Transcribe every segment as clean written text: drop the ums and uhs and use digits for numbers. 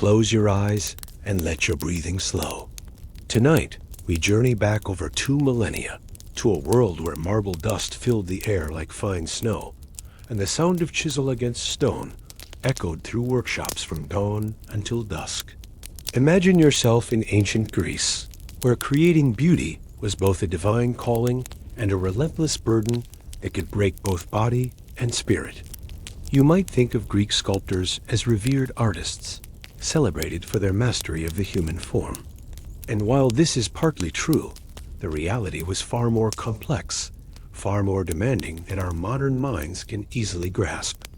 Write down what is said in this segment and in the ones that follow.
Close your eyes and let your breathing slow. Tonight, we journey back over 2 millennia to a world where marble dust filled the air like fine snow, and the sound of chisel against stone echoed through workshops from dawn until dusk. Imagine yourself in ancient Greece, where creating beauty was both a divine calling and a relentless burden that could break both body and spirit. You might think of Greek sculptors as revered artists, celebrated for their mastery of the human form. And while this is partly true, the reality was far more complex, far more demanding than our modern minds can easily grasp.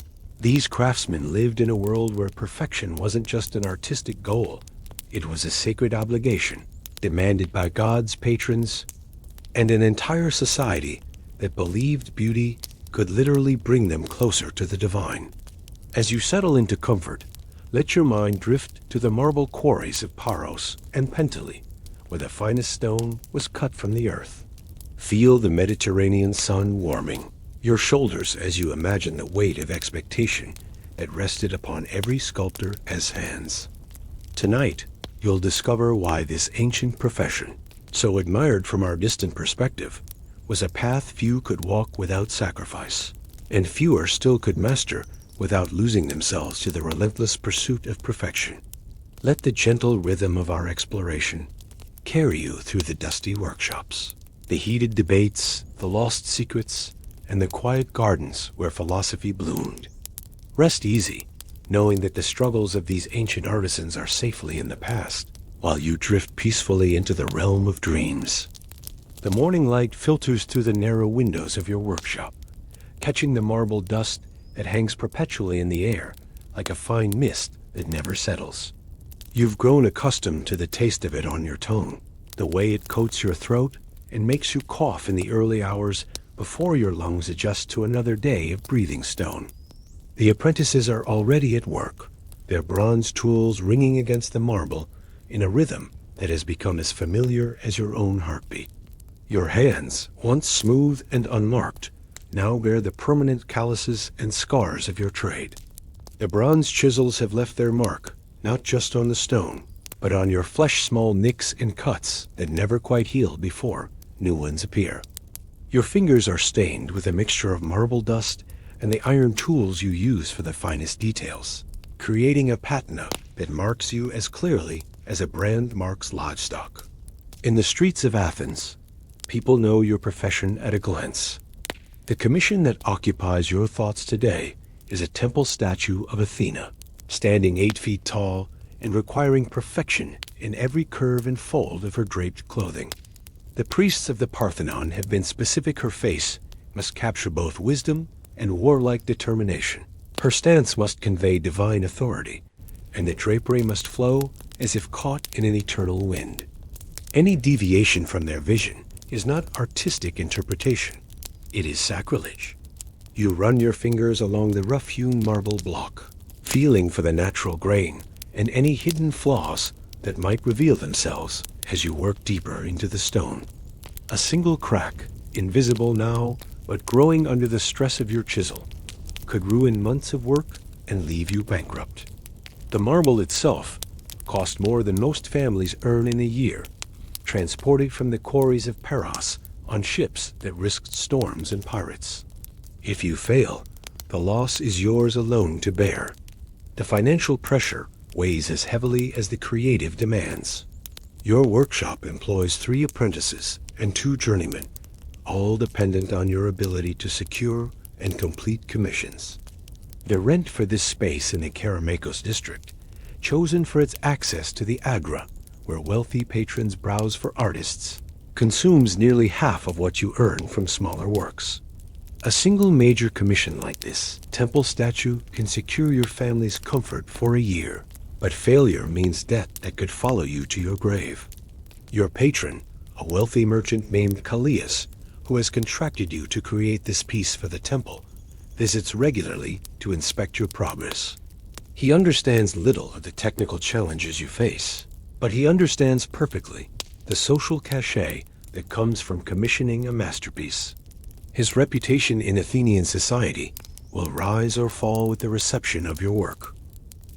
These craftsmen lived in a world where perfection wasn't just an artistic goal, it was a sacred obligation, demanded by gods, patrons, and an entire society that believed beauty could literally bring them closer to the divine. As you settle into comfort, let your mind drift to the marble quarries of Paros and Penteli, where the finest stone was cut from the earth. Feel the Mediterranean sun warming your shoulders as you imagine the weight of expectation that rested upon every sculptor as hands. Tonight, you'll discover why this ancient profession, so admired from our distant perspective, was a path few could walk without sacrifice, and fewer still could master without losing themselves to the relentless pursuit of perfection. Let the gentle rhythm of our exploration carry you through the dusty workshops, the heated debates, the lost secrets, and the quiet gardens where philosophy bloomed. Rest easy, knowing that the struggles of these ancient artisans are safely in the past, while you drift peacefully into the realm of dreams. The morning light filters through the narrow windows of your workshop, catching the marble dust that hangs perpetually in the air like a fine mist that never settles. You've grown accustomed to the taste of it on your tongue, the way it coats your throat and makes you cough in the early hours before your lungs adjust to another day of breathing stone. The apprentices are already at work, their bronze tools ringing against the marble in a rhythm that has become as familiar as your own heartbeat. Your hands, once smooth and unmarked, now bear the permanent calluses and scars of your trade. The bronze chisels have left their mark, not just on the stone, but on your flesh-small nicks and cuts that never quite healed before new ones appear. Your fingers are stained with a mixture of marble dust and the iron tools you use for the finest details, creating a patina that marks you as clearly as a brand marks livestock. In the streets of Athens, people know your profession at a glance. The commission that occupies your thoughts today is a temple statue of Athena, standing 8 feet tall and requiring perfection in every curve and fold of her draped clothing. The priests of the Parthenon have been specific her face must capture both wisdom and warlike determination. Her stance must convey divine authority, and the drapery must flow as if caught in an eternal wind. Any deviation from their vision is not artistic interpretation. It is sacrilege. You run your fingers along the rough-hewn marble block, feeling for the natural grain and any hidden flaws that might reveal themselves as you work deeper into the stone. A single crack, invisible now, but growing under the stress of your chisel, could ruin months of work and leave you bankrupt. The marble itself cost more than most families earn in a year, transported from the quarries of Paros on ships that risked storms and pirates. If you fail, the loss is yours alone to bear. The financial pressure weighs as heavily as the creative demands. Your workshop employs 3 apprentices and 2 journeymen, all dependent on your ability to secure and complete commissions. The rent for this space in the Keramakos district, chosen for its access to the Agra, where wealthy patrons browse for artists, consumes nearly half of what you earn from smaller works. A single major commission like this temple statue can secure your family's comfort for a year, but failure means debt that could follow you to your grave. Your patron, a wealthy merchant named Callias, who has contracted you to create this piece for the temple, visits regularly to inspect your progress. He understands little of the technical challenges you face, but he understands perfectly the social cachet that comes from commissioning a masterpiece. His reputation in Athenian society will rise or fall with the reception of your work.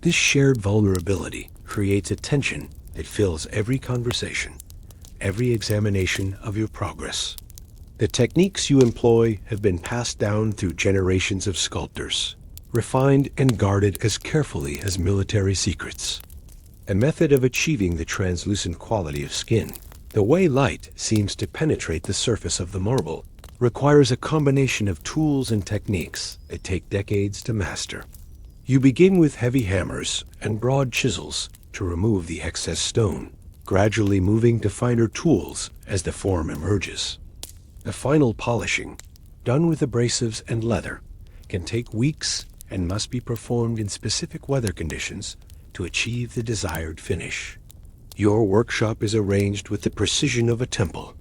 This shared vulnerability creates a tension that fills every conversation, every examination of your progress. The techniques you employ have been passed down through generations of sculptors, refined and guarded as carefully as military secrets. A method of achieving the translucent quality of skin, the way light seems to penetrate the surface of the marble, requires a combination of tools and techniques that take decades to master. You begin with heavy hammers and broad chisels to remove the excess stone, gradually moving to finer tools as the form emerges. The final polishing, done with abrasives and leather, can take weeks and must be performed in specific weather conditions to achieve the desired finish. Your workshop is arranged with the precision of a temple.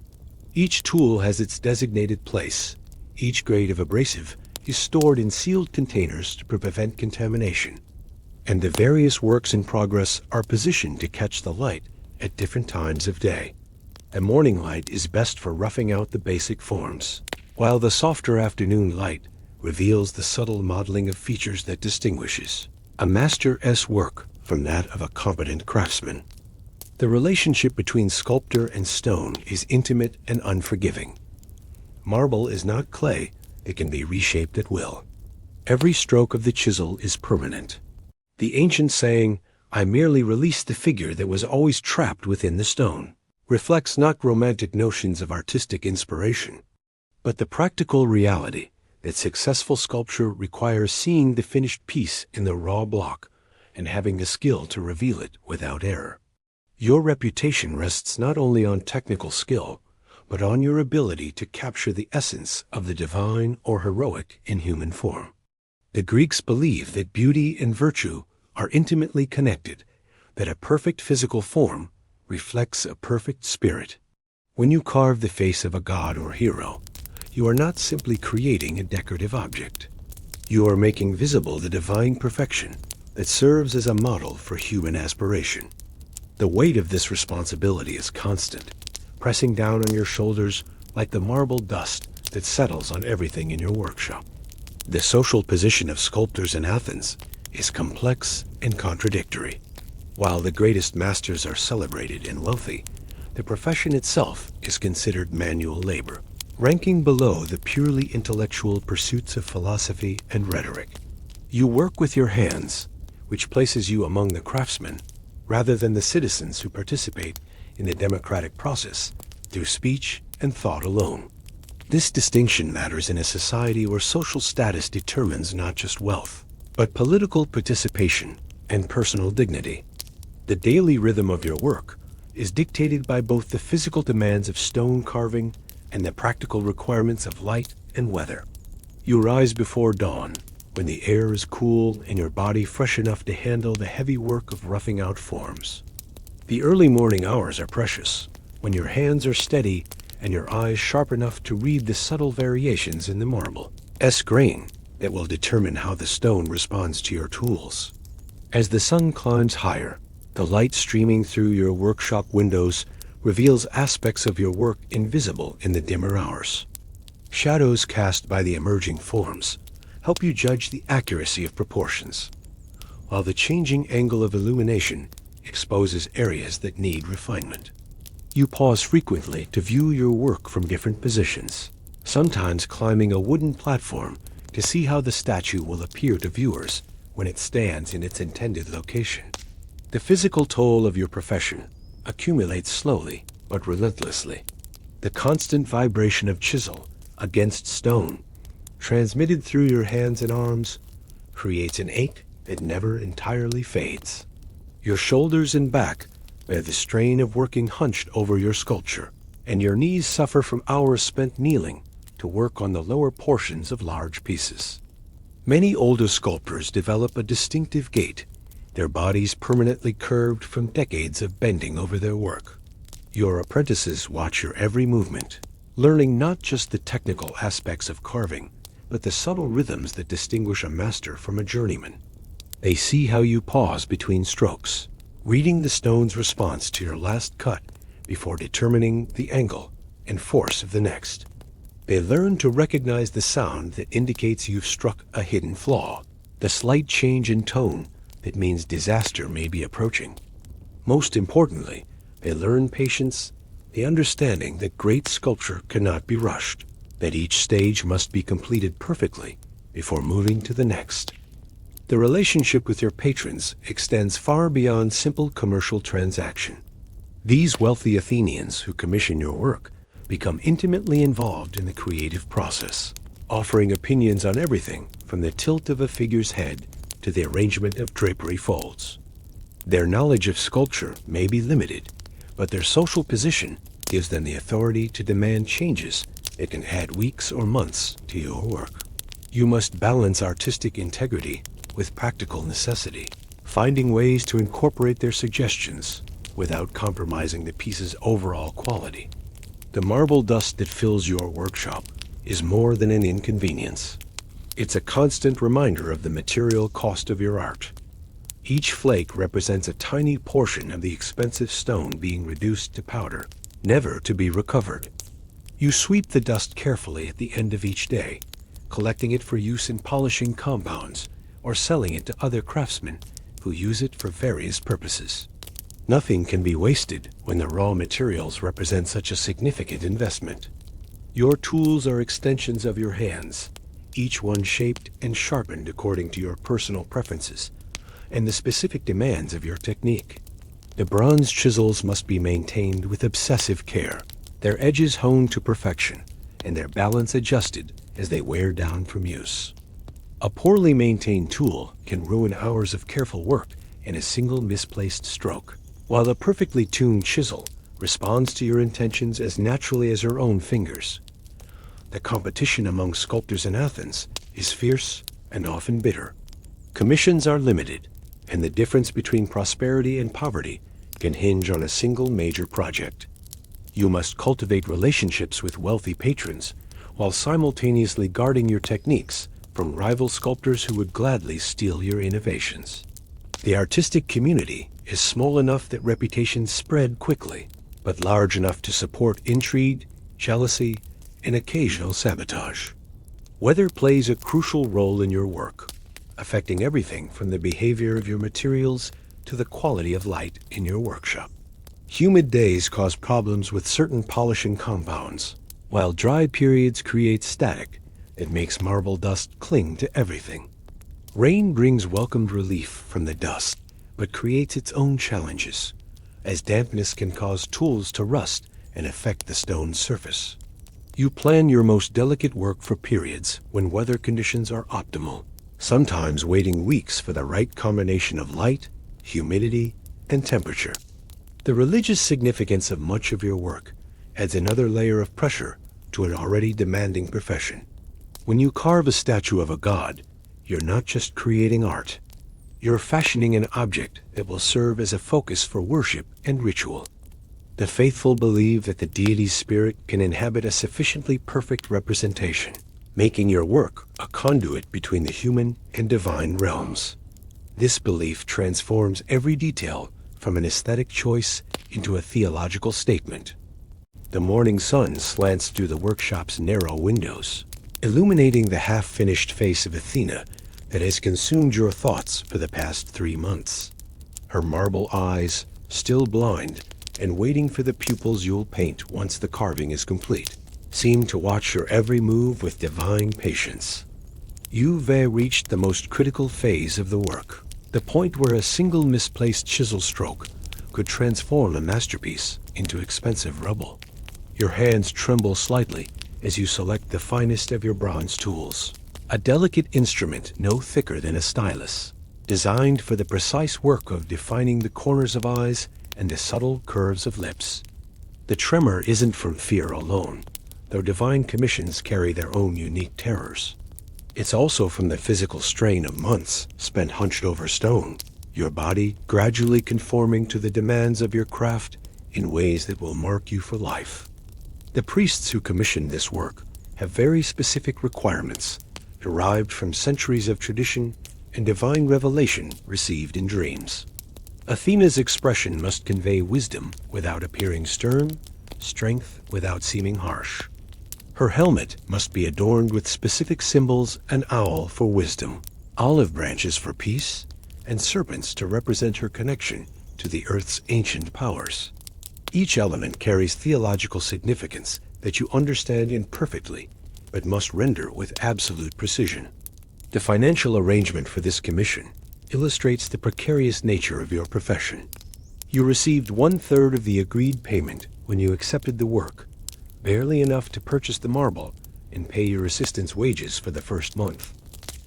Each tool has its designated place. Each grade of abrasive is stored in sealed containers to prevent contamination. And the various works in progress are positioned to catch the light at different times of day. A morning light is best for roughing out the basic forms, while the softer afternoon light reveals the subtle modeling of features that distinguishes a master's work from that of a competent craftsman. The relationship between sculptor and stone is intimate and unforgiving. Marble is not clay. It can be reshaped at will. Every stroke of the chisel is permanent. The ancient saying, "I merely released the figure that was always trapped within the stone," reflects not romantic notions of artistic inspiration, but the practical reality that successful sculpture requires seeing the finished piece in the raw block and having the skill to reveal it without error. Your reputation rests not only on technical skill, but on your ability to capture the essence of the divine or heroic in human form. The Greeks believed that beauty and virtue are intimately connected, that a perfect physical form reflects a perfect spirit. When you carve the face of a god or hero, you are not simply creating a decorative object. You are making visible the divine perfection that serves as a model for human aspiration. The weight of this responsibility is constant, pressing down on your shoulders like the marble dust that settles on everything in your workshop. The social position of sculptors in Athens is complex and contradictory. While the greatest masters are celebrated and wealthy, the profession itself is considered manual labor, ranking below the purely intellectual pursuits of philosophy and rhetoric. You work with your hands, which places you among the craftsmen, rather than the citizens who participate in the democratic process through speech and thought alone. This distinction matters in a society where social status determines not just wealth, but political participation and personal dignity. The daily rhythm of your work is dictated by both the physical demands of stone carving and the practical requirements of light and weather. You rise before dawn, when the air is cool and your body fresh enough to handle the heavy work of roughing out forms. The early morning hours are precious, when your hands are steady and your eyes sharp enough to read the subtle variations in the marble's grain that will determine how the stone responds to your tools. As the sun climbs higher, the light streaming through your workshop windows reveals aspects of your work invisible in the dimmer hours. Shadows cast by the emerging forms help you judge the accuracy of proportions, while the changing angle of illumination exposes areas that need refinement. You pause frequently to view your work from different positions, sometimes climbing a wooden platform to see how the statue will appear to viewers when it stands in its intended location. The physical toll of your profession accumulates slowly but relentlessly. The constant vibration of chisel against stone, transmitted through your hands and arms, creates an ache that never entirely fades. Your shoulders and back bear the strain of working hunched over your sculpture, and your knees suffer from hours spent kneeling to work on the lower portions of large pieces. Many older sculptors develop a distinctive gait, their bodies permanently curved from decades of bending over their work. Your apprentices watch your every movement, learning not just the technical aspects of carving, but the subtle rhythms that distinguish a master from a journeyman. They see how you pause between strokes, reading the stone's response to your last cut before determining the angle and force of the next. They learn to recognize the sound that indicates you've struck a hidden flaw, the slight change in tone that means disaster may be approaching. Most importantly, they learn patience, the understanding that great sculpture cannot be rushed, that each stage must be completed perfectly before moving to the next. The relationship with your patrons extends far beyond simple commercial transaction. These wealthy Athenians who commission your work become intimately involved in the creative process, offering opinions on everything from the tilt of a figure's head to the arrangement of drapery folds. Their knowledge of sculpture may be limited, but their social position gives them the authority to demand changes that can add weeks or months to your work. You must balance artistic integrity with practical necessity, finding ways to incorporate their suggestions without compromising the piece's overall quality. The marble dust that fills your workshop is more than an inconvenience. It's a constant reminder of the material cost of your art. Each flake represents a tiny portion of the expensive stone being reduced to powder, never to be recovered. You sweep the dust carefully at the end of each day, collecting it for use in polishing compounds or selling it to other craftsmen who use it for various purposes. Nothing can be wasted when the raw materials represent such a significant investment. Your tools are extensions of your hands, each one shaped and sharpened according to your personal preferences and the specific demands of your technique. The bronze chisels must be maintained with obsessive care, their edges honed to perfection, and their balance adjusted as they wear down from use. A poorly maintained tool can ruin hours of careful work in a single misplaced stroke, while a perfectly tuned chisel responds to your intentions as naturally as your own fingers. The competition among sculptors in Athens is fierce and often bitter. Commissions are limited, and the difference between prosperity and poverty can hinge on a single major project. You must cultivate relationships with wealthy patrons while simultaneously guarding your techniques from rival sculptors who would gladly steal your innovations. The artistic community is small enough that reputations spread quickly, but large enough to support intrigue, jealousy, and occasional sabotage. Weather plays a crucial role in your work, affecting everything from the behavior of your materials to the quality of light in your workshop. Humid days cause problems with certain polishing compounds, while dry periods create static that makes marble dust cling to everything. Rain brings welcomed relief from the dust, but creates its own challenges, as dampness can cause tools to rust and affect the stone's surface. You plan your most delicate work for periods when weather conditions are optimal, sometimes waiting weeks for the right combination of light, humidity, and temperature. The religious significance of much of your work adds another layer of pressure to an already demanding profession. When you carve a statue of a god, you're not just creating art. You're fashioning an object that will serve as a focus for worship and ritual. The faithful believe that the deity's spirit can inhabit a sufficiently perfect representation, making your work a conduit between the human and divine realms. This belief transforms every detail from an aesthetic choice into a theological statement. The morning sun slants through the workshop's narrow windows, illuminating the half-finished face of Athena that has consumed your thoughts for the past 3 months. Her marble eyes, still blind and waiting for the pupils you'll paint once the carving is complete, seem to watch your every move with divine patience. You've reached the most critical phase of the work, the point where a single misplaced chisel stroke could transform a masterpiece into expensive rubble. Your hands tremble slightly as you select the finest of your bronze tools, a delicate instrument no thicker than a stylus, designed for the precise work of defining the corners of eyes and the subtle curves of lips. The tremor isn't from fear alone, though divine commissions carry their own unique terrors. It's also from the physical strain of months spent hunched over stone, your body gradually conforming to the demands of your craft in ways that will mark you for life. The priests who commission this work have very specific requirements, derived from centuries of tradition and divine revelation received in dreams. Athena's expression must convey wisdom without appearing stern, strength without seeming harsh. Her helmet must be adorned with specific symbols: an owl for wisdom, olive branches for peace, and serpents to represent her connection to the Earth's ancient powers. Each element carries theological significance that you understand imperfectly, but must render with absolute precision. The financial arrangement for this commission illustrates the precarious nature of your profession. You received 1/3 of the agreed payment when you accepted the work, barely enough to purchase the marble and pay your assistant's wages for the first month.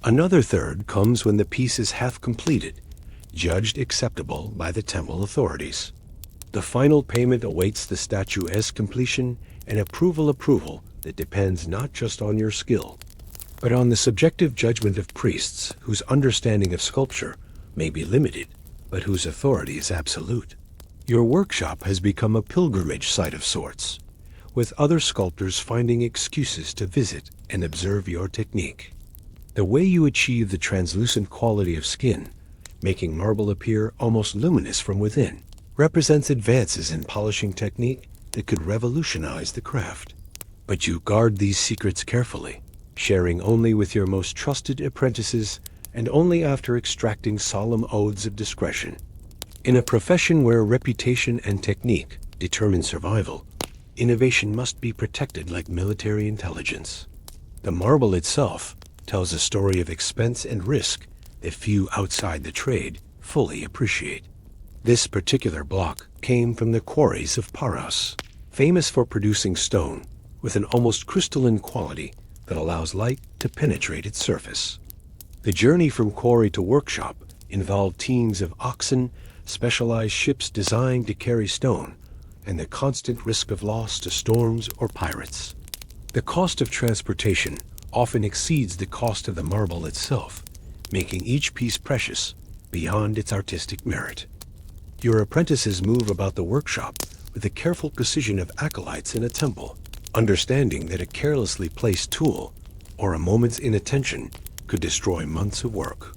Another third comes when the piece is half completed, judged acceptable by the temple authorities. The final payment awaits the statuette's completion and approval that depends not just on your skill, but on the subjective judgment of priests whose understanding of sculpture may be limited, but whose authority is absolute. Your workshop has become a pilgrimage site of sorts, with other sculptors finding excuses to visit and observe your technique. The way you achieve the translucent quality of skin, making marble appear almost luminous from within, represents advances in polishing technique that could revolutionize the craft. But you guard these secrets carefully, sharing only with your most trusted apprentices and only after extracting solemn oaths of discretion. In a profession where reputation and technique determine survival, innovation must be protected like military intelligence. The marble itself tells a story of expense and risk that few outside the trade fully appreciate. This particular block came from the quarries of Paros, famous for producing stone with an almost crystalline quality that allows light to penetrate its surface. The journey from quarry to workshop involved teams of oxen, specialized ships designed to carry stone, and the constant risk of loss to storms or pirates. The cost of transportation often exceeds the cost of the marble itself, making each piece precious beyond its artistic merit. Your apprentices move about the workshop with the careful precision of acolytes in a temple, understanding that a carelessly placed tool or a moment's inattention could destroy months of work.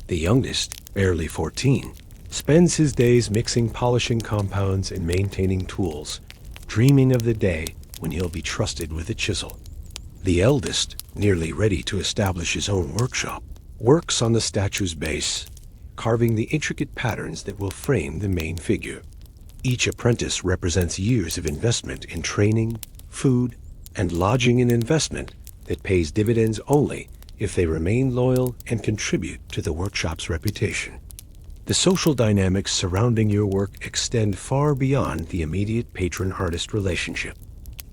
The youngest, barely 14, spends his days mixing polishing compounds and maintaining tools, dreaming of the day when he'll be trusted with a chisel. The eldest, nearly ready to establish his own workshop, works on the statue's base, carving the intricate patterns that will frame the main figure. Each apprentice represents years of investment in training, food, and lodging, an investment that pays dividends only if they remain loyal and contribute to the workshop's reputation. The social dynamics surrounding your work extend far beyond the immediate patron-artist relationship.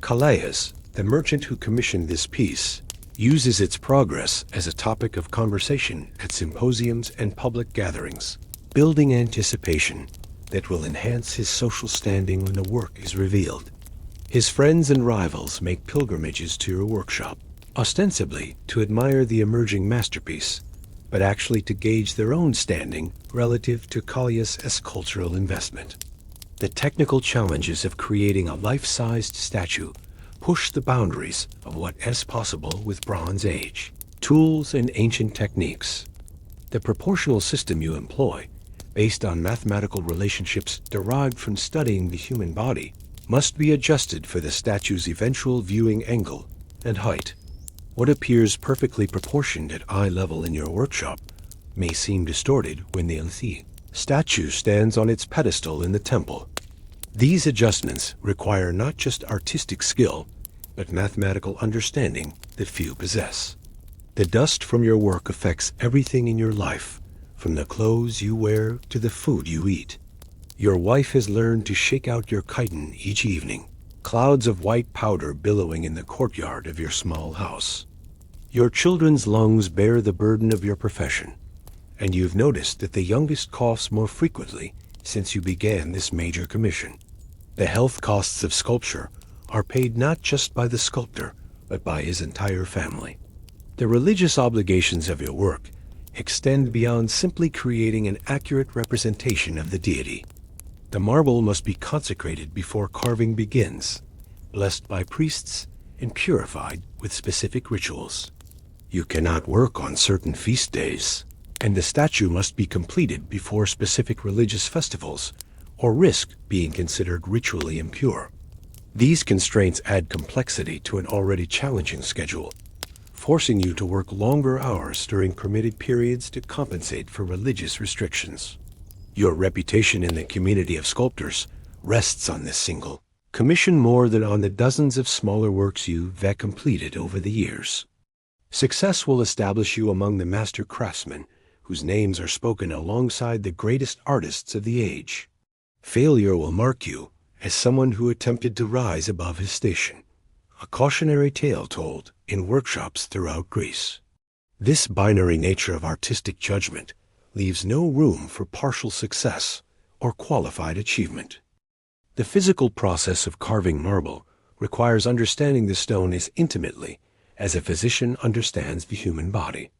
Calais, the merchant who commissioned this piece, uses its progress as a topic of conversation at symposiums and public gatherings, building anticipation that will enhance his social standing when the work is revealed. His friends and rivals make pilgrimages to your workshop, ostensibly to admire the emerging masterpiece, but actually to gauge their own standing relative to Calais' cultural investment. The technical challenges of creating a life-sized statue push the boundaries of what is possible with Bronze Age tools and ancient techniques. The proportional system you employ, based on mathematical relationships derived from studying the human body, must be adjusted for the statue's eventual viewing angle and height. What appears perfectly proportioned at eye level in your workshop may seem distorted when the statue stands on its pedestal in the temple. These adjustments require not just artistic skill, but mathematical understanding that few possess. The dust from your work affects everything in your life, from the clothes you wear to the food you eat. Your wife has learned to shake out your chitin each evening, clouds of white powder billowing in the courtyard of your small house. Your children's lungs bear the burden of your profession, and you've noticed that the youngest coughs more frequently since you began this major commission. The health costs of sculpture are paid not just by the sculptor, but by his entire family. The religious obligations of your work extend beyond simply creating an accurate representation of the deity. The marble must be consecrated before carving begins, blessed by priests and purified with specific rituals. You cannot work on certain feast days, and the statue must be completed before specific religious festivals, or risk being considered ritually impure. These constraints add complexity to an already challenging schedule, forcing you to work longer hours during permitted periods to compensate for religious restrictions. Your reputation in the community of sculptors rests on this single commission more than on the dozens of smaller works you've completed over the years. Success will establish you among the master craftsmen whose names are spoken alongside the greatest artists of the age. Failure will mark you as someone who attempted to rise above his station, a cautionary tale told in workshops throughout Greece. This binary nature of artistic judgment leaves no room for partial success or qualified achievement. The physical process of carving marble requires understanding the stone as intimately as a physician understands the human body.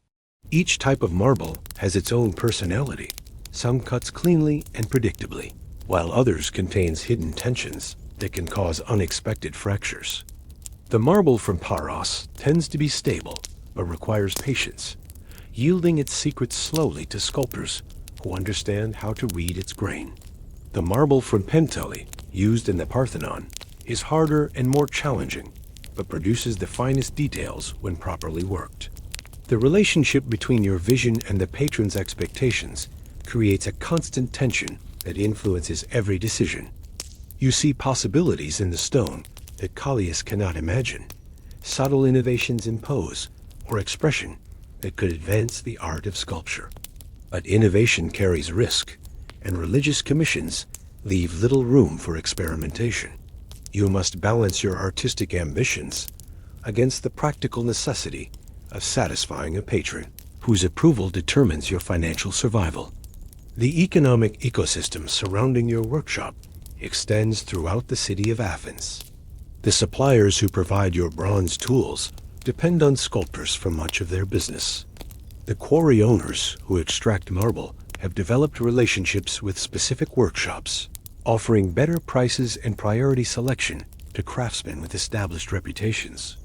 Each type of marble has its own personality. Some cuts cleanly and predictably, while others contains hidden tensions that can cause unexpected fractures. The marble from Paros tends to be stable, but requires patience, yielding its secrets slowly to sculptors who understand how to read its grain. The marble from Penteli, used in the Parthenon, is harder and more challenging, but produces the finest details when properly worked. The relationship between your vision and the patron's expectations creates a constant tension that influences every decision. You see possibilities in the stone that Callias cannot imagine, subtle innovations in pose or expression that could advance the art of sculpture. But innovation carries risk, and religious commissions leave little room for experimentation. You must balance your artistic ambitions against the practical necessity of satisfying a patron whose approval determines your financial survival. The economic ecosystem surrounding your workshop extends throughout the city of Athens. The suppliers who provide your bronze tools depend on sculptors for much of their business. The quarry owners who extract marble have developed relationships with specific workshops, offering better prices and priority selection to craftsmen with established reputations.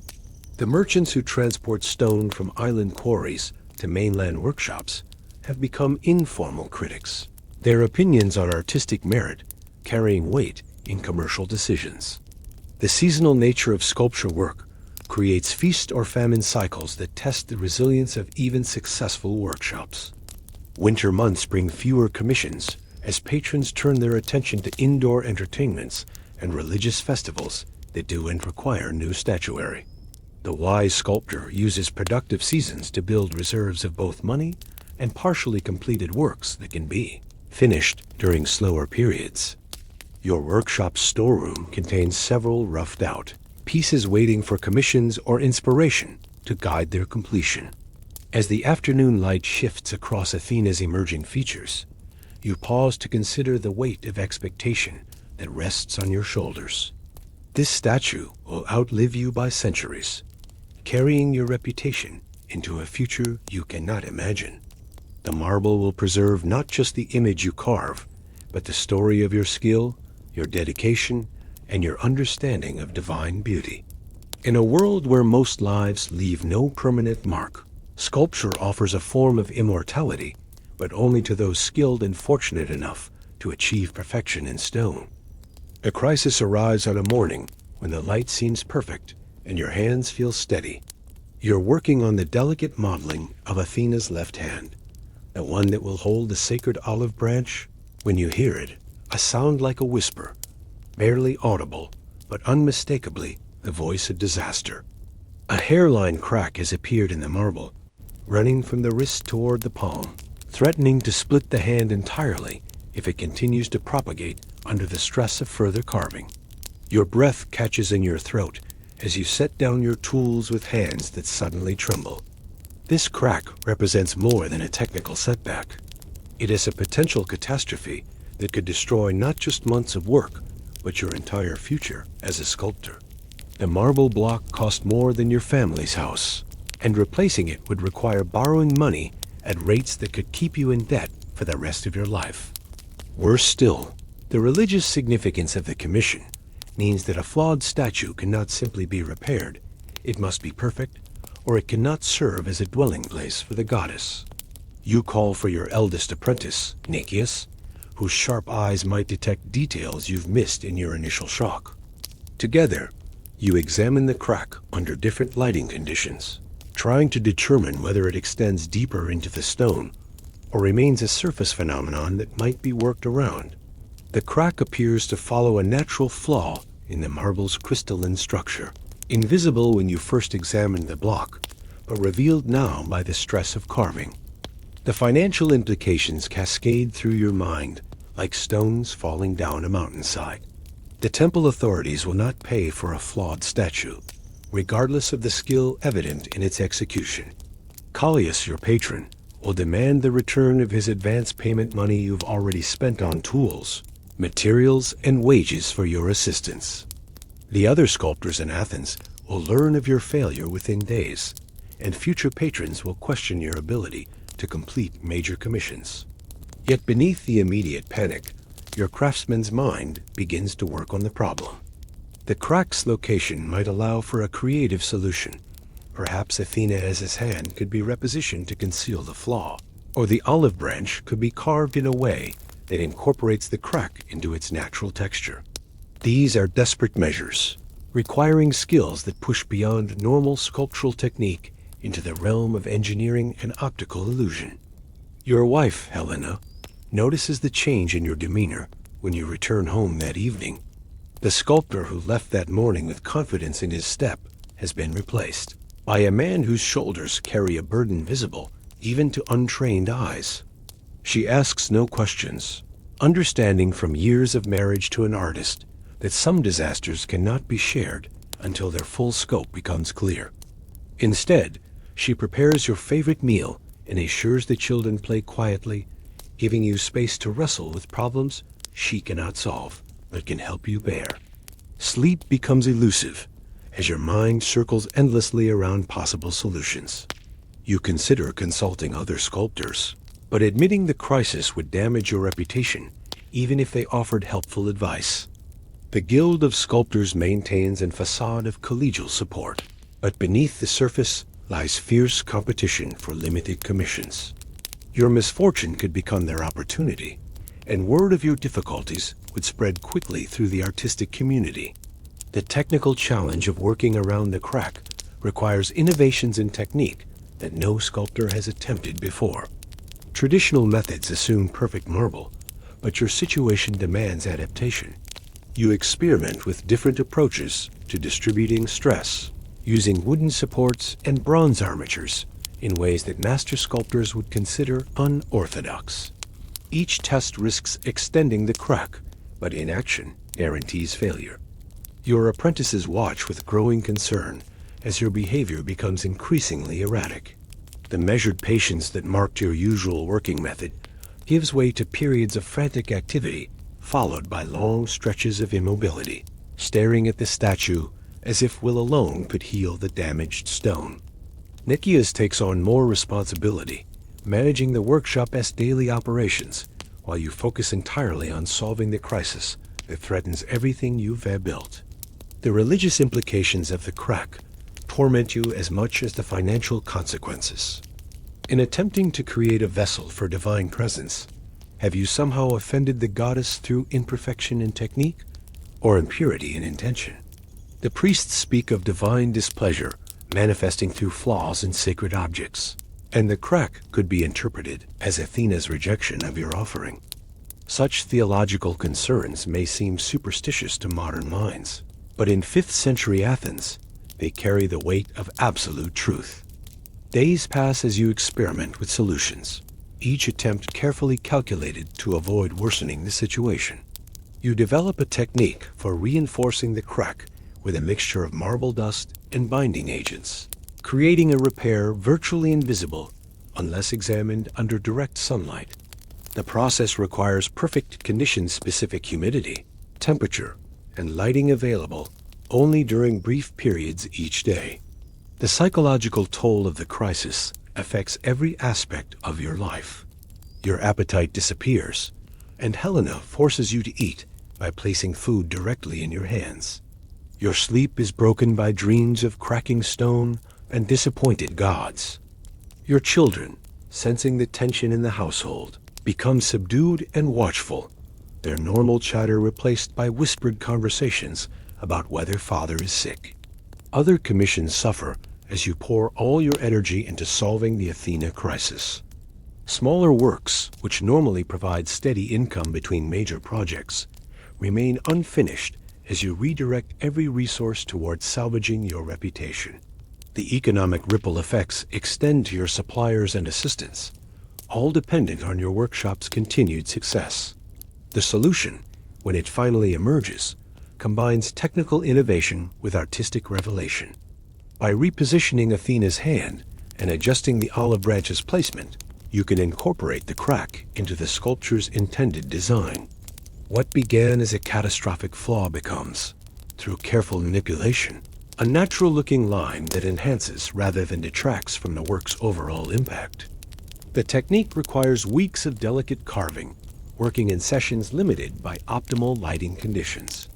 The merchants who transport stone from island quarries to mainland workshops have become informal critics, their opinions on artistic merit carrying weight in commercial decisions. The seasonal nature of sculpture work creates feast or famine cycles that test the resilience of even successful workshops. Winter months bring fewer commissions as patrons turn their attention to indoor entertainments and religious festivals that do and require new statuary. The wise sculptor uses productive seasons to build reserves of both money and partially completed works that can be finished during slower periods. Your workshop's storeroom contains several roughed out pieces waiting for commissions or inspiration to guide their completion. As the afternoon light shifts across Athena's emerging features, you pause to consider the weight of expectation that rests on your shoulders. This statue will outlive you by centuries, carrying your reputation into a future you cannot imagine. The marble will preserve not just the image you carve, but the story of your skill, your dedication, and your understanding of divine beauty. In a world where most lives leave no permanent mark, sculpture offers a form of immortality, but only to those skilled and fortunate enough to achieve perfection in stone. A crisis arrives on a morning when the light seems perfect and your hands feel steady. You're working on the delicate modeling of Athena's left hand, the one that will hold the sacred olive branch. When you hear it, a sound like a whisper, barely audible, but unmistakably the voice of disaster. A hairline crack has appeared in the marble, running from the wrist toward the palm, threatening to split the hand entirely if it continues to propagate under the stress of further carving. Your breath catches in your throat as you set down your tools with hands that suddenly tremble. This crack represents more than a technical setback. It is a potential catastrophe that could destroy not just months of work, but your entire future as a sculptor. The marble block cost more than your family's house, and replacing it would require borrowing money at rates that could keep you in debt for the rest of your life. Worse still, the religious significance of the commission means that a flawed statue cannot simply be repaired. It must be perfect, or it cannot serve as a dwelling place for the goddess. You call for your eldest apprentice, Nicias, whose sharp eyes might detect details you've missed in your initial shock. Together, you examine the crack under different lighting conditions, trying to determine whether it extends deeper into the stone or remains a surface phenomenon that might be worked around. The crack appears to follow a natural flaw in the marble's crystalline structure, invisible when you first examined the block, but revealed now by the stress of carving. The financial implications cascade through your mind like stones falling down a mountainside. The temple authorities will not pay for a flawed statue, regardless of the skill evident in its execution. Callias, your patron, will demand the return of his advance payment money you've already spent on tools, materials, and wages for your assistants. The other sculptors in Athens will learn of your failure within days, and future patrons will question your ability to complete major commissions. Yet beneath the immediate panic, your craftsman's mind begins to work on the problem. The crack's location might allow for a creative solution. Perhaps Athena as his hand could be repositioned to conceal the flaw, or the olive branch could be carved in a way that incorporates the crack into its natural texture. These are desperate measures, requiring skills that push beyond normal sculptural technique into the realm of engineering and optical illusion. Your wife, Helena, notices the change in your demeanor when you return home that evening. The sculptor who left that morning with confidence in his step has been replaced by a man whose shoulders carry a burden visible even to untrained eyes. She asks no questions, understanding from years of marriage to an artist that some disasters cannot be shared until their full scope becomes clear. Instead, she prepares your favorite meal and assures the children play quietly, giving you space to wrestle with problems she cannot solve, but can help you bear. Sleep becomes elusive as your mind circles endlessly around possible solutions. You consider consulting other sculptors, but admitting the crisis would damage your reputation, even if they offered helpful advice. The Guild of Sculptors maintains a facade of collegial support, but beneath the surface lies fierce competition for limited commissions. Your misfortune could become their opportunity, and word of your difficulties would spread quickly through the artistic community. The technical challenge of working around the crack requires innovations in technique that no sculptor has attempted before. Traditional methods assume perfect marble, but your situation demands adaptation. You experiment with different approaches to distributing stress, using wooden supports and bronze armatures in ways that master sculptors would consider unorthodox. Each test risks extending the crack, but inaction guarantees failure. Your apprentices watch with growing concern as your behavior becomes increasingly erratic. The measured patience that marked your usual working method gives way to periods of frantic activity, followed by long stretches of immobility, staring at the statue as if will alone could heal the damaged stone. Nicias takes on more responsibility, managing the workshop as daily operations, while you focus entirely on solving the crisis that threatens everything you've built. The religious implications of the crack torment you as much as the financial consequences. In attempting to create a vessel for divine presence, have you somehow offended the goddess through imperfection in technique or impurity in intention? The priests speak of divine displeasure manifesting through flaws in sacred objects, and the crack could be interpreted as Athena's rejection of your offering. Such theological concerns may seem superstitious to modern minds, but in 5th century Athens, they carry the weight of absolute truth. Days pass as you experiment with solutions, each attempt carefully calculated to avoid worsening the situation. You develop a technique for reinforcing the crack with a mixture of marble dust and binding agents, creating a repair virtually invisible unless examined under direct sunlight. The process requires perfect condition-specific humidity, temperature, and lighting available only during brief periods each day. The psychological toll of the crisis affects every aspect of your life. Your appetite disappears, and Helena forces you to eat by placing food directly in your hands. Your sleep is broken by dreams of cracking stone and disappointed gods. Your children, sensing the tension in the household, become subdued and watchful, their normal chatter replaced by whispered conversations about whether father is sick. Other commissions suffer as you pour all your energy into solving the Athena crisis. Smaller works, which normally provide steady income between major projects, remain unfinished as you redirect every resource towards salvaging your reputation. The economic ripple effects extend to your suppliers and assistants, all dependent on your workshop's continued success. The solution, when it finally emerges, combines technical innovation with artistic revelation. By repositioning Athena's hand and adjusting the olive branch's placement, you can incorporate the crack into the sculpture's intended design. What began as a catastrophic flaw becomes, through careful manipulation, a natural-looking line that enhances rather than detracts from the work's overall impact. The technique requires weeks of delicate carving, working in sessions limited by optimal lighting conditions.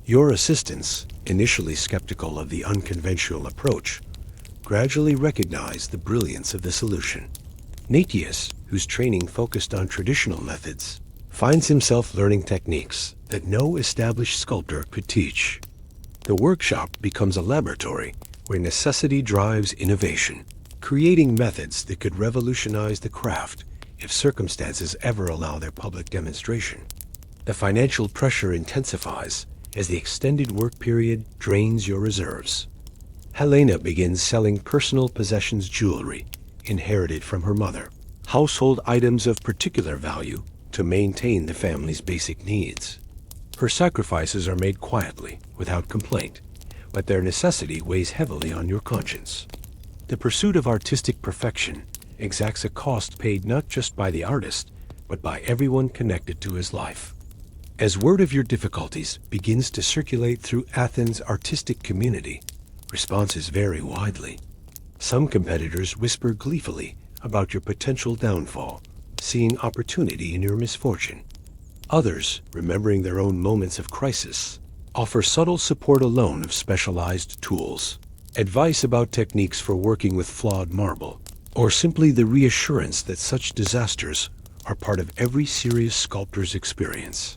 Your assistants, initially skeptical of the unconventional approach, gradually recognize the brilliance of the solution. Natius, whose training focused on traditional methods, finds himself learning techniques that no established sculptor could teach. The workshop becomes a laboratory where necessity drives innovation, creating methods that could revolutionize the craft if circumstances ever allow their public demonstration. The financial pressure intensifies as the extended work period drains your reserves. Helena begins selling personal possessions, jewelry inherited from her mother, household items of particular value to maintain the family's basic needs. Her sacrifices are made quietly, without complaint, but their necessity weighs heavily on your conscience. The pursuit of artistic perfection exacts a cost paid not just by the artist, but by everyone connected to his life. As word of your difficulties begins to circulate through Athens' artistic community, responses vary widely. Some competitors whisper gleefully about your potential downfall, seeing opportunity in your misfortune. Others, remembering their own moments of crisis, offer subtle support alone of specialized tools, advice about techniques for working with flawed marble, or simply the reassurance that such disasters are part of every serious sculptor's experience.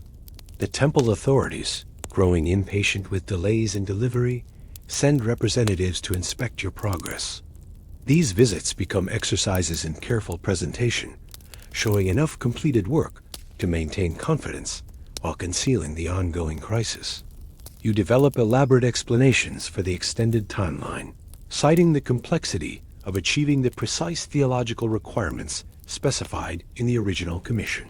The temple authorities, growing impatient with delays in delivery, send representatives to inspect your progress. These visits become exercises in careful presentation, showing enough completed work to maintain confidence while concealing the ongoing crisis. You develop elaborate explanations for the extended timeline, citing the complexity of achieving the precise theological requirements specified in the original commission.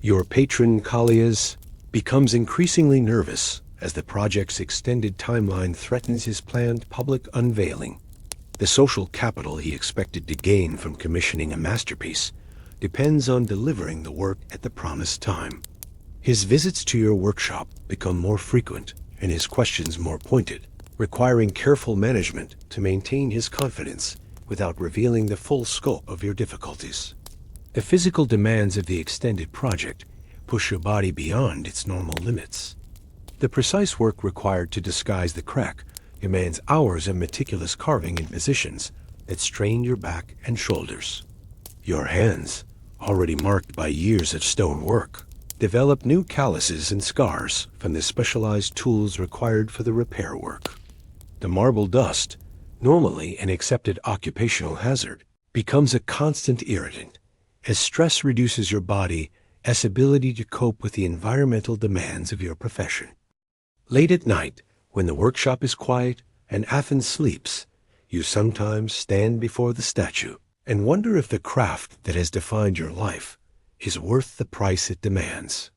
Your patron, Callias, becomes increasingly nervous as the project's extended timeline threatens his planned public unveiling. The social capital he expected to gain from commissioning a masterpiece depends on delivering the work at the promised time. His visits to your workshop become more frequent and his questions more pointed, requiring careful management to maintain his confidence without revealing the full scope of your difficulties. The physical demands of the extended project push your body beyond its normal limits. The precise work required to disguise the crack demands hours of meticulous carving in positions that strain your back and shoulders. Your hands, already marked by years of stone work, develop new calluses and scars from the specialized tools required for the repair work. The marble dust, normally an accepted occupational hazard, becomes a constant irritant as stress reduces your body's ability to cope with the environmental demands of your profession. Late at night, when the workshop is quiet and Athens sleeps, you sometimes stand before the statue and wonder if the craft that has defined your life is worth the price it demands.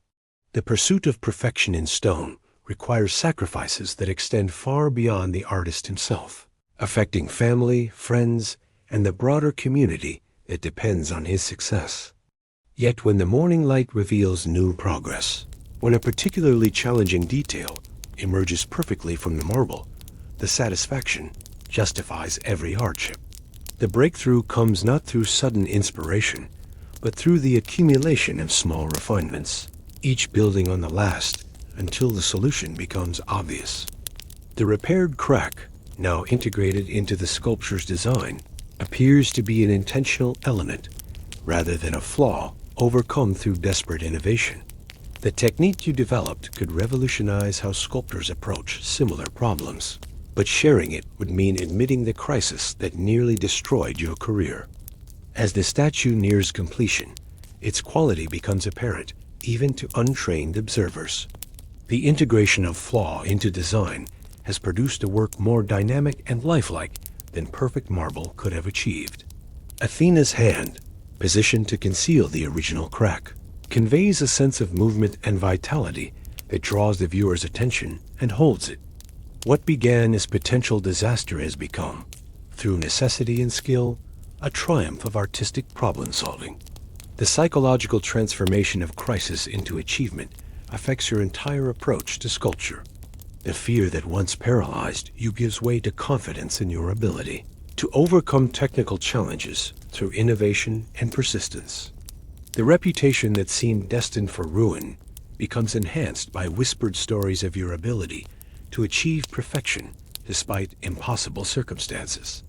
The pursuit of perfection in stone requires sacrifices that extend far beyond the artist himself, affecting family, friends, and the broader community that depends on his success. Yet when the morning light reveals new progress, when a particularly challenging detail emerges perfectly from the marble, the satisfaction justifies every hardship. The breakthrough comes not through sudden inspiration, but through the accumulation of small refinements, each building on the last until the solution becomes obvious. The repaired crack, now integrated into the sculpture's design, appears to be an intentional element rather than a flaw overcome through desperate innovation. The technique you developed could revolutionize how sculptors approach similar problems, but sharing it would mean admitting the crisis that nearly destroyed your career. As the statue nears completion, its quality becomes apparent, even to untrained observers. The integration of flaw into design has produced a work more dynamic and lifelike than perfect marble could have achieved. Athena's hand, positioned to conceal the original crack, conveys a sense of movement and vitality that draws the viewer's attention and holds it. What began as potential disaster has become, through necessity and skill, a triumph of artistic problem-solving. The psychological transformation of crisis into achievement affects your entire approach to sculpture. The fear that once paralyzed you gives way to confidence in your ability to overcome technical challenges through innovation and persistence. The reputation that seemed destined for ruin becomes enhanced by whispered stories of your ability to achieve perfection despite impossible circumstances.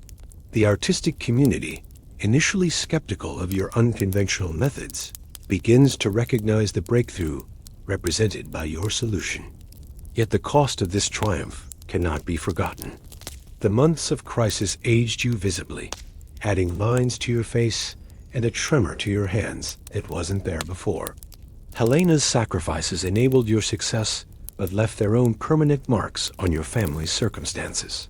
The artistic community, initially skeptical of your unconventional methods, begins to recognize the breakthrough represented by your solution. Yet the cost of this triumph cannot be forgotten. The months of crisis aged you visibly, adding lines to your face and a tremor to your hands that wasn't there before. Helena's sacrifices enabled your success, but left their own permanent marks on your family's circumstances.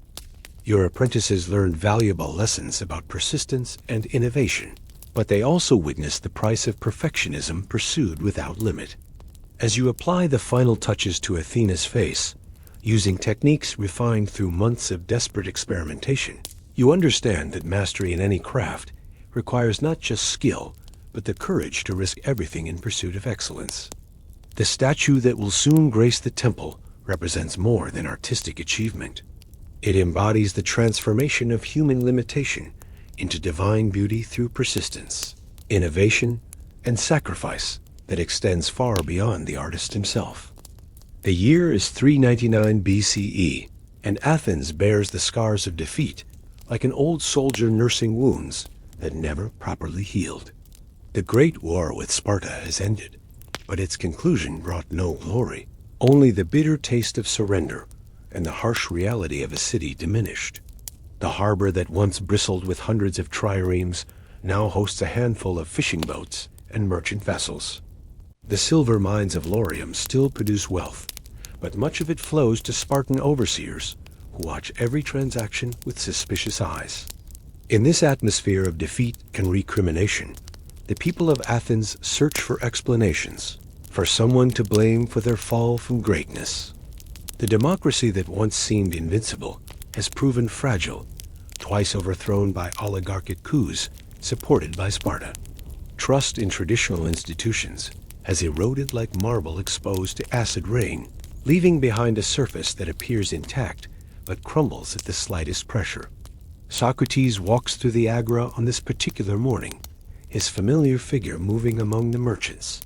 Your apprentices learned valuable lessons about persistence and innovation, but they also witnessed the price of perfectionism pursued without limit. As you apply the final touches to Athena's face, using techniques refined through months of desperate experimentation, you understand that mastery in any craft requires not just skill, but the courage to risk everything in pursuit of excellence. The statue that will soon grace the temple represents more than artistic achievement. It embodies the transformation of human limitation into divine beauty through persistence, innovation, and sacrifice that extends far beyond the artist himself. The year is 399 BCE, and Athens bears the scars of defeat like an old soldier nursing wounds that never properly healed. The great war with Sparta has ended, but its conclusion brought no glory. Only the bitter taste of surrender and the harsh reality of a city diminished. The harbor that once bristled with hundreds of triremes now hosts a handful of fishing boats and merchant vessels. The silver mines of Laurium still produce wealth, but much of it flows to Spartan overseers who watch every transaction with suspicious eyes. In this atmosphere of defeat and recrimination, the people of Athens search for explanations, for someone to blame for their fall from greatness. The democracy that once seemed invincible has proven fragile, twice overthrown by oligarchic coups supported by Sparta. Trust in traditional institutions has eroded like marble exposed to acid rain, leaving behind a surface that appears intact but crumbles at the slightest pressure. Socrates walks through the agora on this particular morning, his familiar figure moving among the merchants,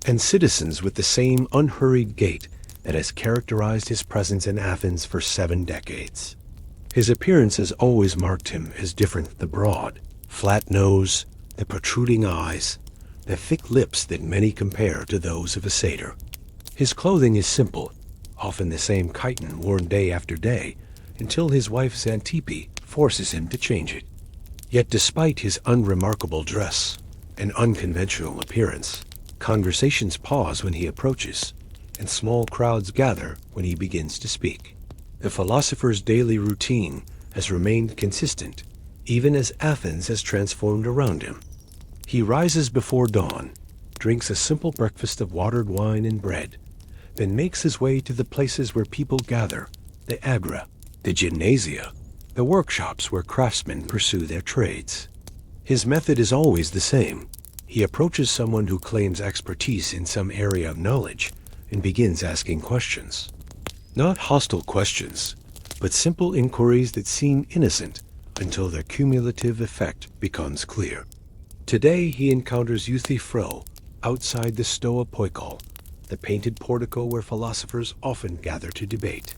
and citizens with the same unhurried gait that has characterized his presence in Athens for 7 decades. His appearance has always marked him as different: the broad, flat nose, the protruding eyes, the thick lips that many compare to those of a satyr. His clothing is simple, often the same chiton worn day after day, until his wife Xantippe forces him to change it. Yet despite his unremarkable dress and unconventional appearance, conversations pause when he approaches, and small crowds gather when he begins to speak. The philosopher's daily routine has remained consistent, even as Athens has transformed around him. He rises before dawn, drinks a simple breakfast of watered wine and bread, then makes his way to the places where people gather: the agora, the gymnasia, the workshops where craftsmen pursue their trades. His method is always the same. He approaches someone who claims expertise in some area of knowledge and begins asking questions. Not hostile questions, but simple inquiries that seem innocent until their cumulative effect becomes clear. Today he encounters Euthyphro outside the Stoa Poikol, the painted portico where philosophers often gather to debate.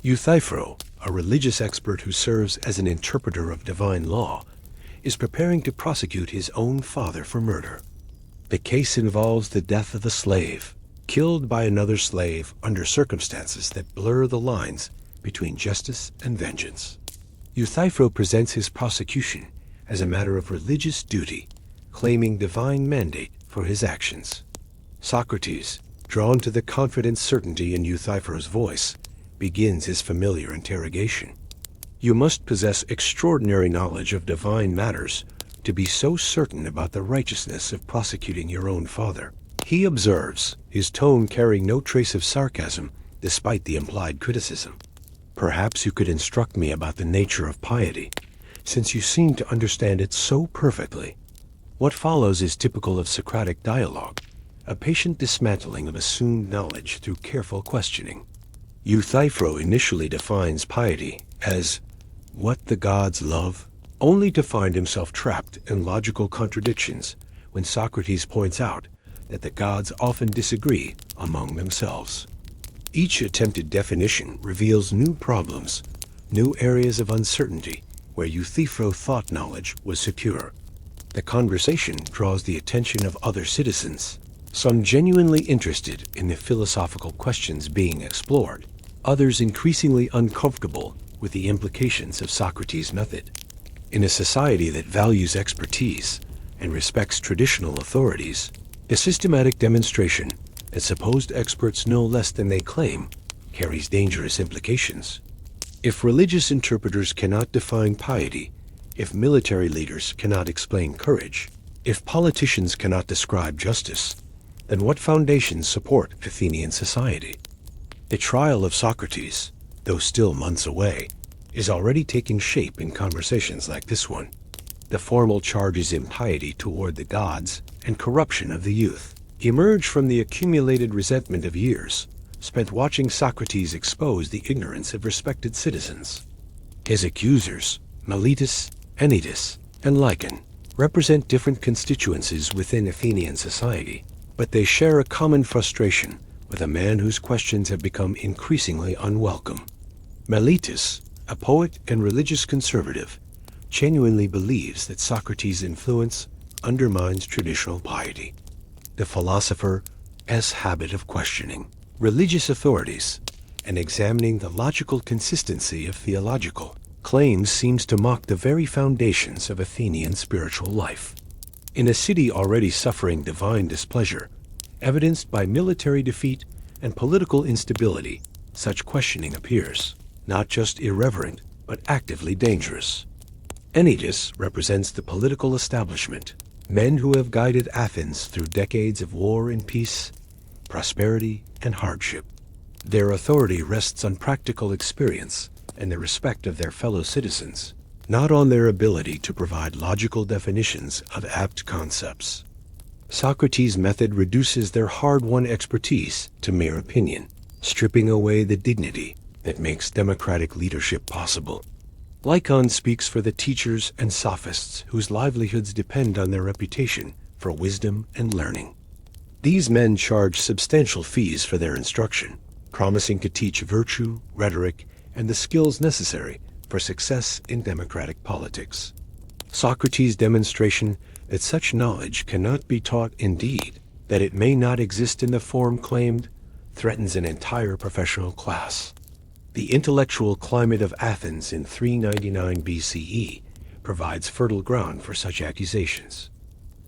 Euthyphro, a religious expert who serves as an interpreter of divine law, is preparing to prosecute his own father for murder. The case involves the death of a slave, killed by another slave under circumstances that blur the lines between justice and vengeance. Euthyphro presents his prosecution as a matter of religious duty, claiming divine mandate for his actions. Socrates, drawn to the confident certainty in Euthyphro's voice, begins his familiar interrogation. You must possess extraordinary knowledge of divine matters to be so certain about the righteousness of prosecuting your own father. He observes, his tone carrying no trace of sarcasm despite the implied criticism. Perhaps you could instruct me about the nature of piety, since you seem to understand it so perfectly. What follows is typical of Socratic dialogue, a patient dismantling of assumed knowledge through careful questioning. Euthyphro initially defines piety as what the gods love, only to find himself trapped in logical contradictions when Socrates points out that the gods often disagree among themselves. Each attempted definition reveals new problems, new areas of uncertainty where Euthyphro thought knowledge was secure. The conversation draws the attention of other citizens, some genuinely interested in the philosophical questions being explored, others increasingly uncomfortable with the implications of Socrates' method. In a society that values expertise and respects traditional authorities, the systematic demonstration that supposed experts know less than they claim carries dangerous implications. If religious interpreters cannot define piety, if military leaders cannot explain courage, if politicians cannot describe justice, then what foundations support Athenian society? The trial of Socrates, though still months away, is already taking shape in conversations like this one. The formal charges impiety toward the gods and corruption of the youth emerge from the accumulated resentment of years spent watching Socrates expose the ignorance of respected citizens. His accusers, Miletus, Anytus, and Lycon, represent different constituencies within Athenian society, but they share a common frustration with a man whose questions have become increasingly unwelcome. Miletus, a poet and religious conservative, genuinely believes that Socrates' influence undermines traditional piety. The philosopher's habit of questioning religious authorities and examining the logical consistency of theological claims seems to mock the very foundations of Athenian spiritual life. In a city already suffering divine displeasure, evidenced by military defeat and political instability, such questioning appears not just irreverent, but actively dangerous. Anytus represents the political establishment, men who have guided Athens through decades of war and peace, prosperity and hardship. Their authority rests on practical experience and the respect of their fellow citizens, not on their ability to provide logical definitions of apt concepts. Socrates' method reduces their hard-won expertise to mere opinion, stripping away the dignity that makes democratic leadership possible. Lycon speaks for the teachers and sophists whose livelihoods depend on their reputation for wisdom and learning. These men charge substantial fees for their instruction, promising to teach virtue, rhetoric, and the skills necessary for success in democratic politics. Socrates' demonstration that such knowledge cannot be taught, indeed, that it may not exist in the form claimed, threatens an entire professional class. The intellectual climate of Athens in 399 BCE provides fertile ground for such accusations.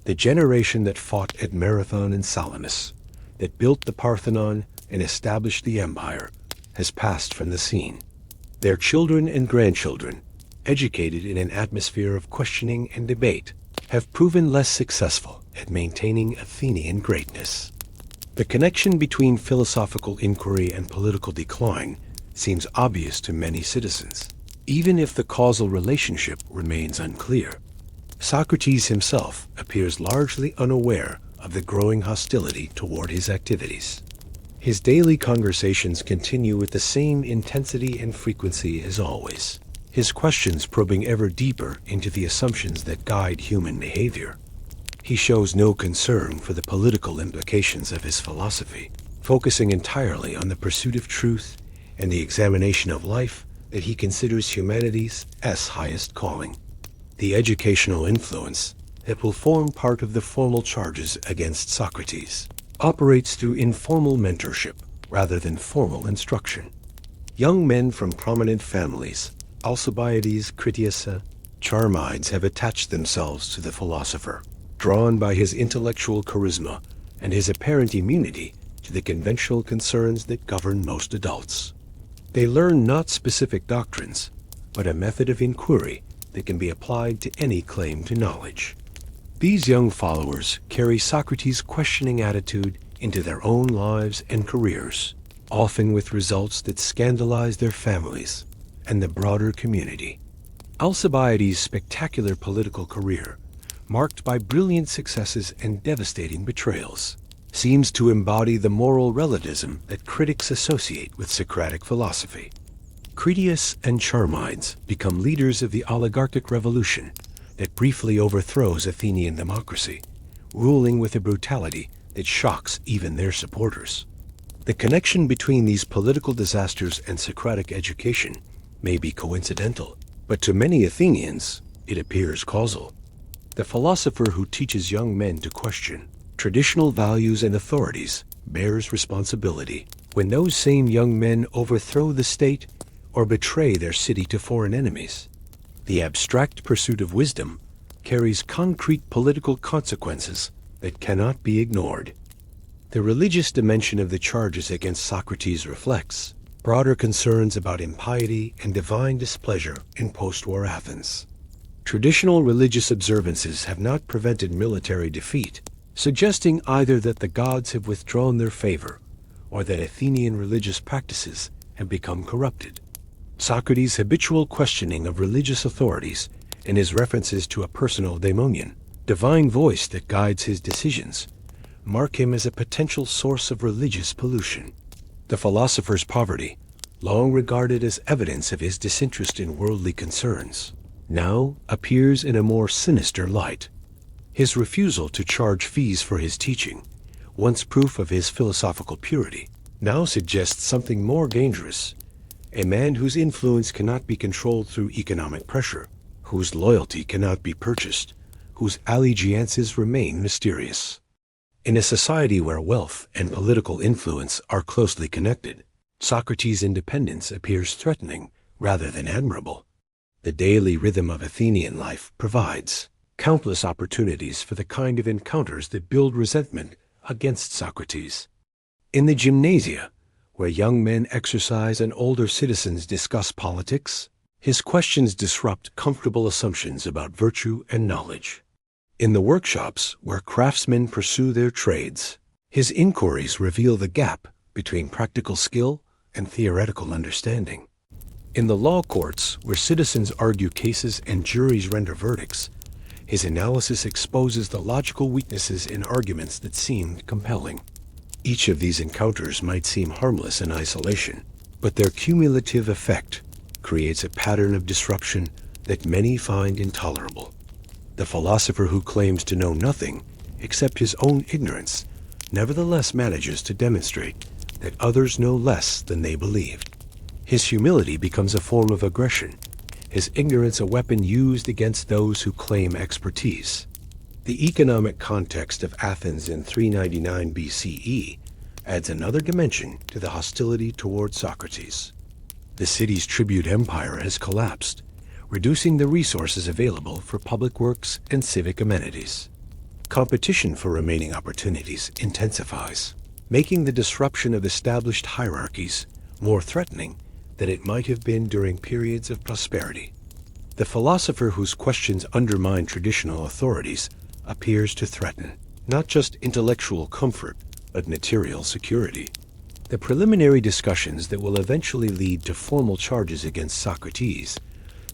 The generation that fought at Marathon and Salamis, that built the Parthenon and established the empire, has passed from the scene. Their children and grandchildren, educated in an atmosphere of questioning and debate, have proven less successful at maintaining Athenian greatness. The connection between philosophical inquiry and political decline seems obvious to many citizens, even if the causal relationship remains unclear. Socrates himself appears largely unaware of the growing hostility toward his activities. His daily conversations continue with the same intensity and frequency as always, his questions probing ever deeper into the assumptions that guide human behavior. He shows no concern for the political implications of his philosophy, focusing entirely on the pursuit of truth and the examination of life that he considers humanity's highest calling. The educational influence that will form part of the formal charges against Socrates operates through informal mentorship rather than formal instruction. Young men from prominent families, Alcibiades, Critias, Charmides have attached themselves to the philosopher, drawn by his intellectual charisma and his apparent immunity to the conventional concerns that govern most adults. They learn not specific doctrines, but a method of inquiry that can be applied to any claim to knowledge. These young followers carry Socrates' questioning attitude into their own lives and careers, often with results that scandalize their families and the broader community. Alcibiades' spectacular political career, marked by brilliant successes and devastating betrayals, seems to embody the moral relativism that critics associate with Socratic philosophy. Critias and Charmides become leaders of the oligarchic revolution that briefly overthrows Athenian democracy, ruling with a brutality that shocks even their supporters. The connection between these political disasters and Socratic education may be coincidental, but to many Athenians, it appears causal. The philosopher who teaches young men to question traditional values and authorities bears responsibility when those same young men overthrow the state or betray their city to foreign enemies. The abstract pursuit of wisdom carries concrete political consequences that cannot be ignored. The religious dimension of the charges against Socrates reflects broader concerns about impiety and divine displeasure in post-war Athens. Traditional religious observances have not prevented military defeat, suggesting either that the gods have withdrawn their favor or that Athenian religious practices have become corrupted. Socrates' habitual questioning of religious authorities and his references to a personal daemonion, divine voice that guides his decisions, mark him as a potential source of religious pollution. The philosopher's poverty, long regarded as evidence of his disinterest in worldly concerns, now appears in a more sinister light. His refusal to charge fees for his teaching, once proof of his philosophical purity, now suggests something more dangerous: a man whose influence cannot be controlled through economic pressure, whose loyalty cannot be purchased, whose allegiances remain mysterious. In a society where wealth and political influence are closely connected, Socrates' independence appears threatening rather than admirable. The daily rhythm of Athenian life provides countless opportunities for the kind of encounters that build resentment against Socrates. In the gymnasia, where young men exercise and older citizens discuss politics, his questions disrupt comfortable assumptions about virtue and knowledge. In the workshops, where craftsmen pursue their trades, his inquiries reveal the gap between practical skill and theoretical understanding. In the law courts, where citizens argue cases and juries render verdicts, his analysis exposes the logical weaknesses in arguments that seemed compelling. Each of these encounters might seem harmless in isolation, but their cumulative effect creates a pattern of disruption that many find intolerable. The philosopher who claims to know nothing except his own ignorance nevertheless manages to demonstrate that others know less than they believed. His humility becomes a form of aggression, his ignorance a weapon used against those who claim expertise. The economic context of Athens in 399 BCE adds another dimension to the hostility toward Socrates. The city's tribute empire has collapsed, reducing the resources available for public works and civic amenities. Competition for remaining opportunities intensifies, making the disruption of established hierarchies more threatening than it might have been during periods of prosperity. The philosopher whose questions undermine traditional authorities appears to threaten not just intellectual comfort, but material security. The preliminary discussions that will eventually lead to formal charges against Socrates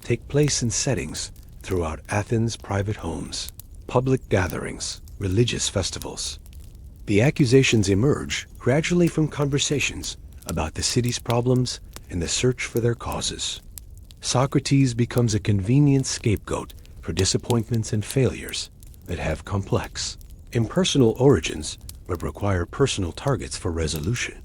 take place in settings throughout Athens' private homes, public gatherings, religious festivals. The accusations emerge gradually from conversations about the city's problems and the search for their causes. Socrates becomes a convenient scapegoat for disappointments and failures that have complex, impersonal origins but require personal targets for resolution.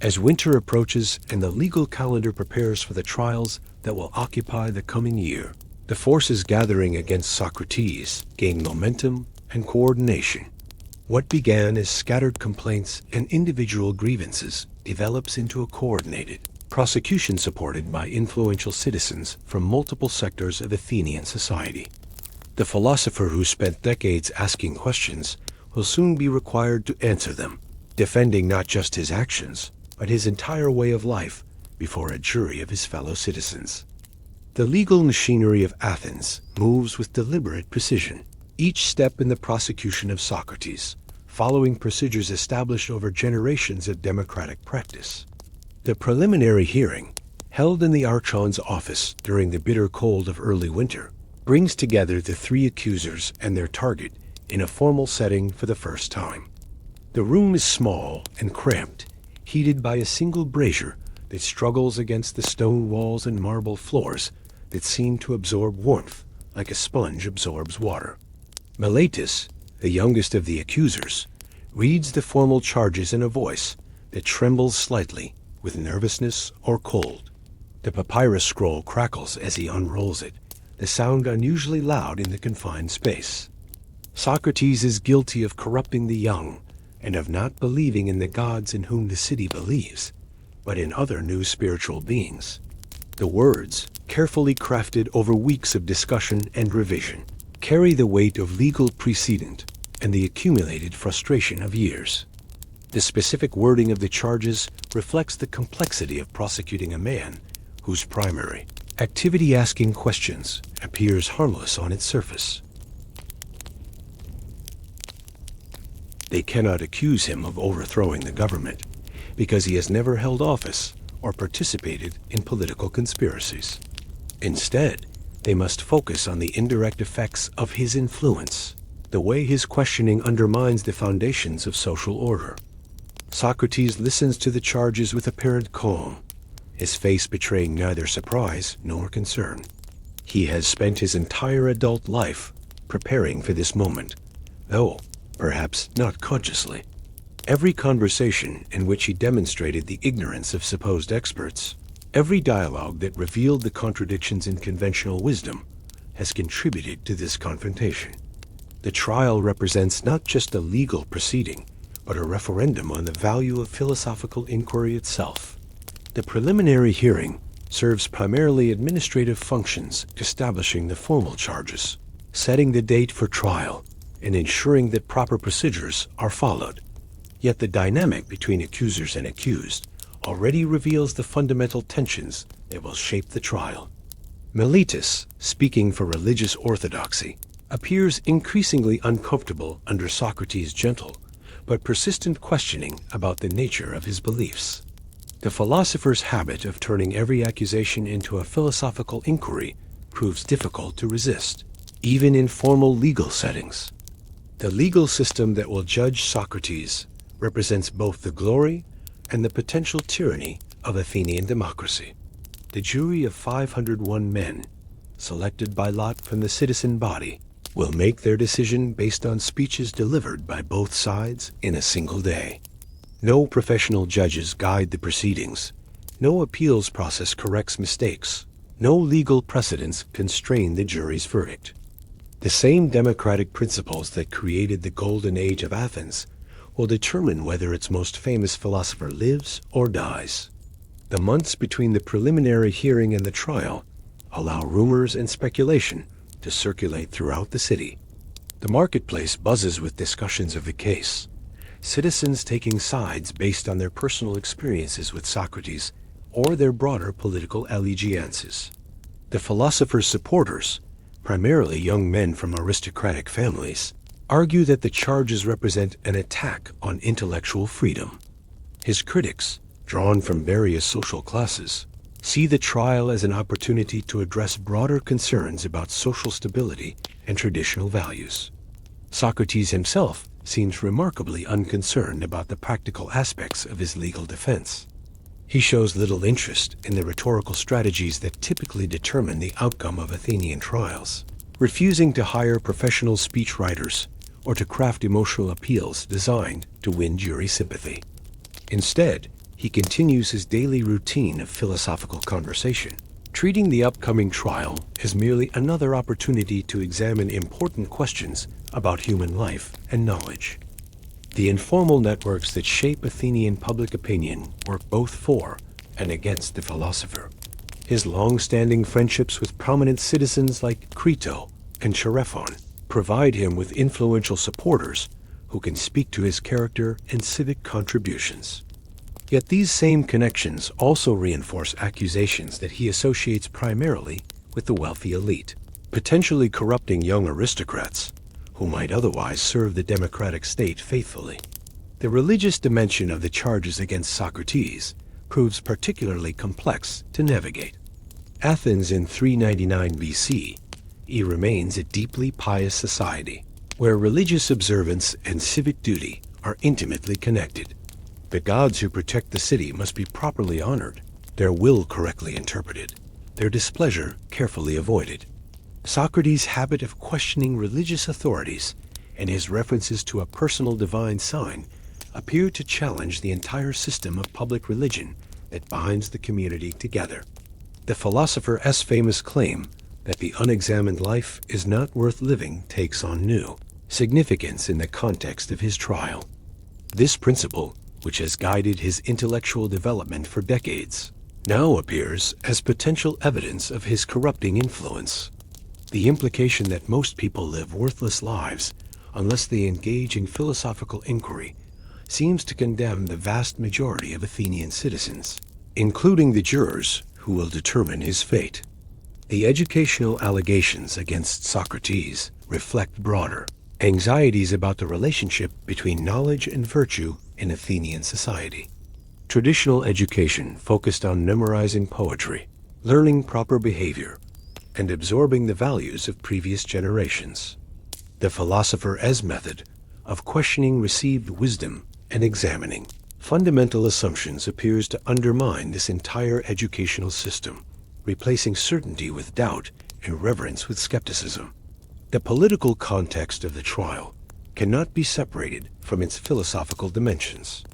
As winter approaches and the legal calendar prepares for the trials that will occupy the coming year, the forces gathering against Socrates gain momentum and coordination. What began as scattered complaints and individual grievances develops into a coordinated, prosecution supported by influential citizens from multiple sectors of Athenian society. The philosopher who spent decades asking questions will soon be required to answer them, defending not just his actions, but his entire way of life before a jury of his fellow citizens. The legal machinery of Athens moves with deliberate precision, each step in the prosecution of Socrates, following procedures established over generations of democratic practice. The preliminary hearing, held in the archon's office during the bitter cold of early winter, brings together the three accusers and their target in a formal setting for the first time. The room is small and cramped, heated by a single brazier that struggles against the stone walls and marble floors that seem to absorb warmth like a sponge absorbs water. Miletus, the youngest of the accusers, reads the formal charges in a voice that trembles slightly with nervousness or cold. The papyrus scroll crackles as he unrolls it, the sound unusually loud in the confined space. Socrates is guilty of corrupting the young and of not believing in the gods in whom the city believes, but in other new spiritual beings. The words, carefully crafted over weeks of discussion and revision, carry the weight of legal precedent and the accumulated frustration of years. The specific wording of the charges reflects the complexity of prosecuting a man whose primary activity, asking questions, appears harmless on its surface. They cannot accuse him of overthrowing the government because he has never held office or participated in political conspiracies. Instead, they must focus on the indirect effects of his influence, the way his questioning undermines the foundations of social order. Socrates listens to the charges with apparent calm, his face betraying neither surprise nor concern. He has spent his entire adult life preparing for this moment, though perhaps not consciously. Every conversation in which he demonstrated the ignorance of supposed experts, every dialogue that revealed the contradictions in conventional wisdom, has contributed to this confrontation. The trial represents not just a legal proceeding, but a referendum on the value of philosophical inquiry itself. The preliminary hearing serves primarily administrative functions, establishing the formal charges, setting the date for trial, and ensuring that proper procedures are followed. Yet the dynamic between accusers and accused already reveals the fundamental tensions that will shape the trial. Miletus, speaking for religious orthodoxy, appears increasingly uncomfortable under Socrates' gentle but persistent questioning about the nature of his beliefs. The philosopher's habit of turning every accusation into a philosophical inquiry proves difficult to resist, even in formal legal settings. The legal system that will judge Socrates represents both the glory and the potential tyranny of Athenian democracy. The jury of 501 men, selected by lot from the citizen body, will make their decision based on speeches delivered by both sides in a single day. No professional judges guide the proceedings. No appeals process corrects mistakes. No legal precedents constrain the jury's verdict. The same democratic principles that created the golden age of Athens will determine whether its most famous philosopher lives or dies. The months between the preliminary hearing and the trial allow rumors and speculation to circulate throughout the city. The marketplace buzzes with discussions of the case, citizens taking sides based on their personal experiences with Socrates or their broader political allegiances. The philosopher's supporters, primarily young men from aristocratic families, argue that the charges represent an attack on intellectual freedom. His critics, drawn from various social classes, see the trial as an opportunity to address broader concerns about social stability and traditional values. Socrates himself seems remarkably unconcerned about the practical aspects of his legal defense. He shows little interest in the rhetorical strategies that typically determine the outcome of Athenian trials, refusing to hire professional speech writers or to craft emotional appeals designed to win jury sympathy. Instead, he continues his daily routine of philosophical conversation, treating the upcoming trial as merely another opportunity to examine important questions about human life and knowledge. The informal networks that shape Athenian public opinion work both for and against the philosopher. His long-standing friendships with prominent citizens like Crito and Chaerephon provide him with influential supporters who can speak to his character and civic contributions. Yet these same connections also reinforce accusations that he associates primarily with the wealthy elite, potentially corrupting young aristocrats who might otherwise serve the democratic state faithfully. The religious dimension of the charges against Socrates proves particularly complex to navigate. Athens in 399 BC remains a deeply pious society, where religious observance and civic duty are intimately connected. The gods who protect the city must be properly honored, their will correctly interpreted, their displeasure carefully avoided. Socrates' habit of questioning religious authorities and his references to a personal divine sign appear to challenge the entire system of public religion that binds the community together. The philosopher's famous claim that the unexamined life is not worth living takes on new significance in the context of his trial. This principle, which has guided his intellectual development for decades, now appears as potential evidence of his corrupting influence. The implication that most people live worthless lives unless they engage in philosophical inquiry seems to condemn the vast majority of Athenian citizens, including the jurors who will determine his fate. The educational allegations against Socrates reflect broader anxieties about the relationship between knowledge and virtue in Athenian society. Traditional education focused on memorizing poetry, learning proper behavior, and absorbing the values of previous generations. The philosopher's method of questioning received wisdom and examining fundamental assumptions appears to undermine this entire educational system, replacing certainty with doubt and reverence with skepticism. The political context of the trial cannot be separated from its philosophical dimensions.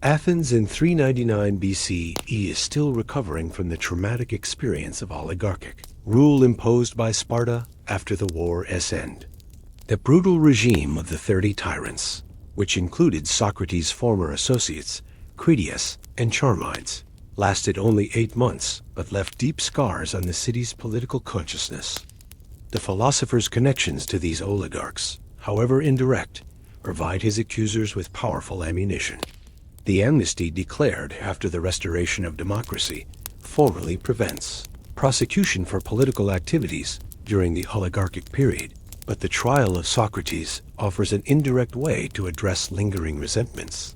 Athens in 399 BCE is still recovering from the traumatic experience of oligarchic rule imposed by Sparta after the war's end. The brutal regime of the 30 tyrants, which included Socrates' former associates, Critias and Charmides, lasted only 8 months but left deep scars on the city's political consciousness. The philosopher's connections to these oligarchs, however indirect, provide his accusers with powerful ammunition. The amnesty declared after the restoration of democracy formally prevents prosecution for political activities during the oligarchic period, but the trial of Socrates offers an indirect way to address lingering resentments.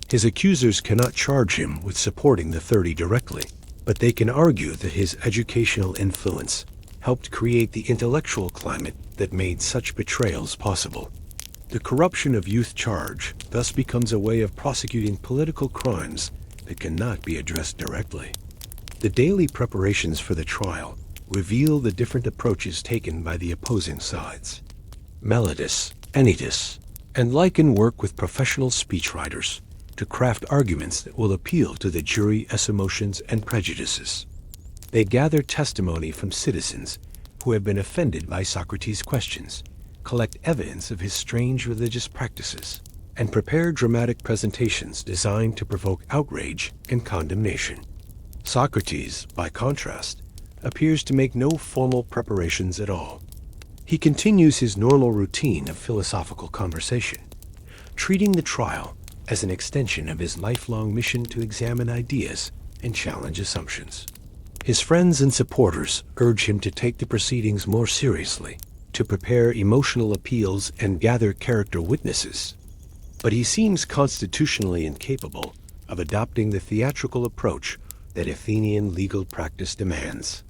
His accusers cannot charge him with supporting the 30 directly, but they can argue that his educational influence helped create the intellectual climate that made such betrayals possible. The corruption of youth charge thus becomes a way of prosecuting political crimes that cannot be addressed directly. The daily preparations for the trial reveal the different approaches taken by the opposing sides. Melodus, Anytus, and Lycan work with professional speechwriters to craft arguments that will appeal to the jury's emotions and prejudices. They gather testimony from citizens who have been offended by Socrates' questions, collect evidence of his strange religious practices, and prepare dramatic presentations designed to provoke outrage and condemnation. Socrates, by contrast, appears to make no formal preparations at all. He continues his normal routine of philosophical conversation, treating the trial as an extension of his lifelong mission to examine ideas and challenge assumptions. His friends and supporters urge him to take the proceedings more seriously, to prepare emotional appeals and gather character witnesses. But he seems constitutionally incapable of adopting the theatrical approach that Athenian legal practice demands.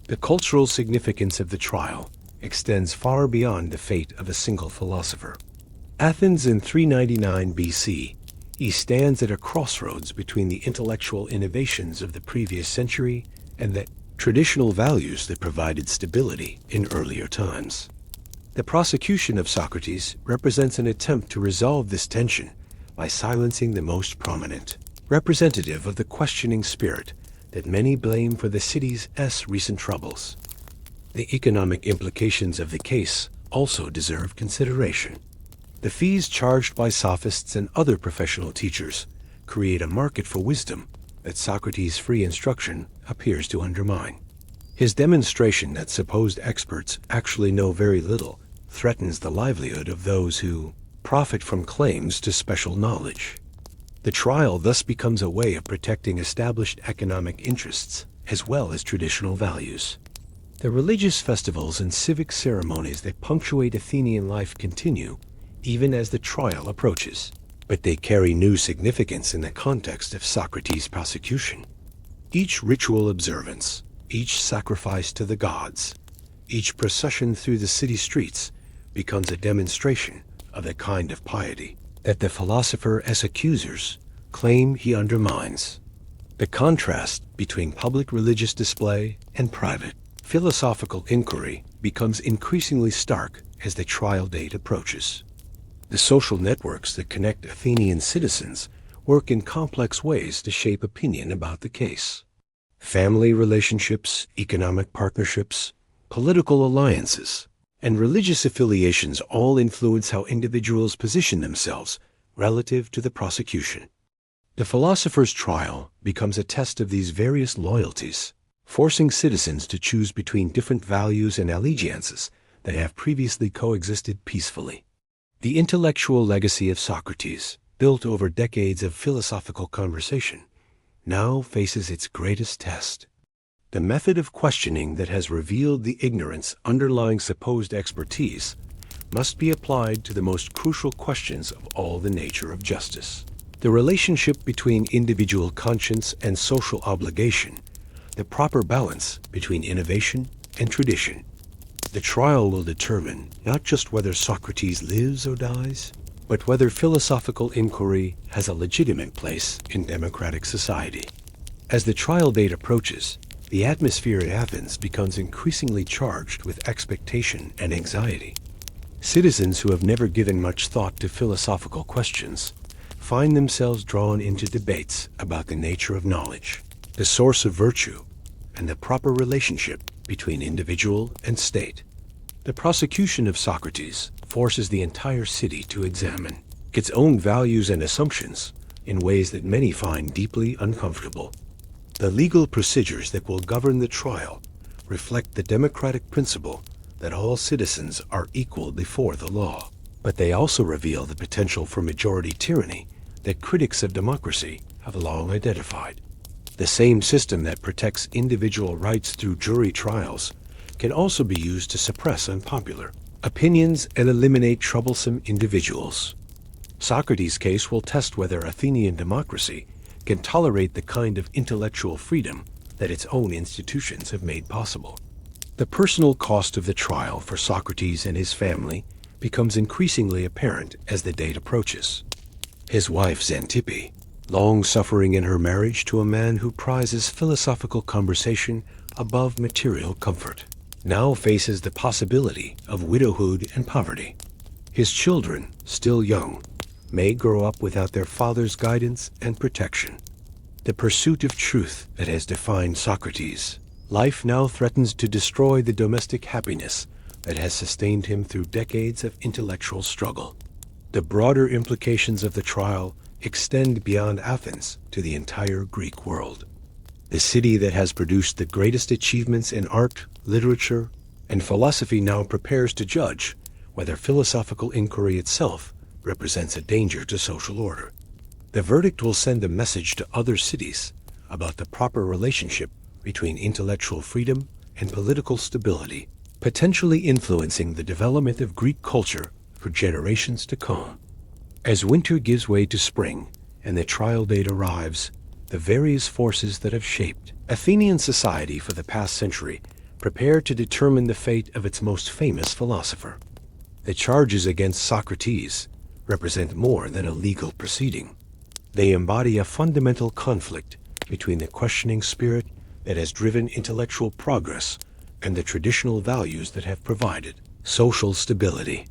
The cultural significance of the trial extends far beyond the fate of a single philosopher. Athens in 399 BC, he stands at a crossroads between the intellectual innovations of the previous century and the traditional values that provided stability in earlier times. The prosecution of Socrates represents an attempt to resolve this tension by silencing the most prominent, representative of the questioning spirit that many blame for the city's recent troubles. The economic implications of the case also deserve consideration. The fees charged by sophists and other professional teachers create a market for wisdom that Socrates' free instruction appears to undermine. His demonstration that supposed experts actually know very little threatens the livelihood of those who profit from claims to special knowledge. The trial thus becomes a way of protecting established economic interests as well as traditional values. The religious festivals and civic ceremonies that punctuate Athenian life continue even as the trial approaches, but they carry new significance in the context of Socrates' prosecution. Each ritual observance, each sacrifice to the gods, each procession through the city streets becomes a demonstration of the kind of piety that the philosopher as accusers claim he undermines. The contrast between public religious display and private philosophical inquiry becomes increasingly stark as the trial date approaches. The social networks that connect Athenian citizens work in complex ways to shape opinion about the case. Family relationships, economic partnerships, political alliances, and religious affiliations all influence how individuals position themselves relative to the prosecution. The philosopher's trial becomes a test of these various loyalties, forcing citizens to choose between different values and allegiances that have previously coexisted peacefully. The intellectual legacy of Socrates, built over decades of philosophical conversation, now faces its greatest test. The method of questioning that has revealed the ignorance underlying supposed expertise must be applied to the most crucial questions of all the nature of justice. The relationship between individual conscience and social obligation, the proper balance between innovation and tradition. The trial will determine not just whether Socrates lives or dies, but whether philosophical inquiry has a legitimate place in democratic society. As the trial date approaches, the atmosphere at Athens becomes increasingly charged with expectation and anxiety. Citizens who have never given much thought to philosophical questions find themselves drawn into debates about the nature of knowledge, the source of virtue, and the proper relationship between individual and state. The prosecution of Socrates forces the entire city to examine its own values and assumptions in ways that many find deeply uncomfortable. The legal procedures that will govern the trial reflect the democratic principle that all citizens are equal before the law, but they also reveal the potential for majority tyranny that critics of democracy have long identified. The same system that protects individual rights through jury trials can also be used to suppress unpopular opinions and eliminate troublesome individuals. Socrates' case will test whether Athenian democracy can tolerate the kind of intellectual freedom that its own institutions have made possible. The personal cost of the trial for Socrates and his family becomes increasingly apparent as the date approaches. His wife Xanthippe, long suffering in her marriage to a man who prizes philosophical conversation above material comfort, now faces the possibility of widowhood and poverty. His children, still young, may grow up without their father's guidance and protection. The pursuit of truth that has defined Socrates' life now threatens to destroy the domestic happiness that has sustained him through decades of intellectual struggle. The broader implications of the trial extend beyond Athens to the entire Greek world. The city that has produced the greatest achievements in art, literature, and philosophy now prepares to judge whether philosophical inquiry itself represents a danger to social order. The verdict will send a message to other cities about the proper relationship between intellectual freedom and political stability, potentially influencing the development of Greek culture for generations to come. As winter gives way to spring and the trial date arrives, the various forces that have shaped Athenian society for the past century prepare to determine the fate of its most famous philosopher. The charges against Socrates represent more than a legal proceeding. They embody a fundamental conflict between the questioning spirit that has driven intellectual progress and the traditional values that have provided social stability.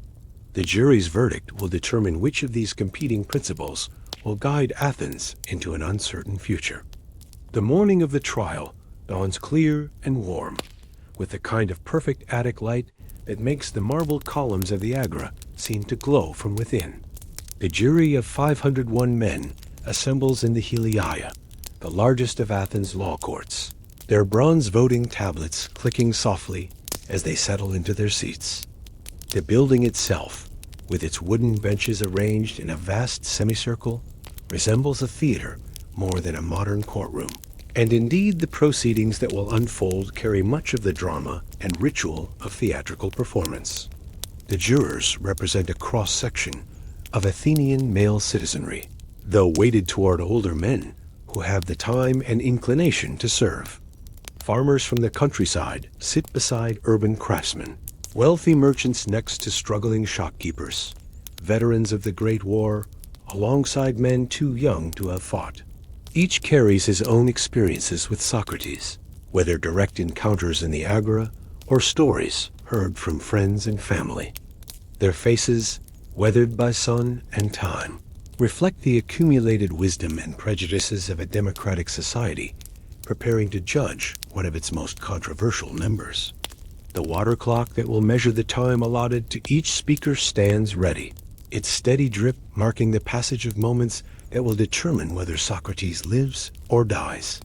The jury's verdict will determine which of these competing principles will guide Athens into an uncertain future. The morning of the trial dawns clear and warm, with the kind of perfect attic light that makes the marble columns of the Agora seem to glow from within. The jury of 501 men assembles in the Heliaia, the largest of Athens' law courts, their bronze voting tablets clicking softly as they settle into their seats. The building itself, with its wooden benches arranged in a vast semicircle, resembles a theater more than a modern courtroom. And indeed, the proceedings that will unfold carry much of the drama and ritual of theatrical performance. The jurors represent a cross-section of Athenian male citizenry, though weighted toward older men who have the time and inclination to serve. Farmers from the countryside sit beside urban craftsmen, wealthy merchants next to struggling shopkeepers, veterans of the Great War alongside men too young to have fought. Each carries his own experiences with Socrates, whether direct encounters in the agora or stories heard from friends and family. Their faces, weathered by sun and time, reflect the accumulated wisdom and prejudices of a democratic society preparing to judge one of its most controversial members. The water clock that will measure the time allotted to each speaker stands ready, its steady drip marking the passage of moments that will determine whether Socrates lives or dies.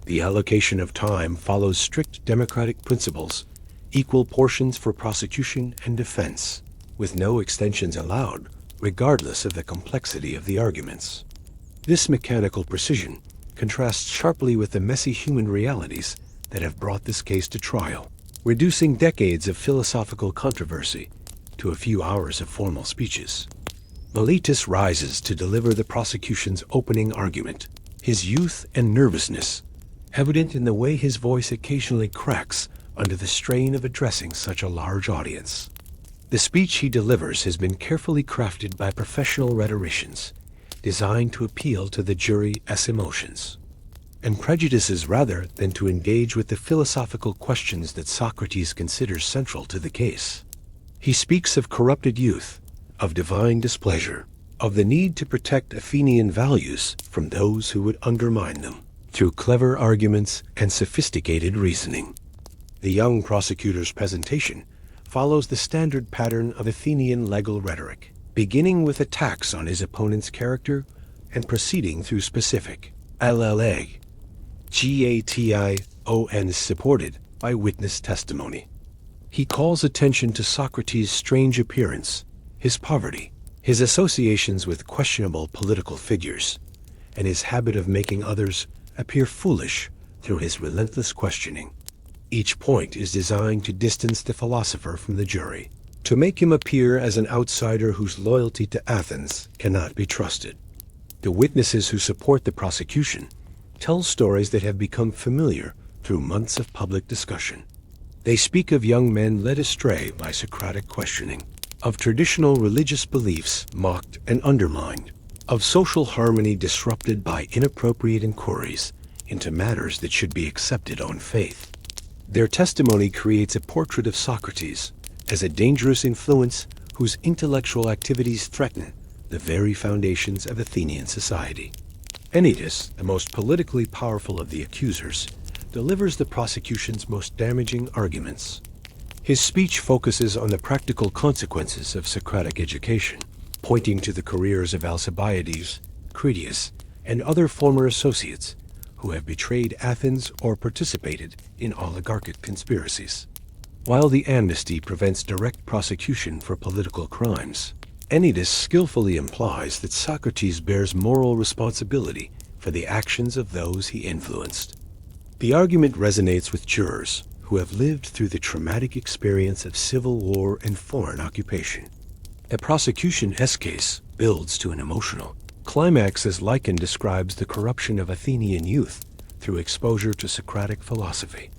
The allocation of time follows strict democratic principles, equal portions for prosecution and defense, with no extensions allowed, regardless of the complexity of the arguments. This mechanical precision contrasts sharply with the messy human realities that have brought this case to trial, reducing decades of philosophical controversy to a few hours of formal speeches. Miletus rises to deliver the prosecution's opening argument, his youth and nervousness evident in the way his voice occasionally cracks under the strain of addressing such a large audience. The speech he delivers has been carefully crafted by professional rhetoricians, designed to appeal to the jury's emotions and prejudices rather than to engage with the philosophical questions that Socrates considers central to the case. He speaks of corrupted youth, of divine displeasure, of the need to protect Athenian values from those who would undermine them, through clever arguments and sophisticated reasoning. The young prosecutor's presentation follows the standard pattern of Athenian legal rhetoric, beginning with attacks on his opponent's character and proceeding through specific GATION supported by witness testimony. He calls attention to Socrates' strange appearance, his poverty, his associations with questionable political figures, and his habit of making others appear foolish through his relentless questioning. Each point is designed to distance the philosopher from the jury, to make him appear as an outsider whose loyalty to Athens cannot be trusted. The witnesses who support the prosecution tell stories that have become familiar through months of public discussion. They speak of young men led astray by Socratic questioning, of traditional religious beliefs mocked and undermined, of social harmony disrupted by inappropriate inquiries into matters that should be accepted on faith. Their testimony creates a portrait of Socrates as a dangerous influence whose intellectual activities threaten the very foundations of Athenian society. Anytus, the most politically powerful of the accusers, delivers the prosecution's most damaging arguments. His speech focuses on the practical consequences of Socratic education, pointing to the careers of Alcibiades, Critias, and other former associates who have betrayed Athens or participated in oligarchic conspiracies. While the amnesty prevents direct prosecution for political crimes, Anytus skillfully implies that Socrates bears moral responsibility for the actions of those he influenced. The argument resonates with jurors who have lived through the traumatic experience of civil war and foreign occupation. The prosecution's case builds to an emotional climax as Lycan describes the corruption of Athenian youth through exposure to Socratic philosophy.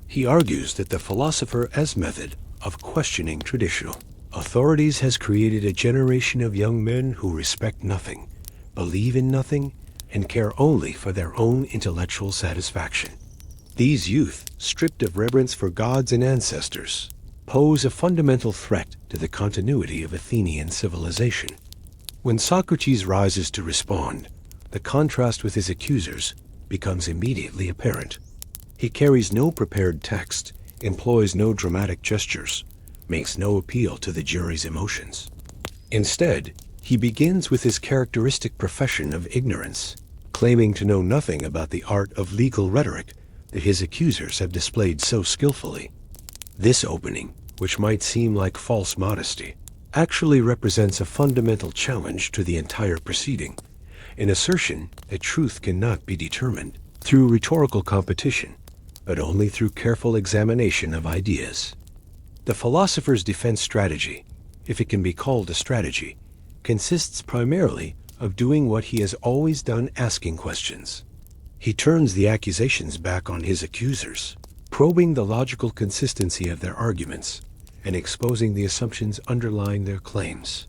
He argues that the philosopher's method of questioning traditional authorities has created a generation of young men who respect nothing, believe in nothing, and care only for their own intellectual satisfaction. These youth, stripped of reverence for gods and ancestors, pose a fundamental threat to the continuity of Athenian civilization. When Socrates rises to respond, the contrast with his accusers becomes immediately apparent. He carries no prepared text, employs no dramatic gestures, makes no appeal to the jury's emotions. Instead, he begins with his characteristic profession of ignorance, claiming to know nothing about the art of legal rhetoric that his accusers have displayed so skillfully. This opening, which might seem like false modesty, actually represents a fundamental challenge to the entire proceeding, an assertion that truth cannot be determined through rhetorical competition, but only through careful examination of ideas. The philosopher's defense strategy, if it can be called a strategy, consists primarily of doing what he has always done, asking questions. He turns the accusations back on his accusers, probing the logical consistency of their arguments and exposing the assumptions underlying their claims.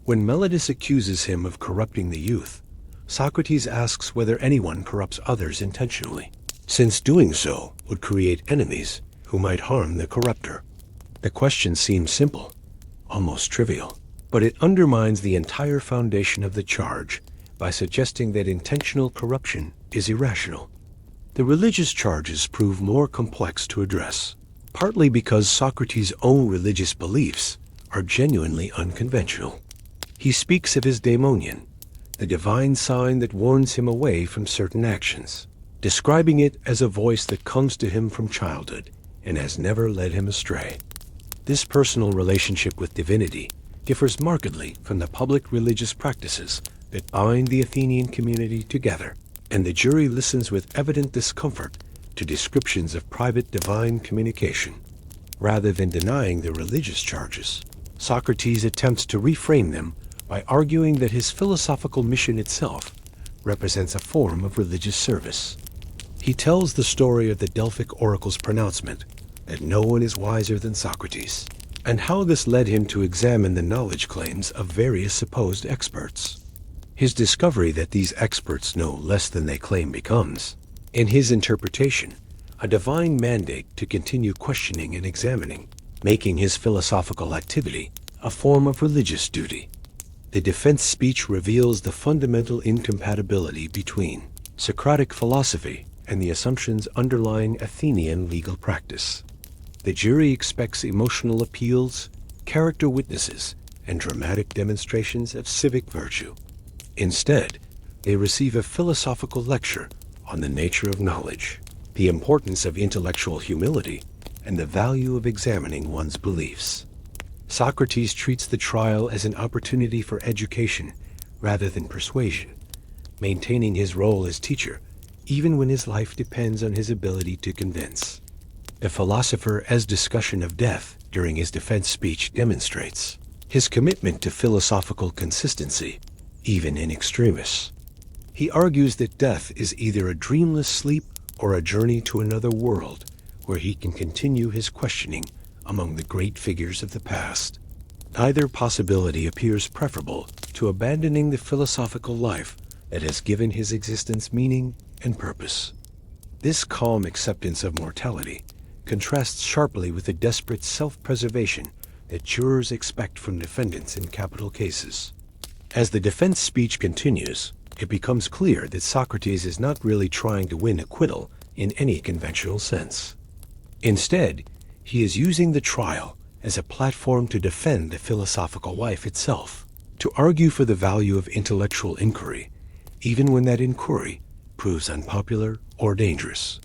When Meletus accuses him of corrupting the youth, Socrates asks whether anyone corrupts others intentionally, since doing so would create enemies who might harm the corrupter. The question seems simple, almost trivial, but it undermines the entire foundation of the charge by suggesting that intentional corruption is irrational. The religious charges prove more complex to address, partly because Socrates' own religious beliefs are genuinely unconventional. He speaks of his daemonion, the divine sign that warns him away from certain actions, describing it as a voice that comes to him from childhood and has never led him astray. This personal relationship with divinity differs markedly from the public religious practices that bind the Athenian community together, and the jury listens with evident discomfort to descriptions of private divine communication. Rather than denying the religious charges, Socrates attempts to reframe them by arguing that his philosophical mission itself represents a form of religious service. He tells the story of the Delphic oracle's pronouncement that no one is wiser than Socrates, and how this led him to examine the knowledge claims of various supposed experts. His discovery that these experts know less than they claim becomes, in his interpretation, a divine mandate to continue questioning and examining, making his philosophical activity a form of religious duty. The defense speech reveals the fundamental incompatibility between Socratic philosophy and the assumptions underlying Athenian legal practice. The jury expects emotional appeals, character witnesses, and dramatic demonstrations of civic virtue. Instead, they receive a philosophical lecture on the nature of knowledge, the importance of intellectual humility, and the value of examining one's beliefs. Socrates treats the trial as an opportunity for education rather than persuasion, maintaining his role as teacher even when his life depends on his ability to convince. The philosopher's discussion of death during his defense speech demonstrates his commitment to philosophical consistency, even in extremis. He argues that death is either a dreamless sleep or a journey to another world where he can continue his questioning among the great figures of the past. Neither possibility appears preferable to abandoning the philosophical life that has given his existence meaning and purpose. This calm acceptance of mortality contrasts sharply with the desperate self-preservation that jurors expect from defendants in capital cases. As the defense speech continues, it becomes clear that Socrates is not really trying to win acquittal in any conventional sense. Instead, he is using the trial as a platform to defend the philosophical life itself, to argue for the value of intellectual inquiry, even when that inquiry proves unpopular or dangerous.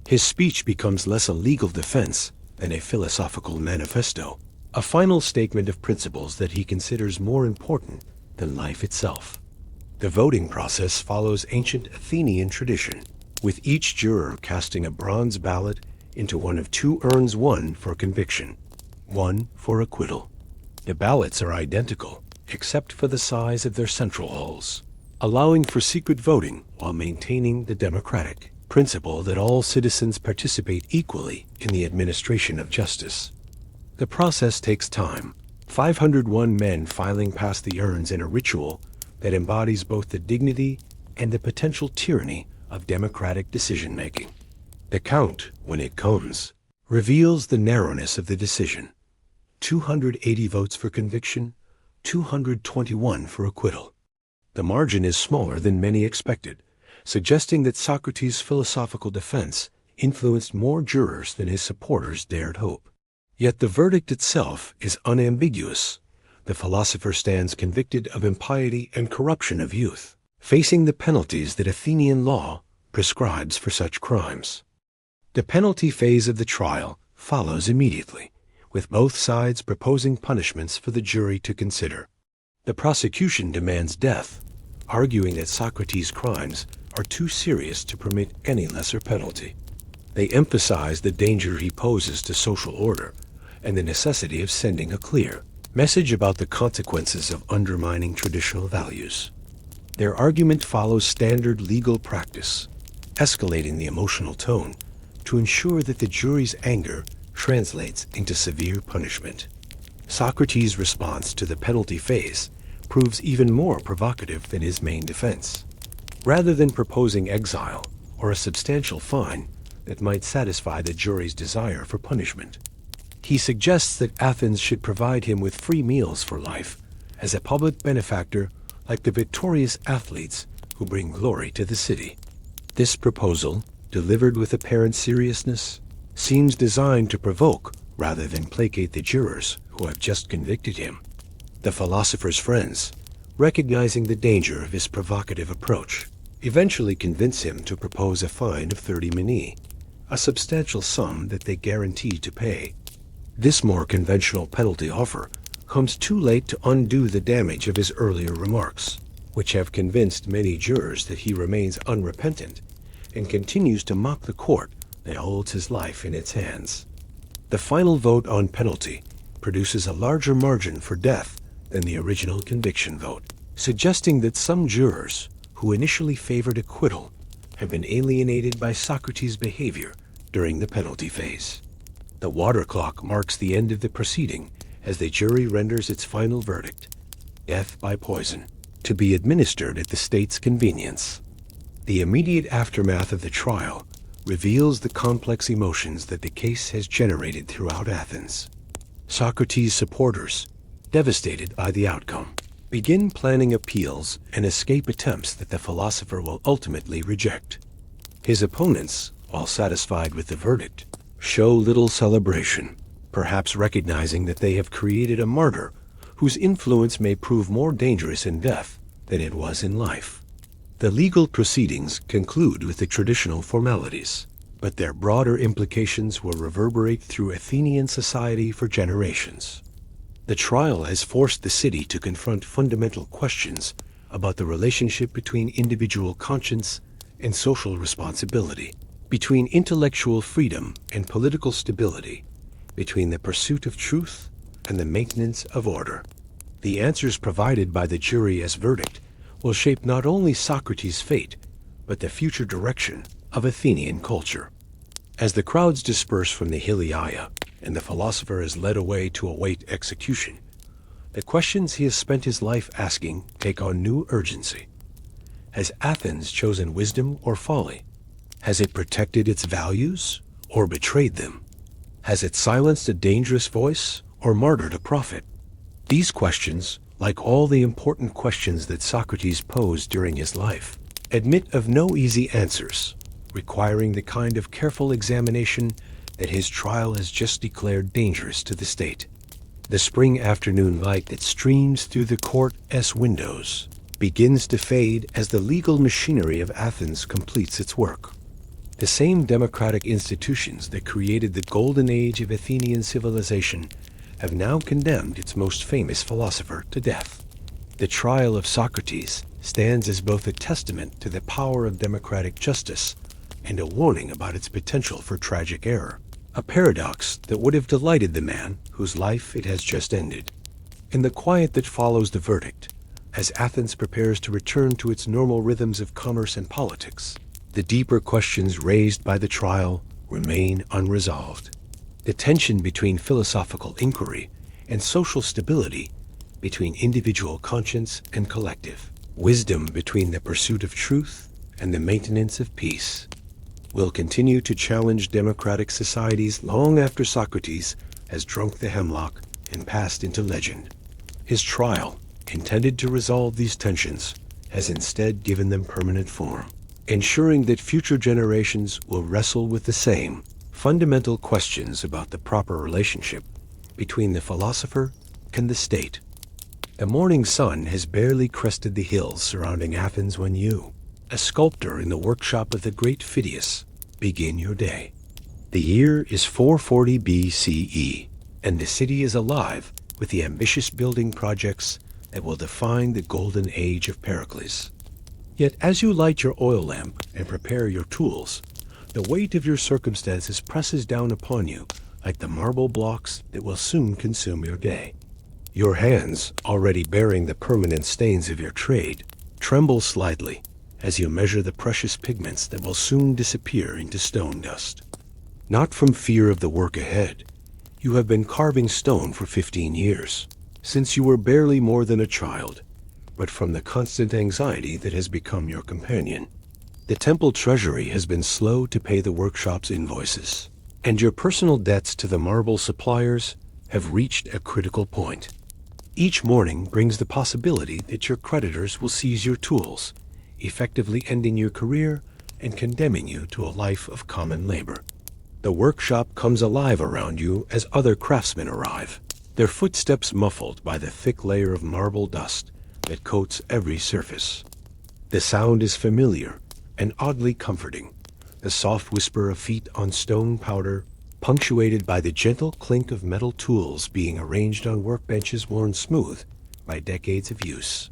His speech becomes less a legal defense than a philosophical manifesto, a final statement of principles that he considers more important than life itself. The voting process follows ancient Athenian tradition, with each juror casting a bronze ballot into one of two urns, one for conviction, one for acquittal. The ballots are identical, except for the size of their central holes, allowing for secret voting while maintaining the democratic principle that all citizens participate equally in the administration of justice. The process takes time, 501 men filing past the urns in a ritual that embodies both the dignity and the potential tyranny of democratic decision-making. The count, when it comes, reveals the narrowness of the decision. 280 votes for conviction, 221 for acquittal. The margin is smaller than many expected, suggesting that Socrates' philosophical defense influenced more jurors than his supporters dared hope. Yet the verdict itself is unambiguous. The philosopher stands convicted of impiety and corruption of youth, facing the penalties that Athenian law prescribes for such crimes. The penalty phase of the trial follows immediately, with both sides proposing punishments for the jury to consider. The prosecution demands death, arguing that Socrates' crimes are too serious to permit any lesser penalty. They emphasize the danger he poses to social order and the necessity of sending a clear message about the consequences of undermining traditional values. Their argument follows standard legal practice, escalating the emotional tone to ensure that the jury's anger translates into severe punishment. Socrates' response to the penalty phase proves even more provocative than his main defense. Rather than proposing exile or a substantial fine that might satisfy the jury's desire for punishment, he suggests that Athens should provide him with free meals for life as a public benefactor like the victorious athletes who bring glory to the city. This proposal, delivered with apparent seriousness, seems designed to provoke rather than placate the jurors who have just convicted him. The philosopher's friends, recognizing the danger of his provocative approach, eventually convince him to propose a fine of 30 minae, a substantial sum that they guarantee to pay. This more conventional penalty offer comes too late to undo the damage of his earlier remarks, which have convinced many jurors that he remains unrepentant and continues to mock the court that holds his life in its hands. The final vote on penalty produces a larger margin for death than the original conviction vote, suggesting that some jurors who initially favored acquittal have been alienated by Socrates' behavior during the penalty phase. The water clock marks the end of the proceeding as the jury renders its final verdict, death by poison, to be administered at the state's convenience. The immediate aftermath of the trial reveals the complex emotions that the case has generated throughout Athens. Socrates' supporters, devastated by the outcome, begin planning appeals and escape attempts that the philosopher will ultimately reject. His opponents, while satisfied with the verdict, show little celebration, perhaps recognizing that they have created a martyr whose influence may prove more dangerous in death than it was in life. The legal proceedings conclude with the traditional formalities, but their broader implications will reverberate through Athenian society for generations. The trial has forced the city to confront fundamental questions about the relationship between individual conscience and social responsibility, between intellectual freedom and political stability, between the pursuit of truth and the maintenance of order. The answers provided by the jury as verdict will shape not only Socrates' fate, but the future direction of Athenian culture. As the crowds disperse from the Heliaia and the philosopher is led away to await execution, the questions he has spent his life asking take on new urgency. Has Athens chosen wisdom or folly? Has it protected its values or betrayed them? Has it silenced a dangerous voice or martyred a prophet? These questions, like all the important questions that Socrates posed during his life, admit of no easy answers, requiring the kind of careful examination that his trial has just declared dangerous to the state. The spring afternoon light that streams through the court's windows begins to fade as the legal machinery of Athens completes its work. The same democratic institutions that created the golden age of Athenian civilization have now condemned its most famous philosopher to death. The trial of Socrates stands as both a testament to the power of democratic justice and a warning about its potential for tragic error, a paradox that would have delighted the man whose life it has just ended. In the quiet that follows the verdict, as Athens prepares to return to its normal rhythms of commerce and politics, the deeper questions raised by the trial remain unresolved. The tension between philosophical inquiry and social stability, between individual conscience and collective wisdom, between the pursuit of truth and the maintenance of peace, will continue to challenge democratic societies long after Socrates has drunk the hemlock and passed into legend. His trial, intended to resolve these tensions, has instead given them permanent form, ensuring that future generations will wrestle with the same fundamental questions about the proper relationship between the philosopher and the state. The morning sun has barely crested the hills surrounding Athens when you, a sculptor in the workshop of the great Phidias, begin your day. The year is 440 BCE, and the city is alive with the ambitious building projects that will define the golden age of Pericles. Yet as you light your oil lamp and prepare your tools, the weight of your circumstances presses down upon you like the marble blocks that will soon consume your day. Your hands, already bearing the permanent stains of your trade, tremble slightly as you measure the precious pigments that will soon disappear into stone dust. Not from fear of the work ahead. You have been carving stone for 15 years, since you were barely more than a child, but from the constant anxiety that has become your companion. The temple treasury has been slow to pay the workshop's invoices, and your personal debts to the marble suppliers have reached a critical point. Each morning brings the possibility that your creditors will seize your tools, effectively ending your career and condemning you to a life of common labor. The workshop comes alive around you as other craftsmen arrive, their footsteps muffled by the thick layer of marble dust that coats every surface. The sound is familiar and oddly comforting, the soft whisper of feet on stone powder, punctuated by the gentle clink of metal tools being arranged on workbenches worn smooth by decades of use.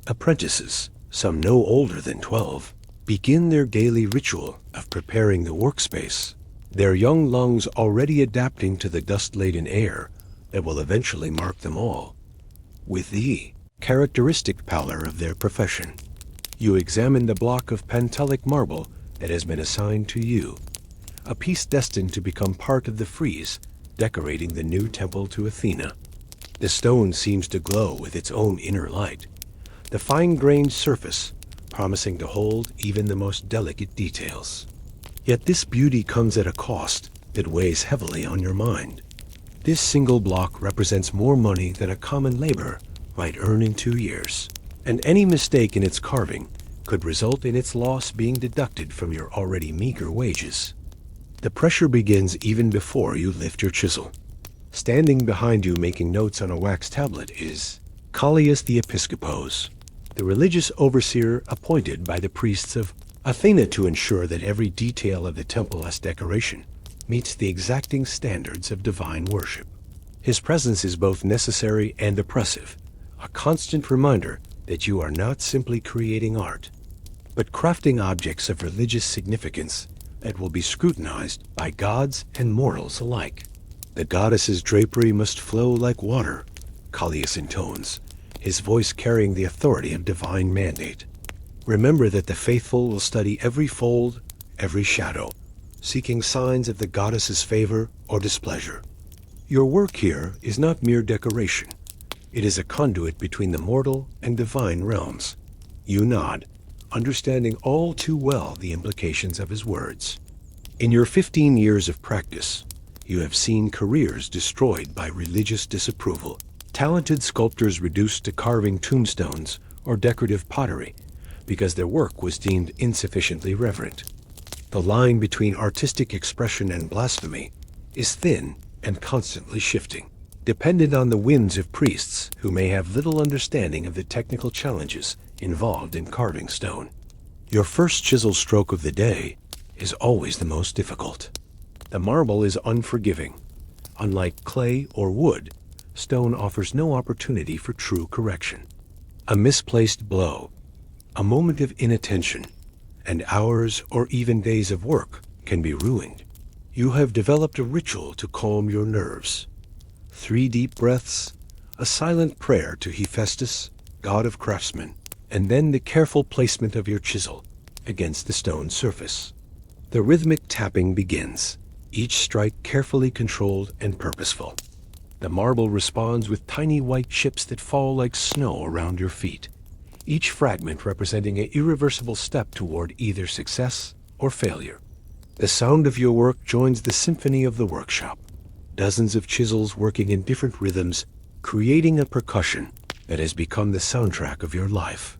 Apprentices, some no older than 12, begin their daily ritual of preparing the workspace, their young lungs already adapting to the dust-laden air that will eventually mark them all. With the characteristic pallor of their profession, you examine the block of Pentelic marble that has been assigned to you, a piece destined to become part of the frieze decorating the new temple to Athena. The stone seems to glow with its own inner light, the fine-grained surface promising to hold even the most delicate details. Yet this beauty comes at a cost that weighs heavily on your mind. This single block represents more money than a common laborer might earn in 2 years, and any mistake in its carving could result in its loss being deducted from your already meager wages. The pressure begins even before you lift your chisel. Standing behind you making notes on a wax tablet is Callias the Episcopos, the religious overseer appointed by the priests of Athena to ensure that every detail of the temple's decoration meets the exacting standards of divine worship. His presence is both necessary and oppressive, a constant reminder that you are not simply creating art, but crafting objects of religious significance that will be scrutinized by gods and mortals alike. The goddess's drapery must flow like water, Callias intones, his voice carrying the authority of divine mandate. Remember that the faithful will study every fold, every shadow, seeking signs of the goddess's favor or displeasure. Your work here is not mere decoration. It is a conduit between the mortal and divine realms. You nod, understanding all too well the implications of his words. In your 15 years of practice, you have seen careers destroyed by religious disapproval, talented sculptors reduced to carving tombstones or decorative pottery because their work was deemed insufficiently reverent. The line between artistic expression and blasphemy is thin and constantly shifting, dependent on the whims of priests who may have little understanding of the technical challenges involved in carving stone. Your first chisel stroke of the day is always the most difficult. The marble is unforgiving. Unlike clay or wood, stone offers no opportunity for true correction. A misplaced blow, a moment of inattention, and hours or even days of work can be ruined. You have developed a ritual to calm your nerves. 3 deep breaths, a silent prayer to Hephaestus, god of craftsmen, and then the careful placement of your chisel against the stone surface. The rhythmic tapping begins, each strike carefully controlled and purposeful. The marble responds with tiny white chips that fall like snow around your feet, each fragment representing an irreversible step toward either success or failure. The sound of your work joins the symphony of the workshop, dozens of chisels working in different rhythms, creating a percussion that has become the soundtrack of your life.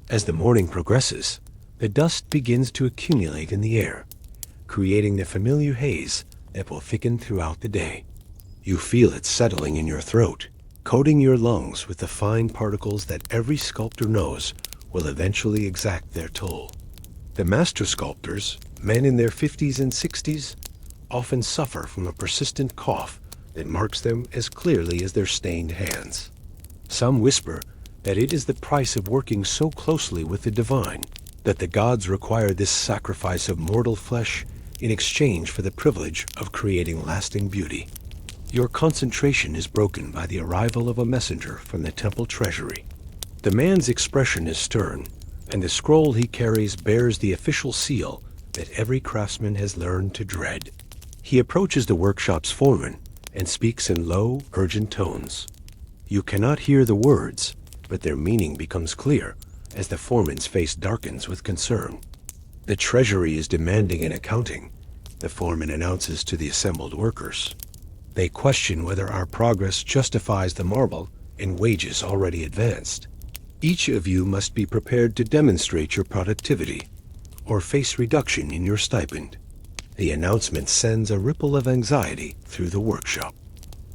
As the morning progresses, the dust begins to accumulate in the air, creating the familiar haze that will thicken throughout the day. You feel it settling in your throat, coating your lungs with the fine particles that every sculptor knows will eventually exact their toll. The master sculptors, men in their 50s and 60s, often suffer from a persistent cough that marks them as clearly as their stained hands. Some whisper that it is the price of working so closely with the divine, that the gods require this sacrifice of mortal flesh in exchange for the privilege of creating lasting beauty. Your concentration is broken by the arrival of a messenger from the temple treasury. The man's expression is stern, and the scroll he carries bears the official seal that every craftsman has learned to dread. He approaches the workshop's foreman and speaks in low, urgent tones. You cannot hear the words, but their meaning becomes clear as the foreman's face darkens with concern. The treasury is demanding an accounting, the foreman announces to the assembled workers. They question whether our progress justifies the marble and wages already advanced. Each of you must be prepared to demonstrate your productivity or face reduction in your stipend. The announcement sends a ripple of anxiety through the workshop.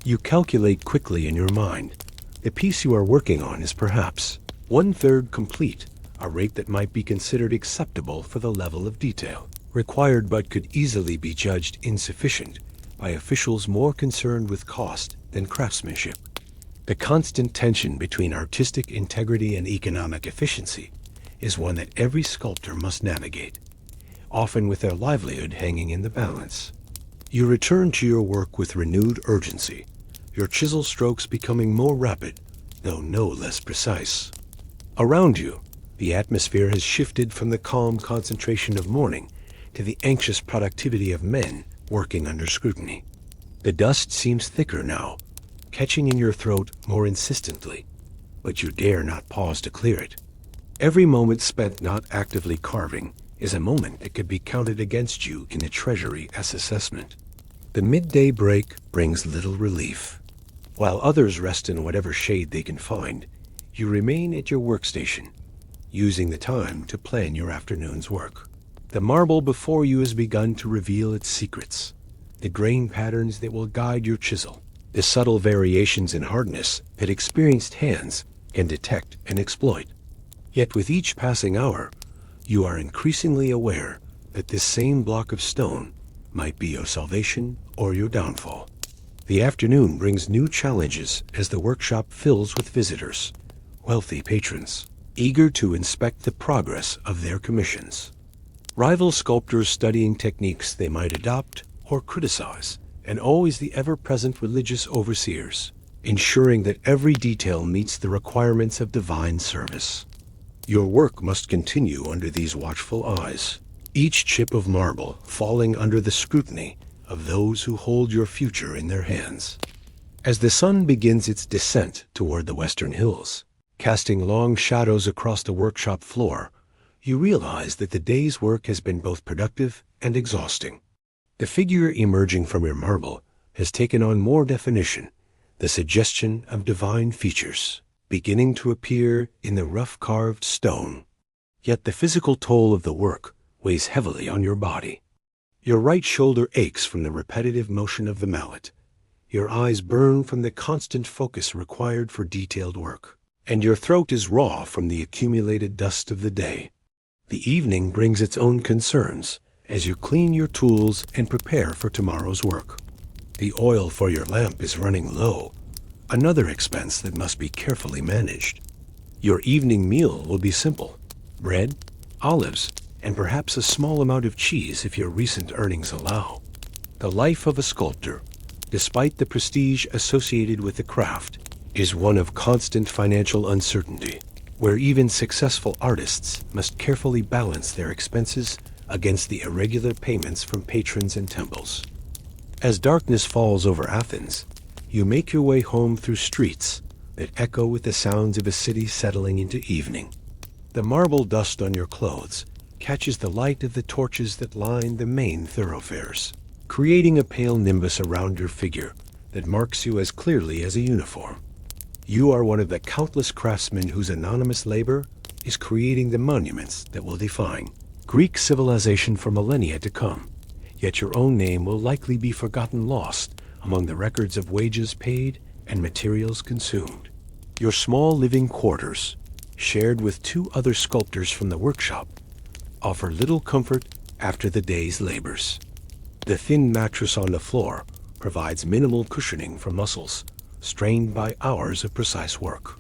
You calculate quickly in your mind. The piece you are working on is perhaps 1/3 complete, a rate that might be considered acceptable for the level of detail required but could easily be judged insufficient by officials more concerned with cost than craftsmanship. The constant tension between artistic integrity and economic efficiency is one that every sculptor must navigate, often with their livelihood hanging in the balance. You return to your work with renewed urgency, your chisel strokes becoming more rapid, though no less precise. Around you, the atmosphere has shifted from the calm concentration of morning to the anxious productivity of men working under scrutiny. The dust seems thicker now, catching in your throat more insistently, but you dare not pause to clear it. Every moment spent not actively carving is a moment that could be counted against you in the treasury as assessment. The midday break brings little relief. While others rest in whatever shade they can find, you remain at your workstation, using the time to plan your afternoon's work. The marble before you has begun to reveal its secrets, the grain patterns that will guide your chisel, the subtle variations in hardness that experienced hands can detect and exploit. Yet with each passing hour, you are increasingly aware that this same block of stone might be your salvation or your downfall. The afternoon brings new challenges as the workshop fills with visitors, wealthy patrons, eager to inspect the progress of their commissions. Rival sculptors studying techniques they might adopt or criticize, and always the ever-present religious overseers, ensuring that every detail meets the requirements of divine service. Your work must continue under these watchful eyes, each chip of marble falling under the scrutiny of those who hold your future in their hands. As the sun begins its descent toward the western hills, casting long shadows across the workshop floor, you realize that the day's work has been both productive and exhausting. The figure emerging from your marble has taken on more definition, the suggestion of divine features beginning to appear in the rough-carved stone. Yet the physical toll of the work weighs heavily on your body. Your right shoulder aches from the repetitive motion of the mallet. Your eyes burn from the constant focus required for detailed work, and your throat is raw from the accumulated dust of the day. The evening brings its own concerns as you clean your tools and prepare for tomorrow's work. The oil for your lamp is running low, another expense that must be carefully managed. Your evening meal will be simple: bread, olives, and perhaps a small amount of cheese if your recent earnings allow. The life of a sculptor, despite the prestige associated with the craft, is one of constant financial uncertainty, where even successful artists must carefully balance their expenses against the irregular payments from patrons and temples. As darkness falls over Athens, you make your way home through streets that echo with the sounds of a city settling into evening. The marble dust on your clothes catches the light of the torches that line the main thoroughfares, creating a pale nimbus around your figure that marks you as clearly as a uniform. You are one of the countless craftsmen whose anonymous labor is creating the monuments that will define Greek civilization for millennia to come. Yet your own name will likely be forgotten, lost among the records of wages paid and materials consumed. Your small living quarters, shared with 2 other sculptors from the workshop, offer little comfort after the day's labors. The thin mattress on the floor provides minimal cushioning for muscles strained by hours of precise work.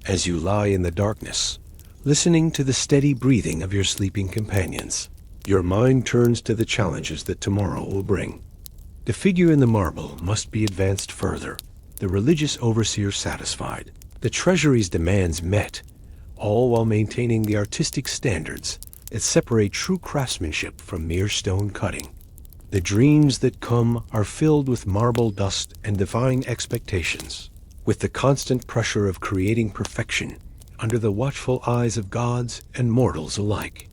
As you lie in the darkness, listening to the steady breathing of your sleeping companions, your mind turns to the challenges that tomorrow will bring. The figure in the marble must be advanced further, the religious overseer satisfied, the treasury's demands met, all while maintaining the artistic standards that separate true craftsmanship from mere stone cutting. The dreams that come are filled with marble dust and divine expectations, with the constant pressure of creating perfection under the watchful eyes of gods and mortals alike.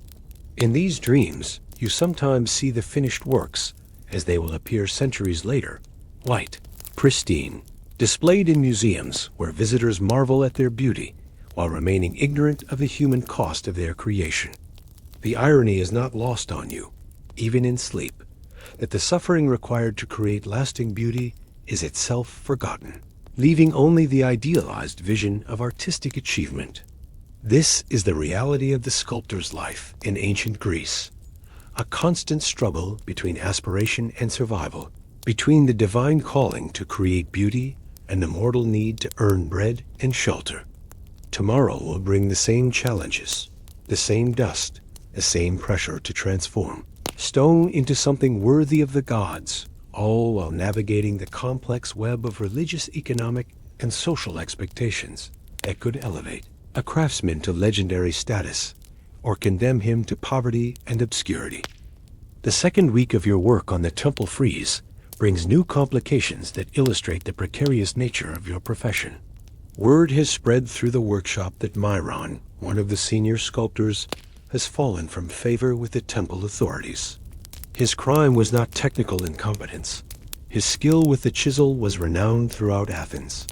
In these dreams, you sometimes see the finished works as they will appear centuries later, white, pristine, displayed in museums where visitors marvel at their beauty while remaining ignorant of the human cost of their creation. The irony is not lost on you, even in sleep, that the suffering required to create lasting beauty is itself forgotten, leaving only the idealized vision of artistic achievement. This is the reality of the sculptor's life in ancient Greece, a constant struggle between aspiration and survival, between the divine calling to create beauty and the mortal need to earn bread and shelter. Tomorrow will bring the same challenges, the same dust, the same pressure to transform stone into something worthy of the gods, all while navigating the complex web of religious, economic, and social expectations that could elevate a craftsman to legendary status or condemn him to poverty and obscurity. The second week of your work on the temple frieze brings new complications that illustrate the precarious nature of your profession. Word has spread through the workshop that Myron, one of the senior sculptors, has fallen from favor with the temple authorities. His crime was not technical incompetence. His skill with the chisel was renowned throughout Athens,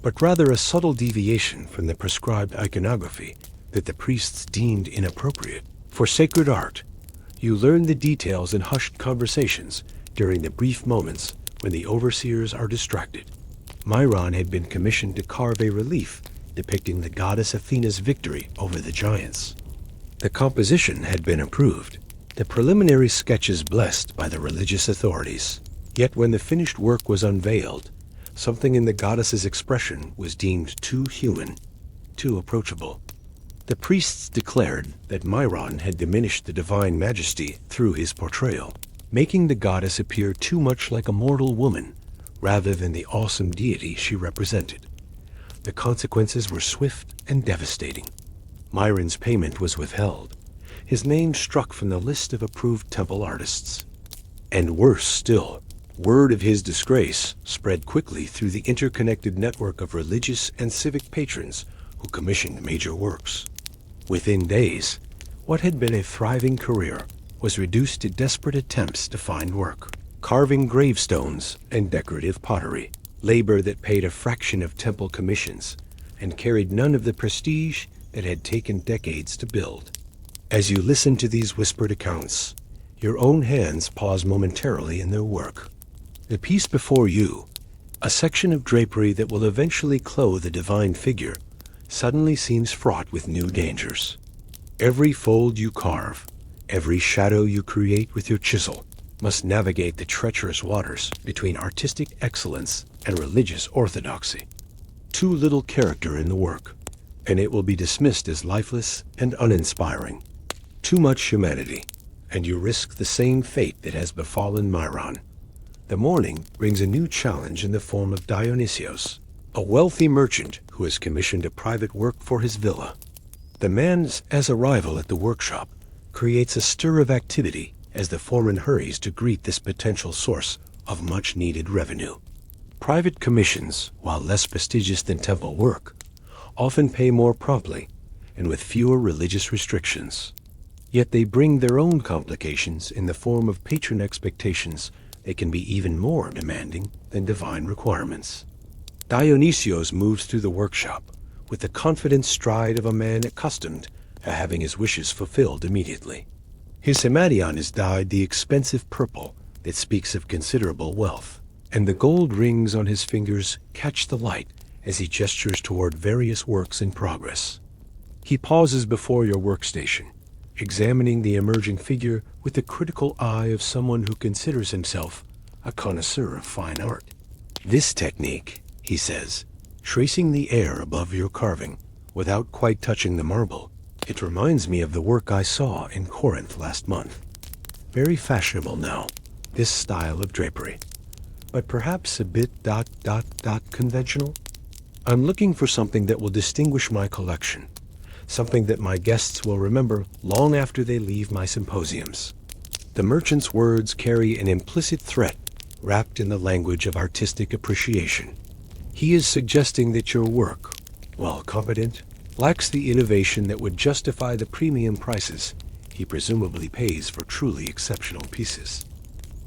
but rather a subtle deviation from the prescribed iconography that the priests deemed inappropriate. For sacred art, you learn the details in hushed conversations during the brief moments when the overseers are distracted. Myron had been commissioned to carve a relief depicting the goddess Athena's victory over the giants. The composition had been approved, the preliminary sketches blessed by the religious authorities. Yet when the finished work was unveiled, something in the goddess's expression was deemed too human, too approachable. The priests declared that Myron had diminished the divine majesty through his portrayal, making the goddess appear too much like a mortal woman rather than the awesome deity she represented. The consequences were swift and devastating. Myron's payment was withheld, his name struck from the list of approved temple artists. And worse still, word of his disgrace spread quickly through the interconnected network of religious and civic patrons who commissioned major works. Within days, what had been a thriving career was reduced to desperate attempts to find work, carving gravestones and decorative pottery, labor that paid a fraction of temple commissions and carried none of the prestige that had taken decades to build. As you listen to these whispered accounts, your own hands pause momentarily in their work. The piece before you, a section of drapery that will eventually clothe the divine figure, suddenly seems fraught with new dangers. Every fold you carve, every shadow you create with your chisel, must navigate the treacherous waters between artistic excellence and religious orthodoxy. Too little character in the work, and it will be dismissed as lifeless and uninspiring. Too much humanity, and you risk the same fate that has befallen Myron. The morning brings a new challenge in the form of Dionysios, a wealthy merchant who has commissioned a private work for his villa. The man's arrival at the workshop creates a stir of activity as the foreman hurries to greet this potential source of much-needed revenue. Private commissions, while less prestigious than temple work, often pay more promptly and with fewer religious restrictions. Yet they bring their own complications in the form of patron expectations that can be even more demanding than divine requirements. Dionysios moves through the workshop with the confident stride of a man accustomed to having his wishes fulfilled immediately. His himation is dyed the expensive purple that speaks of considerable wealth, and the gold rings on his fingers catch the light as he gestures toward various works in progress. He pauses before your workstation, examining the emerging figure with the critical eye of someone who considers himself a connoisseur of fine art. "This technique," he says, tracing the air above your carving without quite touching the marble, "it reminds me of the work I saw in Corinth last month. Very fashionable now, this style of drapery, but perhaps a bit conventional. I'm looking for something that will distinguish my collection, something that my guests will remember long after they leave my symposiums." The merchant's words carry an implicit threat wrapped in the language of artistic appreciation. He is suggesting that your work, while competent, lacks the innovation that would justify the premium prices he presumably pays for truly exceptional pieces.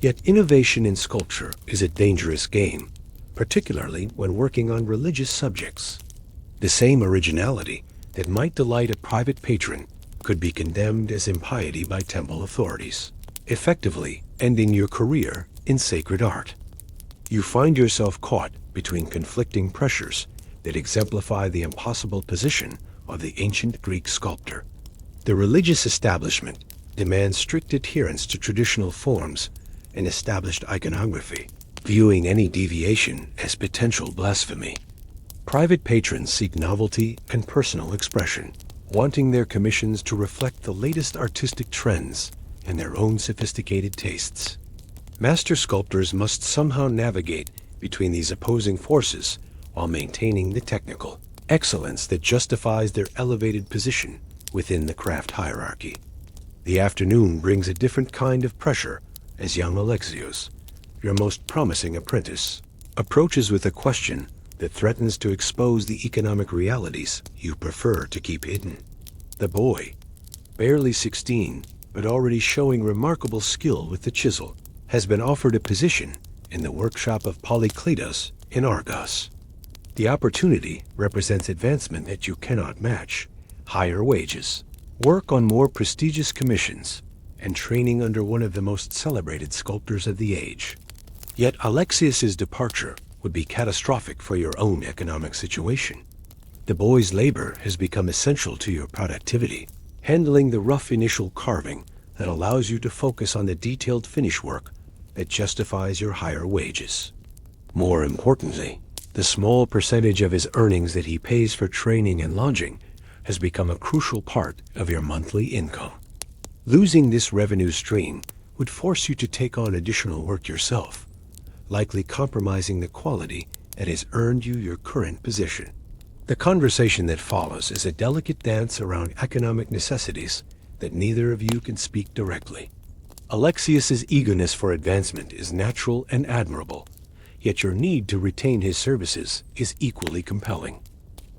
Yet innovation in sculpture is a dangerous game, particularly when working on religious subjects. The same originality that might delight a private patron could be condemned as impiety by temple authorities, effectively ending your career in sacred art. You find yourself caught between conflicting pressures that exemplify the impossible position of the ancient Greek sculptor. The religious establishment demands strict adherence to traditional forms and established iconography, viewing any deviation as potential blasphemy. Private patrons seek novelty and personal expression, wanting their commissions to reflect the latest artistic trends and their own sophisticated tastes. Master sculptors must somehow navigate between these opposing forces while maintaining the technical excellence that justifies their elevated position within the craft hierarchy. The afternoon brings a different kind of pressure as young Alexios, your most promising apprentice, approaches with a question that threatens to expose the economic realities you prefer to keep hidden. The boy, barely 16, but already showing remarkable skill with the chisel, has been offered a position in the workshop of Polykleitos in Argos. The opportunity represents advancement that you cannot match, higher wages, work on more prestigious commissions, and training under one of the most celebrated sculptors of the age. Yet Alexius's departure would be catastrophic for your own economic situation. The boy's labor has become essential to your productivity, handling the rough initial carving that allows you to focus on the detailed finish work that justifies your higher wages. More importantly, the small percentage of his earnings that he pays for training and lodging has become a crucial part of your monthly income. Losing this revenue stream would force you to take on additional work yourself, likely compromising the quality that has earned you your current position. The conversation that follows is a delicate dance around economic necessities that neither of you can speak directly. Alexius's eagerness for advancement is natural and admirable, yet your need to retain his services is equally compelling.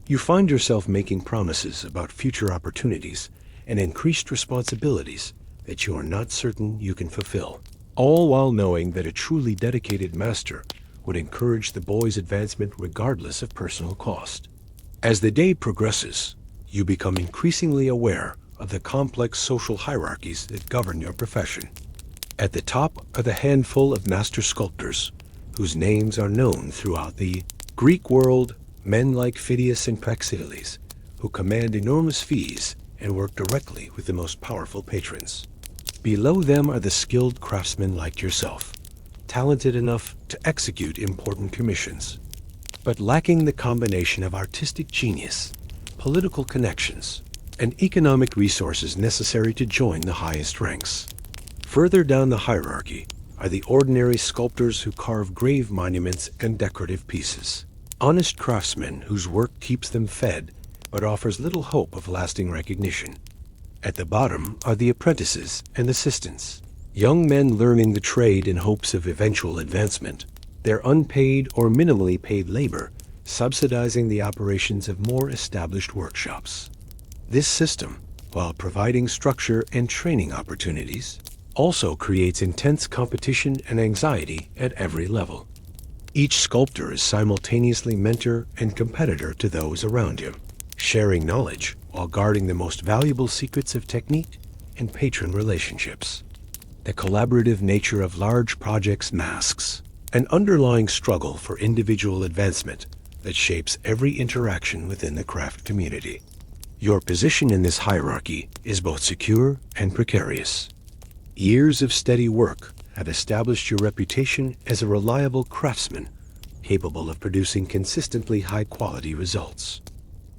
You find yourself making promises about future opportunities and increased responsibilities that you are not certain you can fulfill, all while knowing that a truly dedicated master would encourage the boy's advancement regardless of personal cost. As the day progresses, you become increasingly aware of the complex social hierarchies that govern your profession. At the top are the handful of master sculptors, whose names are known throughout the Greek world, men like Phidias and Praxiteles, who command enormous fees and work directly with the most powerful patrons. Below them are the skilled craftsmen like yourself, talented enough to execute important commissions, but lacking the combination of artistic genius, political connections, and economic resources necessary to join the highest ranks. Further down the hierarchy are the ordinary sculptors who carve grave monuments and decorative pieces, honest craftsmen whose work keeps them fed but offers little hope of lasting recognition. At the bottom are the apprentices and assistants, young men learning the trade in hopes of eventual advancement, their unpaid or minimally paid labor subsidizing the operations of more established workshops. This system, while providing structure and training opportunities, also creates intense competition and anxiety at every level. Each sculptor is simultaneously mentor and competitor to those around him, sharing knowledge while guarding the most valuable secrets of technique and patron relationships. The collaborative nature of large projects masks an underlying struggle for individual advancement that shapes every interaction within the craft community. Your position in this hierarchy is both secure and precarious. Years of steady work have established your reputation as a reliable craftsman, capable of producing consistently high-quality results.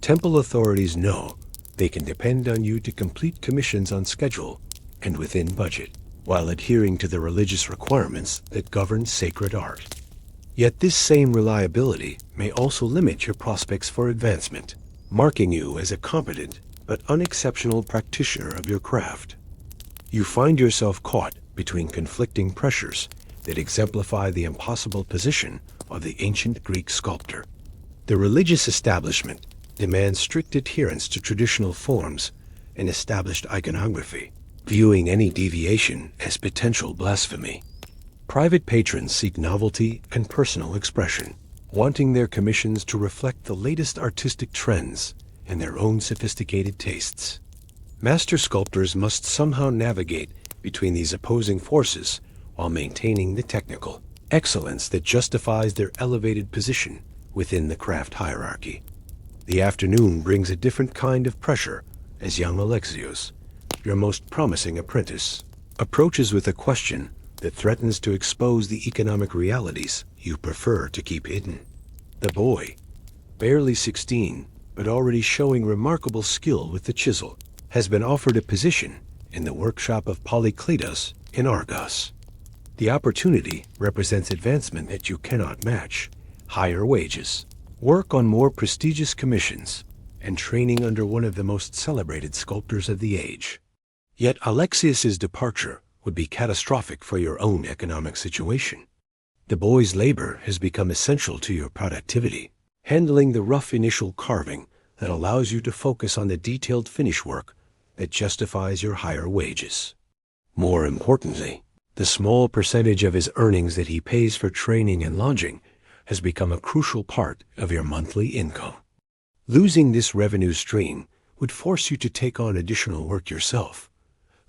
Temple authorities know they can depend on you to complete commissions on schedule and within budget, while adhering to the religious requirements that govern sacred art. Yet this same reliability may also limit your prospects for advancement, marking you as a competent but unexceptional practitioner of your craft. You find yourself caught between conflicting pressures that exemplify the impossible position of the ancient Greek sculptor. The religious establishment demands strict adherence to traditional forms and established iconography, viewing any deviation as potential blasphemy. Private patrons seek novelty and personal expression, wanting their commissions to reflect the latest artistic trends and their own sophisticated tastes. Master sculptors must somehow navigate between these opposing forces while maintaining the technical excellence that justifies their elevated position within the craft hierarchy. The afternoon brings a different kind of pressure as young Alexios, your most promising apprentice, approaches with a question that threatens to expose the economic realities you prefer to keep hidden. The boy, barely 16, but already showing remarkable skill with the chisel, has been offered a position in the workshop of Polykleitos in Argos. The opportunity represents advancement that you cannot match, higher wages, work on more prestigious commissions, and training under one of the most celebrated sculptors of the age. Yet Alexius's departure would be catastrophic for your own economic situation. The boy's labor has become essential to your productivity, handling the rough initial carving that allows you to focus on the detailed finish work that justifies your higher wages. More importantly, the small percentage of his earnings that he pays for training and lodging has become a crucial part of your monthly income. Losing this revenue stream would force you to take on additional work yourself,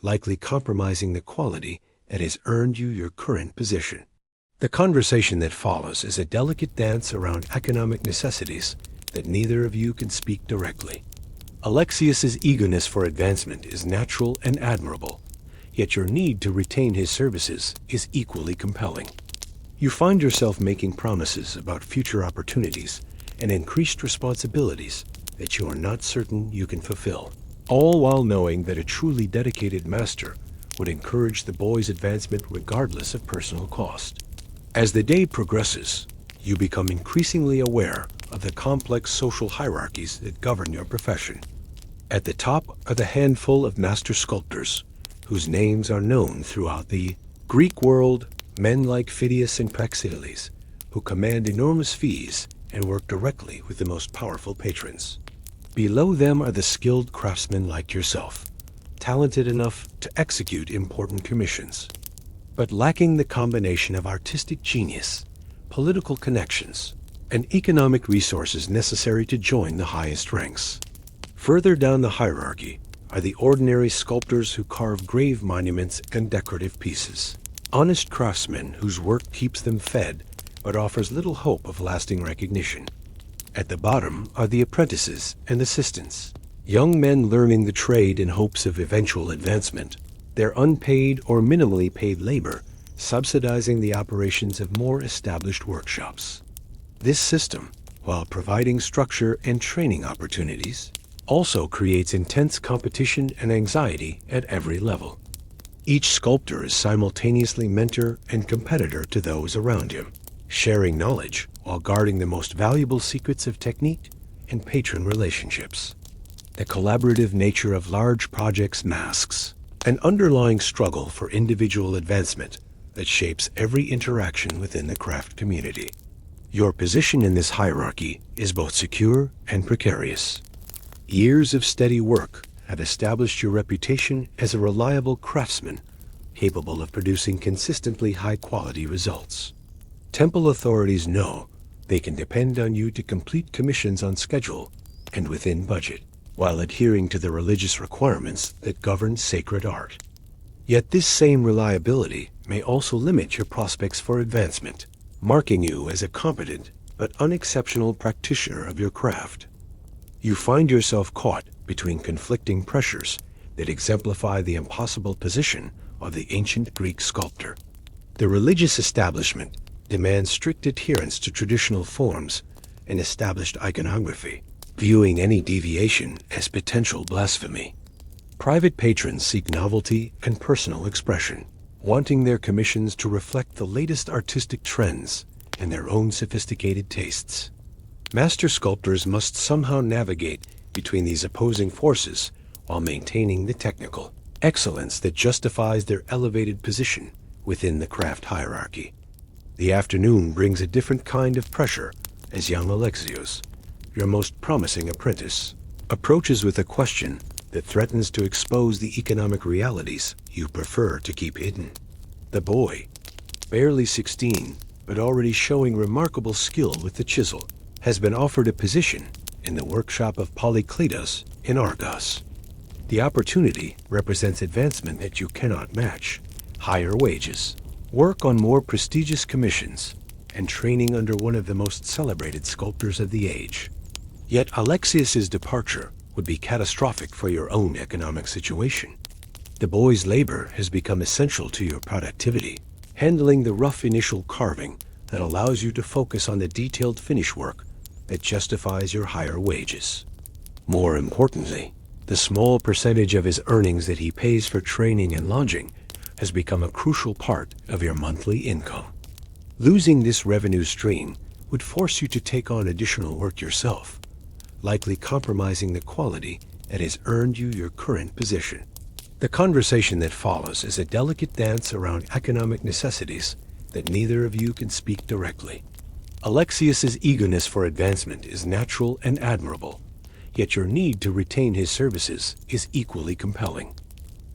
likely compromising the quality that has earned you your current position. The conversation that follows is a delicate dance around economic necessities that neither of you can speak directly. Alexius's eagerness for advancement is natural and admirable, yet your need to retain his services is equally compelling. You find yourself making promises about future opportunities and increased responsibilities that you are not certain you can fulfill, all while knowing that a truly dedicated master would encourage the boy's advancement regardless of personal cost. As the day progresses, you become increasingly aware of the complex social hierarchies that govern your profession. At the top are the handful of master sculptors, whose names are known throughout the Greek world, men like Phidias and Praxiteles, who command enormous fees and work directly with the most powerful patrons. Below them are the skilled craftsmen like yourself, talented enough to execute important commissions, but lacking the combination of artistic genius, political connections, and economic resources necessary to join the highest ranks. Further down the hierarchy are the ordinary sculptors who carve grave monuments and decorative pieces, honest craftsmen whose work keeps them fed but offers little hope of lasting recognition. At the bottom are the apprentices and assistants, young men learning the trade in hopes of eventual advancement, their unpaid or minimally paid labor subsidizing the operations of more established workshops. This system, while providing structure and training opportunities, also creates intense competition and anxiety at every level. Each sculptor is simultaneously mentor and competitor to those around him, sharing knowledge while guarding the most valuable secrets of technique and patron relationships. The collaborative nature of large projects masks an underlying struggle for individual advancement that shapes every interaction within the craft community. Your position in this hierarchy is both secure and precarious. Years of steady work have established your reputation as a reliable craftsman, capable of producing consistently high-quality results. Temple authorities know they can depend on you to complete commissions on schedule and within budget, while adhering to the religious requirements that govern sacred art. Yet this same reliability may also limit your prospects for advancement, marking you as a competent but unexceptional practitioner of your craft. You find yourself caught between conflicting pressures that exemplify the impossible position of the ancient Greek sculptor. The religious establishment demands strict adherence to traditional forms and established iconography, viewing any deviation as potential blasphemy. Private patrons seek novelty and personal expression, wanting their commissions to reflect the latest artistic trends and their own sophisticated tastes. Master sculptors must somehow navigate between these opposing forces while maintaining the technical excellence that justifies their elevated position within the craft hierarchy. The afternoon brings a different kind of pressure as young Alexios, your most promising apprentice, approaches with a question that threatens to expose the economic realities you prefer to keep hidden. The boy, barely 16, but already showing remarkable skill with the chisel, has been offered a position in the workshop of Polykleitos in Argos. The opportunity represents advancement that you cannot match, higher wages, work on more prestigious commissions, and training under one of the most celebrated sculptors of the age. Yet Alexius's departure would be catastrophic for your own economic situation. The boy's labor has become essential to your productivity, handling the rough initial carving that allows you to focus on the detailed finish work that justifies your higher wages. More importantly, the small percentage of his earnings that he pays for training and lodging has become a crucial part of your monthly income. Losing this revenue stream would force you to take on additional work yourself, likely compromising the quality that has earned you your current position. The conversation that follows is a delicate dance around economic necessities that neither of you can speak directly. Alexius's eagerness for advancement is natural and admirable, yet your need to retain his services is equally compelling.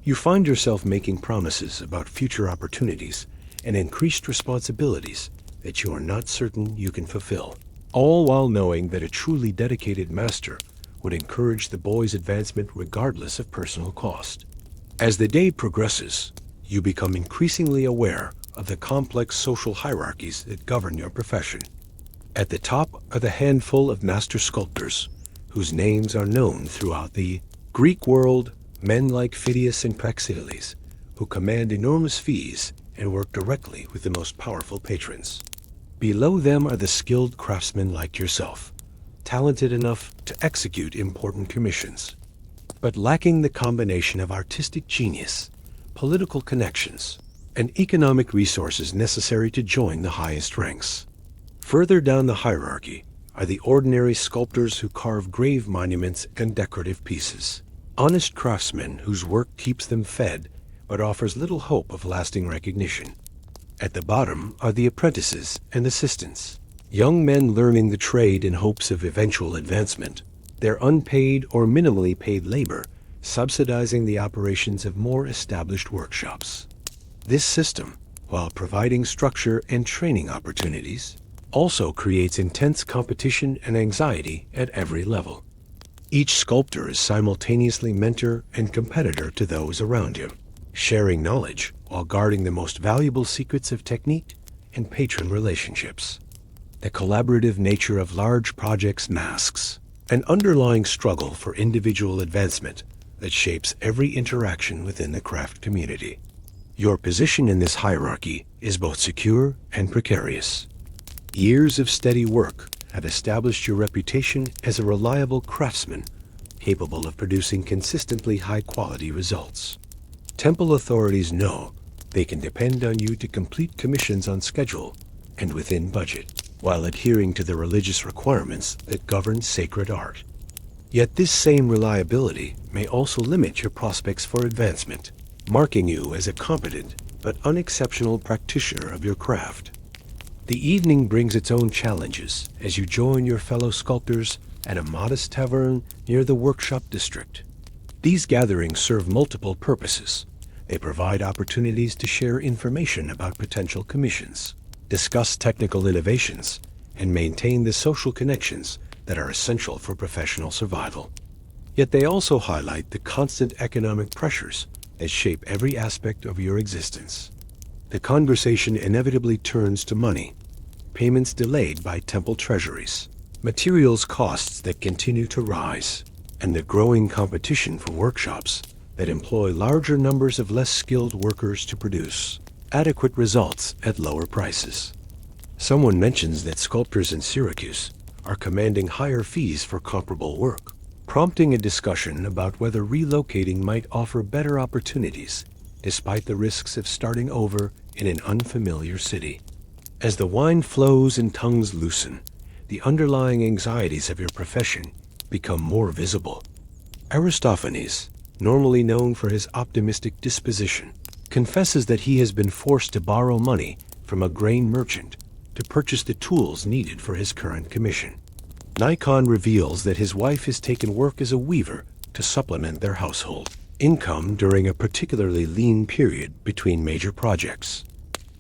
You find yourself making promises about future opportunities and increased responsibilities that you are not certain you can fulfill, all while knowing that a truly dedicated master would encourage the boy's advancement regardless of personal cost. As the day progresses, you become increasingly aware of the complex social hierarchies that govern your profession. At the top are the handful of master sculptors, whose names are known throughout the Greek world, men like Phidias and Praxiteles, who command enormous fees and work directly with the most powerful patrons. Below them are the skilled craftsmen like yourself, talented enough to execute important commissions, but lacking the combination of artistic genius, political connections, and economic resources necessary to join the highest ranks. Further down the hierarchy are the ordinary sculptors who carve grave monuments and decorative pieces, honest craftsmen whose work keeps them fed but offers little hope of lasting recognition. At the bottom are the apprentices and assistants, young men learning the trade in hopes of eventual advancement, their unpaid or minimally paid labor subsidizing the operations of more established workshops. This system, while providing structure and training opportunities, also creates intense competition and anxiety at every level. Each sculptor is simultaneously mentor and competitor to those around him, sharing knowledge while guarding the most valuable secrets of technique and patron relationships. The collaborative nature of large projects masks an underlying struggle for individual advancement that shapes every interaction within the craft community. Your position in this hierarchy is both secure and precarious. Years of steady work have established your reputation as a reliable craftsman capable of producing consistently high-quality results. Temple authorities know they can depend on you to complete commissions on schedule and within budget, while adhering to the religious requirements that govern sacred art. Yet this same reliability may also limit your prospects for advancement, marking you as a competent but unexceptional practitioner of your craft. The evening brings its own challenges as you join your fellow sculptors at a modest tavern near the workshop district. These gatherings serve multiple purposes. They provide opportunities to share information about potential commissions, discuss technical innovations, and maintain the social connections that are essential for professional survival. Yet they also highlight the constant economic pressures that shape every aspect of your existence. The conversation inevitably turns to money, payments delayed by temple treasuries, materials costs that continue to rise, and the growing competition for workshops that employ larger numbers of less skilled workers to produce adequate results at lower prices. Someone mentions that sculptors in Syracuse are commanding higher fees for comparable work, prompting a discussion about whether relocating might offer better opportunities despite the risks of starting over in an unfamiliar city. As the wine flows and tongues loosen, the underlying anxieties of your profession become more visible. Aristophanes, normally known for his optimistic disposition, confesses that he has been forced to borrow money from a grain merchant to purchase the tools needed for his current commission. Nikon reveals that his wife has taken work as a weaver to supplement their household income during a particularly lean period between major projects.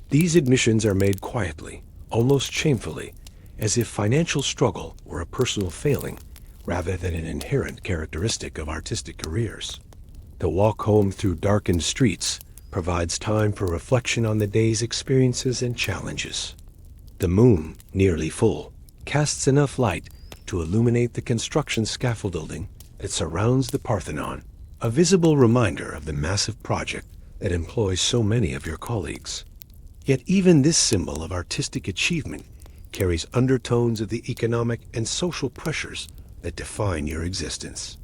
These admissions are made quietly, almost shamefully, as if financial struggle were a personal failing rather than an inherent characteristic of artistic careers. The walk home through darkened streets provides time for reflection on the day's experiences and challenges. The moon, nearly full, casts enough light to illuminate the construction scaffolding that surrounds the Parthenon, a visible reminder of the massive project that employs so many of your colleagues. Yet even this symbol of artistic achievement carries undertones of the economic and social pressures that define your existence.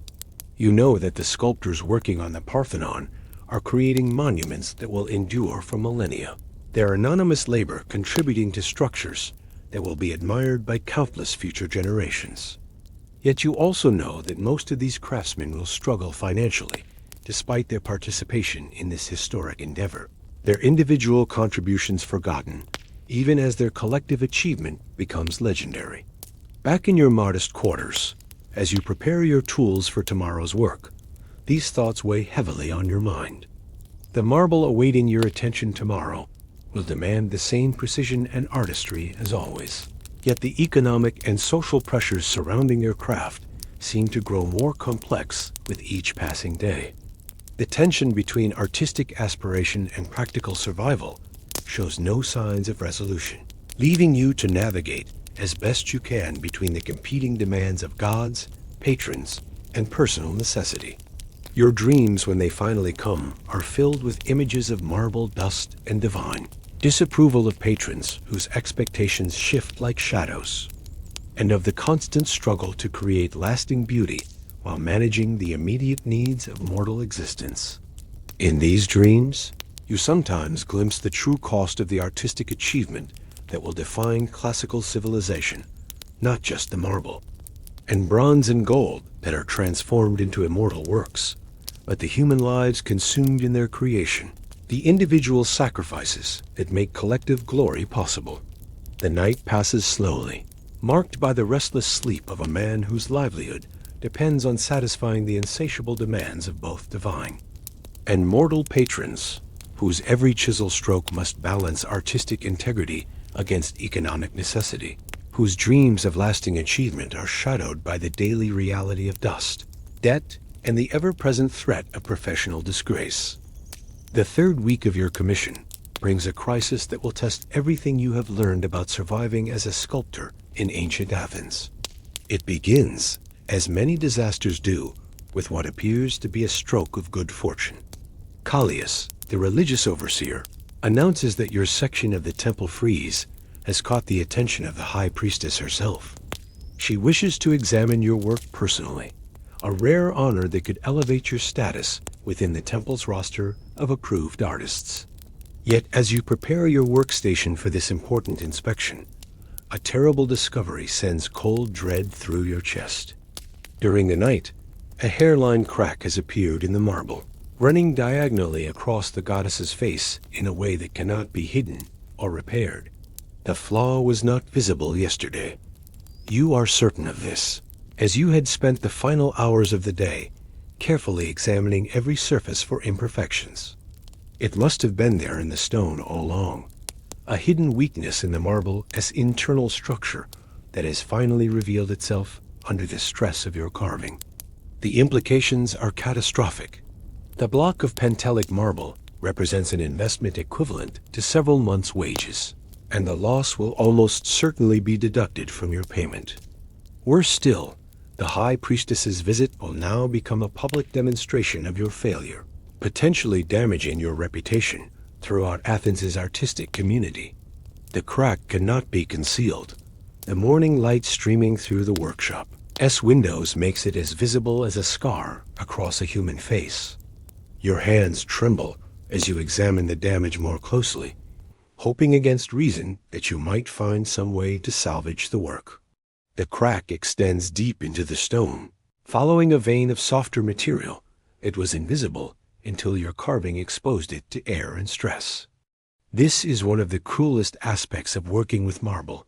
You know that the sculptors working on the Parthenon are creating monuments that will endure for millennia, their anonymous labor contributing to structures that will be admired by countless future generations. Yet you also know that most of these craftsmen will struggle financially, despite their participation in this historic endeavor, their individual contributions forgotten, even as their collective achievement becomes legendary. Back in your modest quarters, as you prepare your tools for tomorrow's work, these thoughts weigh heavily on your mind. The marble awaiting your attention tomorrow will demand the same precision and artistry as always. Yet the economic and social pressures surrounding your craft seem to grow more complex with each passing day. The tension between artistic aspiration and practical survival shows no signs of resolution, leaving you to navigate as best you can between the competing demands of gods, patrons, and personal necessity. Your dreams, when they finally come, are filled with images of marble, dust, and divine, disapproval of patrons whose expectations shift like shadows, and of the constant struggle to create lasting beauty while managing the immediate needs of mortal existence. In these dreams, you sometimes glimpse the true cost of the artistic achievement that will define classical civilization, not just the marble and bronze and gold that are transformed into immortal works, but the human lives consumed in their creation, the individual sacrifices that make collective glory possible. The night passes slowly, marked by the restless sleep of a man whose livelihood depends on satisfying the insatiable demands of both divine and mortal patrons, whose every chisel stroke must balance artistic integrity against economic necessity, whose dreams of lasting achievement are shadowed by the daily reality of dust, debt, and the ever-present threat of professional disgrace. The third week of your commission brings a crisis that will test everything you have learned about surviving as a sculptor in ancient Athens. It begins, as many disasters do, with what appears to be a stroke of good fortune. Callias, the religious overseer, announces that your section of the temple frieze has caught the attention of the high priestess herself. She wishes to examine your work personally, a rare honor that could elevate your status within the temple's roster of approved artists. Yet as you prepare your workstation for this important inspection, a terrible discovery sends cold dread through your chest. During the night, a hairline crack has appeared in the marble, running diagonally across the goddess's face in a way that cannot be hidden or repaired. The flaw was not visible yesterday. You are certain of this, as you had spent the final hours of the day carefully examining every surface for imperfections. It must have been there in the stone all along, a hidden weakness in the marble as internal structure that has finally revealed itself under the stress of your carving. The implications are catastrophic. The block of Pentelic marble represents an investment equivalent to several months' wages, and the loss will almost certainly be deducted from your payment. Worse still, the High Priestess's visit will now become a public demonstration of your failure, potentially damaging your reputation throughout Athens' artistic community. The crack cannot be concealed. The morning light streaming through the workshop's windows makes it as visible as a scar across a human face. Your hands tremble as you examine the damage more closely, hoping against reason that you might find some way to salvage the work. The crack extends deep into the stone. Following a vein of softer material, it was invisible until your carving exposed it to air and stress. This is one of the cruelest aspects of working with marble.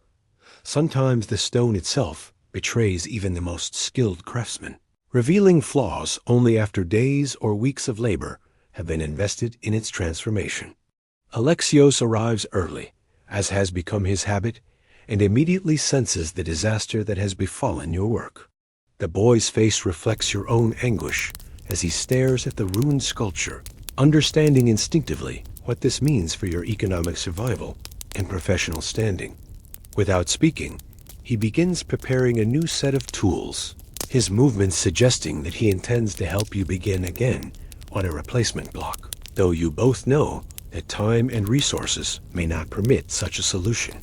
Sometimes the stone itself betrays even the most skilled craftsman, revealing flaws only after days or weeks of labor have been invested in its transformation. Alexios arrives early, as has become his habit, and immediately senses the disaster that has befallen your work. The boy's face reflects your own anguish as he stares at the ruined sculpture, understanding instinctively what this means for your economic survival and professional standing. Without speaking, he begins preparing a new set of tools, his movements suggesting that he intends to help you begin again on a replacement block, though you both know that time and resources may not permit such a solution.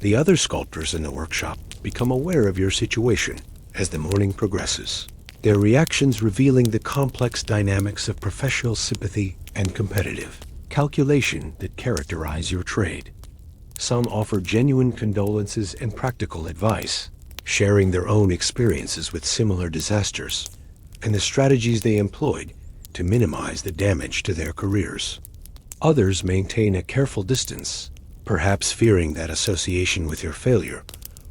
The other sculptors in the workshop become aware of your situation as the morning progresses, their reactions revealing the complex dynamics of professional sympathy and competitive calculation that characterize your trade. Some offer genuine condolences and practical advice, sharing their own experiences with similar disasters and the strategies they employed to minimize the damage to their careers. Others maintain a careful distance, perhaps fearing that association with your failure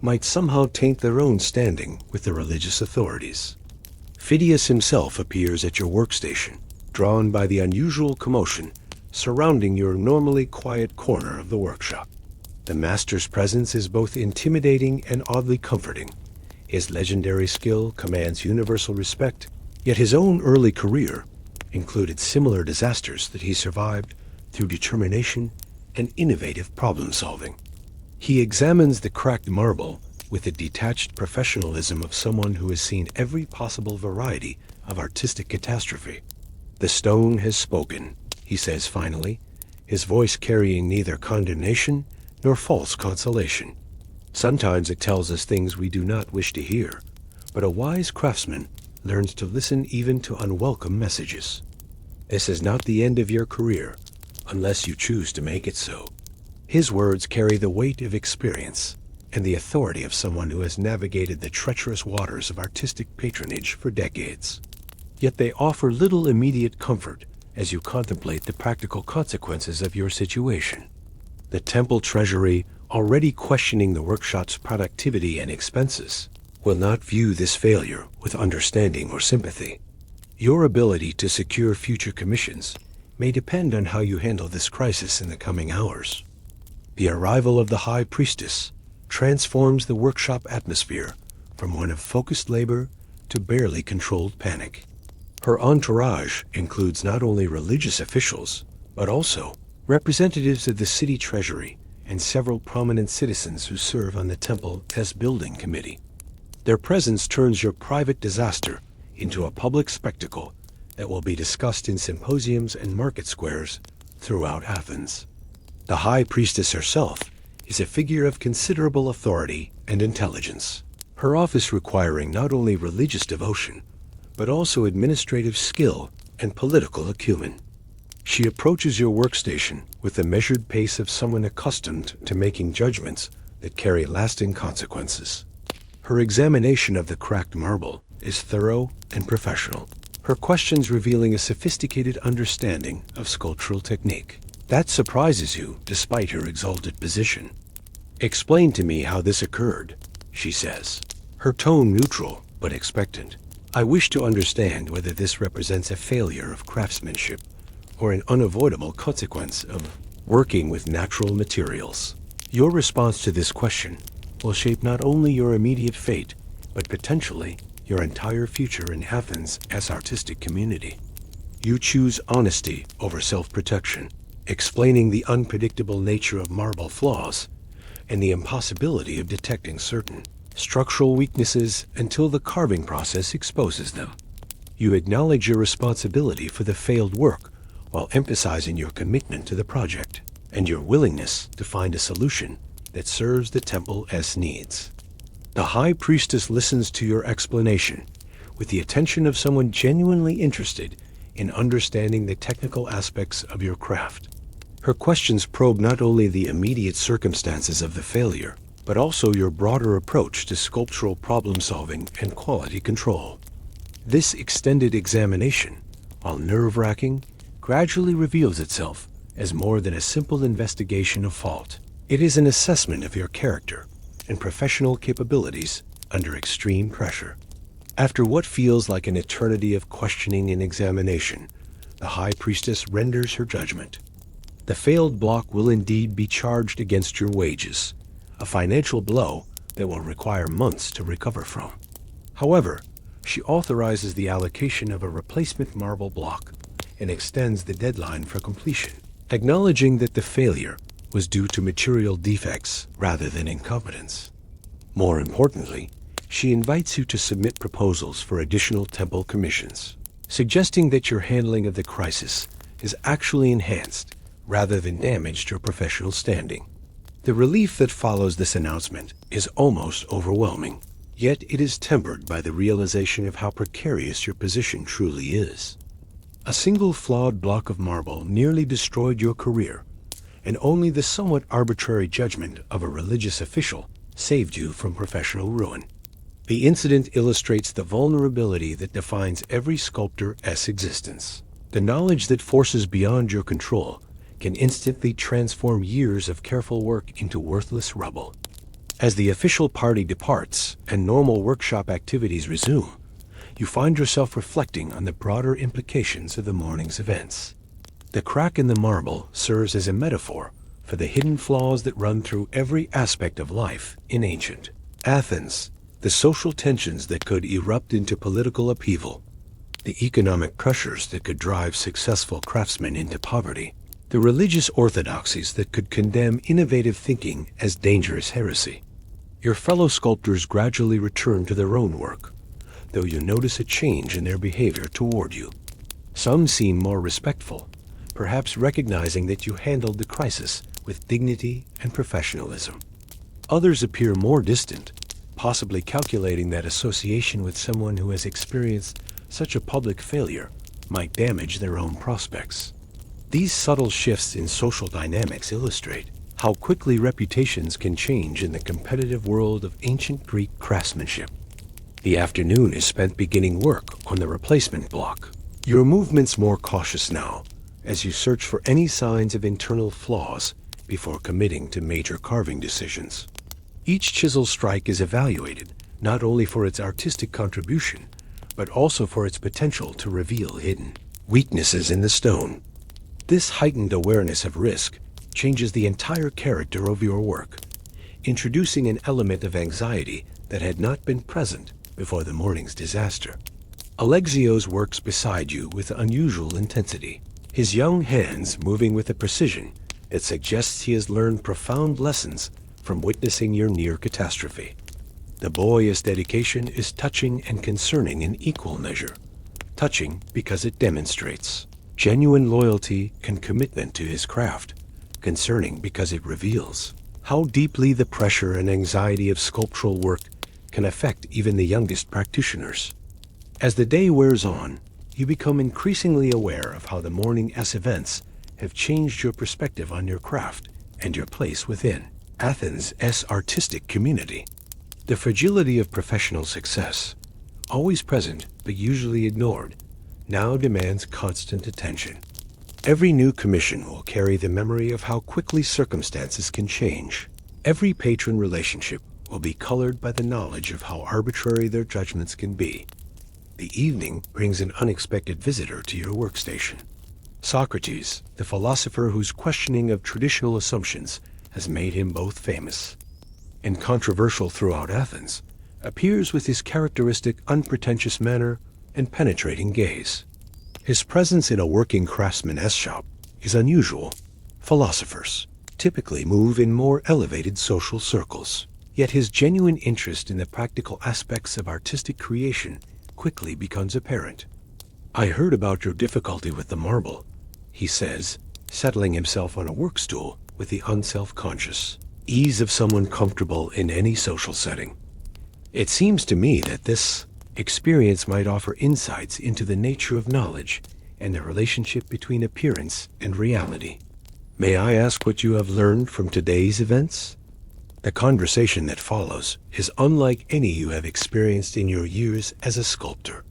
might somehow taint their own standing with the religious authorities. Phidias himself appears at your workstation, drawn by the unusual commotion surrounding your normally quiet corner of the workshop. The master's presence is both intimidating and oddly comforting. His legendary skill commands universal respect, yet his own early career included similar disasters that he survived through determination and innovative problem-solving. He examines the cracked marble with the detached professionalism of someone who has seen every possible variety of artistic catastrophe. "The stone has spoken," he says finally, his voice carrying neither condemnation nor false consolation. Sometimes it tells us things we do not wish to hear, but a wise craftsman learns to listen even to unwelcome messages. This is not the end of your career, unless you choose to make it so. His words carry the weight of experience and the authority of someone who has navigated the treacherous waters of artistic patronage for decades. Yet they offer little immediate comfort as you contemplate the practical consequences of your situation. The temple treasury, already questioning the workshop's productivity and expenses, will not view this failure with understanding or sympathy. Your ability to secure future commissions may depend on how you handle this crisis in the coming hours. The arrival of the High Priestess transforms the workshop atmosphere from one of focused labor to barely controlled panic. Her entourage includes not only religious officials, but also representatives of the city treasury and several prominent citizens who serve on the temple's building committee. Their presence turns your private disaster into a public spectacle that will be discussed in symposiums and market squares throughout Athens. The High Priestess herself is a figure of considerable authority and intelligence, her office requiring not only religious devotion, but also administrative skill and political acumen. She approaches your workstation with the measured pace of someone accustomed to making judgments that carry lasting consequences. Her examination of the cracked marble is thorough and professional, her questions revealing a sophisticated understanding of sculptural technique. That surprises you despite her exalted position. "Explain to me how this occurred," she says, her tone neutral but expectant. "I wish to understand whether this represents a failure of craftsmanship or an unavoidable consequence of working with natural materials." Your response to this question will shape not only your immediate fate, but potentially your entire future in Athens as artistic community. You choose honesty over self-protection, explaining the unpredictable nature of marble flaws and the impossibility of detecting certain structural weaknesses until the carving process exposes them. You acknowledge your responsibility for the failed work while emphasizing your commitment to the project and your willingness to find a solution that serves the temple's needs. The High Priestess listens to your explanation with the attention of someone genuinely interested in understanding the technical aspects of your craft. Her questions probe not only the immediate circumstances of the failure, but also your broader approach to sculptural problem-solving and quality control. This extended examination, while nerve-wracking, gradually reveals itself as more than a simple investigation of fault. It is an assessment of your character and professional capabilities under extreme pressure. After what feels like an eternity of questioning and examination, the High Priestess renders her judgment. The failed block will indeed be charged against your wages, a financial blow that will require months to recover from. However, she authorizes the allocation of a replacement marble block and extends the deadline for completion, acknowledging that the failure was due to material defects rather than incompetence. More importantly, she invites you to submit proposals for additional temple commissions, suggesting that your handling of the crisis is actually enhanced rather than damaged your professional standing. The relief that follows this announcement is almost overwhelming, yet it is tempered by the realization of how precarious your position truly is. A single flawed block of marble nearly destroyed your career, and only the somewhat arbitrary judgment of a religious official saved you from professional ruin. The incident illustrates the vulnerability that defines every sculptor's existence. The knowledge that forces beyond your control can instantly transform years of careful work into worthless rubble. As the official party departs and normal workshop activities resume, you find yourself reflecting on the broader implications of the morning's events. The crack in the marble serves as a metaphor for the hidden flaws that run through every aspect of life in ancient Athens, the social tensions that could erupt into political upheaval, the economic pressures that could drive successful craftsmen into poverty, the religious orthodoxies that could condemn innovative thinking as dangerous heresy. Your fellow sculptors gradually return to their own work, though you notice a change in their behavior toward you. Some seem more respectful, perhaps recognizing that you handled the crisis with dignity and professionalism. Others appear more distant, possibly calculating that association with someone who has experienced such a public failure might damage their own prospects. These subtle shifts in social dynamics illustrate how quickly reputations can change in the competitive world of ancient Greek craftsmanship. The afternoon is spent beginning work on the replacement block. Your movements more cautious now, as you search for any signs of internal flaws before committing to major carving decisions. Each chisel strike is evaluated not only for its artistic contribution, but also for its potential to reveal hidden weaknesses in the stone. This heightened awareness of risk changes the entire character of your work, introducing an element of anxiety that had not been present before the morning's disaster. Alexios works beside you with unusual intensity, his young hands moving with a precision that suggests he has learned profound lessons from witnessing your near catastrophe. The boy's dedication is touching and concerning in equal measure. Touching because it demonstrates genuine loyalty and commitment to his craft, concerning because it reveals how deeply the pressure and anxiety of sculptural work can affect even the youngest practitioners. As the day wears on, you become increasingly aware of how the morning's events have changed your perspective on your craft and your place within Athens' artistic community. The fragility of professional success, always present but usually ignored, now demands constant attention. Every new commission will carry the memory of how quickly circumstances can change. Every patron relationship will be colored by the knowledge of how arbitrary their judgments can be. The evening brings an unexpected visitor to your workstation. Socrates, the philosopher whose questioning of traditional assumptions has made him both famous and controversial throughout Athens, appears with his characteristic unpretentious manner and penetrating gaze. His presence in a working craftsman's shop is unusual. Philosophers, typically move in more elevated social circles. Yet his genuine interest in the practical aspects of artistic creation quickly becomes apparent. "I heard about your difficulty with the marble," he says, settling himself on a work stool with the unself-conscious ease of someone comfortable in any social setting. "It seems to me that this experience might offer insights into the nature of knowledge and the relationship between appearance and reality. May I ask what you have learned from today's events?" The conversation that follows is unlike any you have experienced in your years as a sculptor.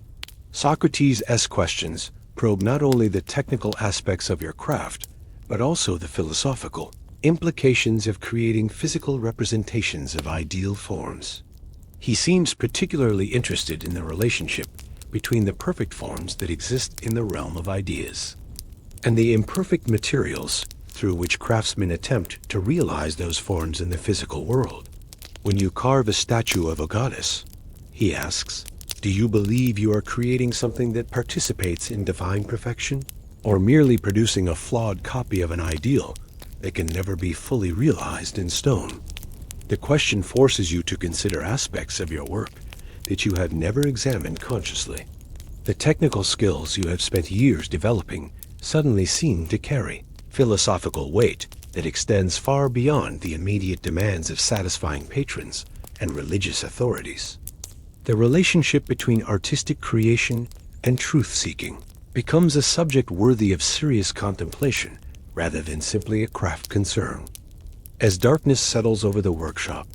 Socrates' questions probe not only the technical aspects of your craft, but also the philosophical implications of creating physical representations of ideal forms. He seems particularly interested in the relationship between the perfect forms that exist in the realm of ideas and the imperfect materials through which craftsmen attempt to realize those forms in the physical world. "When you carve a statue of a goddess," he asks, "do you believe you are creating something that participates in divine perfection, or merely producing a flawed copy of an ideal that can never be fully realized in stone?" The question forces you to consider aspects of your work that you have never examined consciously. The technical skills you have spent years developing suddenly seem to carry philosophical weight that extends far beyond the immediate demands of satisfying patrons and religious authorities. The relationship between artistic creation and truth-seeking becomes a subject worthy of serious contemplation rather than simply a craft concern. As darkness settles over the workshop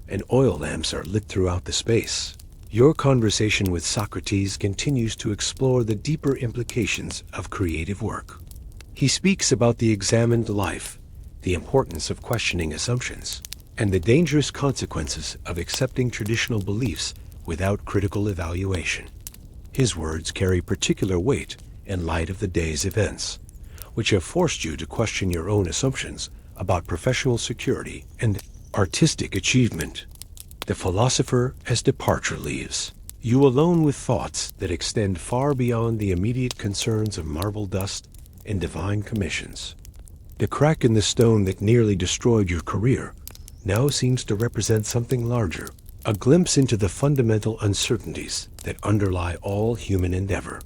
and oil lamps are lit throughout the space, your conversation with Socrates continues to explore the deeper implications of creative work. He speaks about the examined life, the importance of questioning assumptions, and the dangerous consequences of accepting traditional beliefs without critical evaluation. His words carry particular weight in light of the day's events, which have forced you to question your own assumptions about professional security and artistic achievement. The philosopher as departure leaves, you alone with thoughts that extend far beyond the immediate concerns of marble dust and divine commissions. The crack in the stone that nearly destroyed your career now seems to represent something larger, a glimpse into the fundamental uncertainties that underlie all human endeavor.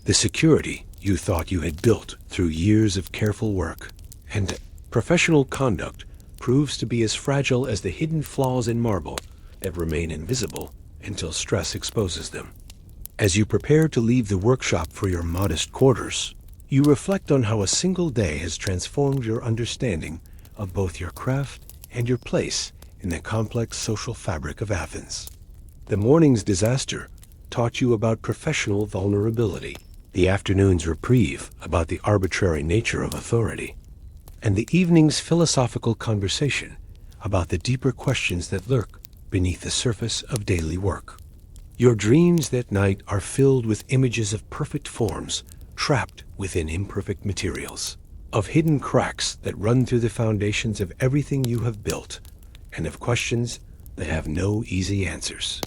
The security you thought you had built through years of careful work and professional conduct proves to be as fragile as the hidden flaws in marble that remain invisible until stress exposes them. As you prepare to leave the workshop for your modest quarters, you reflect on how a single day has transformed your understanding of both your craft and your place in the complex social fabric of Athens. The morning's disaster taught you about professional vulnerability, the afternoon's reprieve about the arbitrary nature of authority, and the evening's philosophical conversation about the deeper questions that lurk beneath the surface of daily work. Your dreams that night are filled with images of perfect forms trapped within imperfect materials, of hidden cracks that run through the foundations of everything you have built, and of questions that have no easy answers.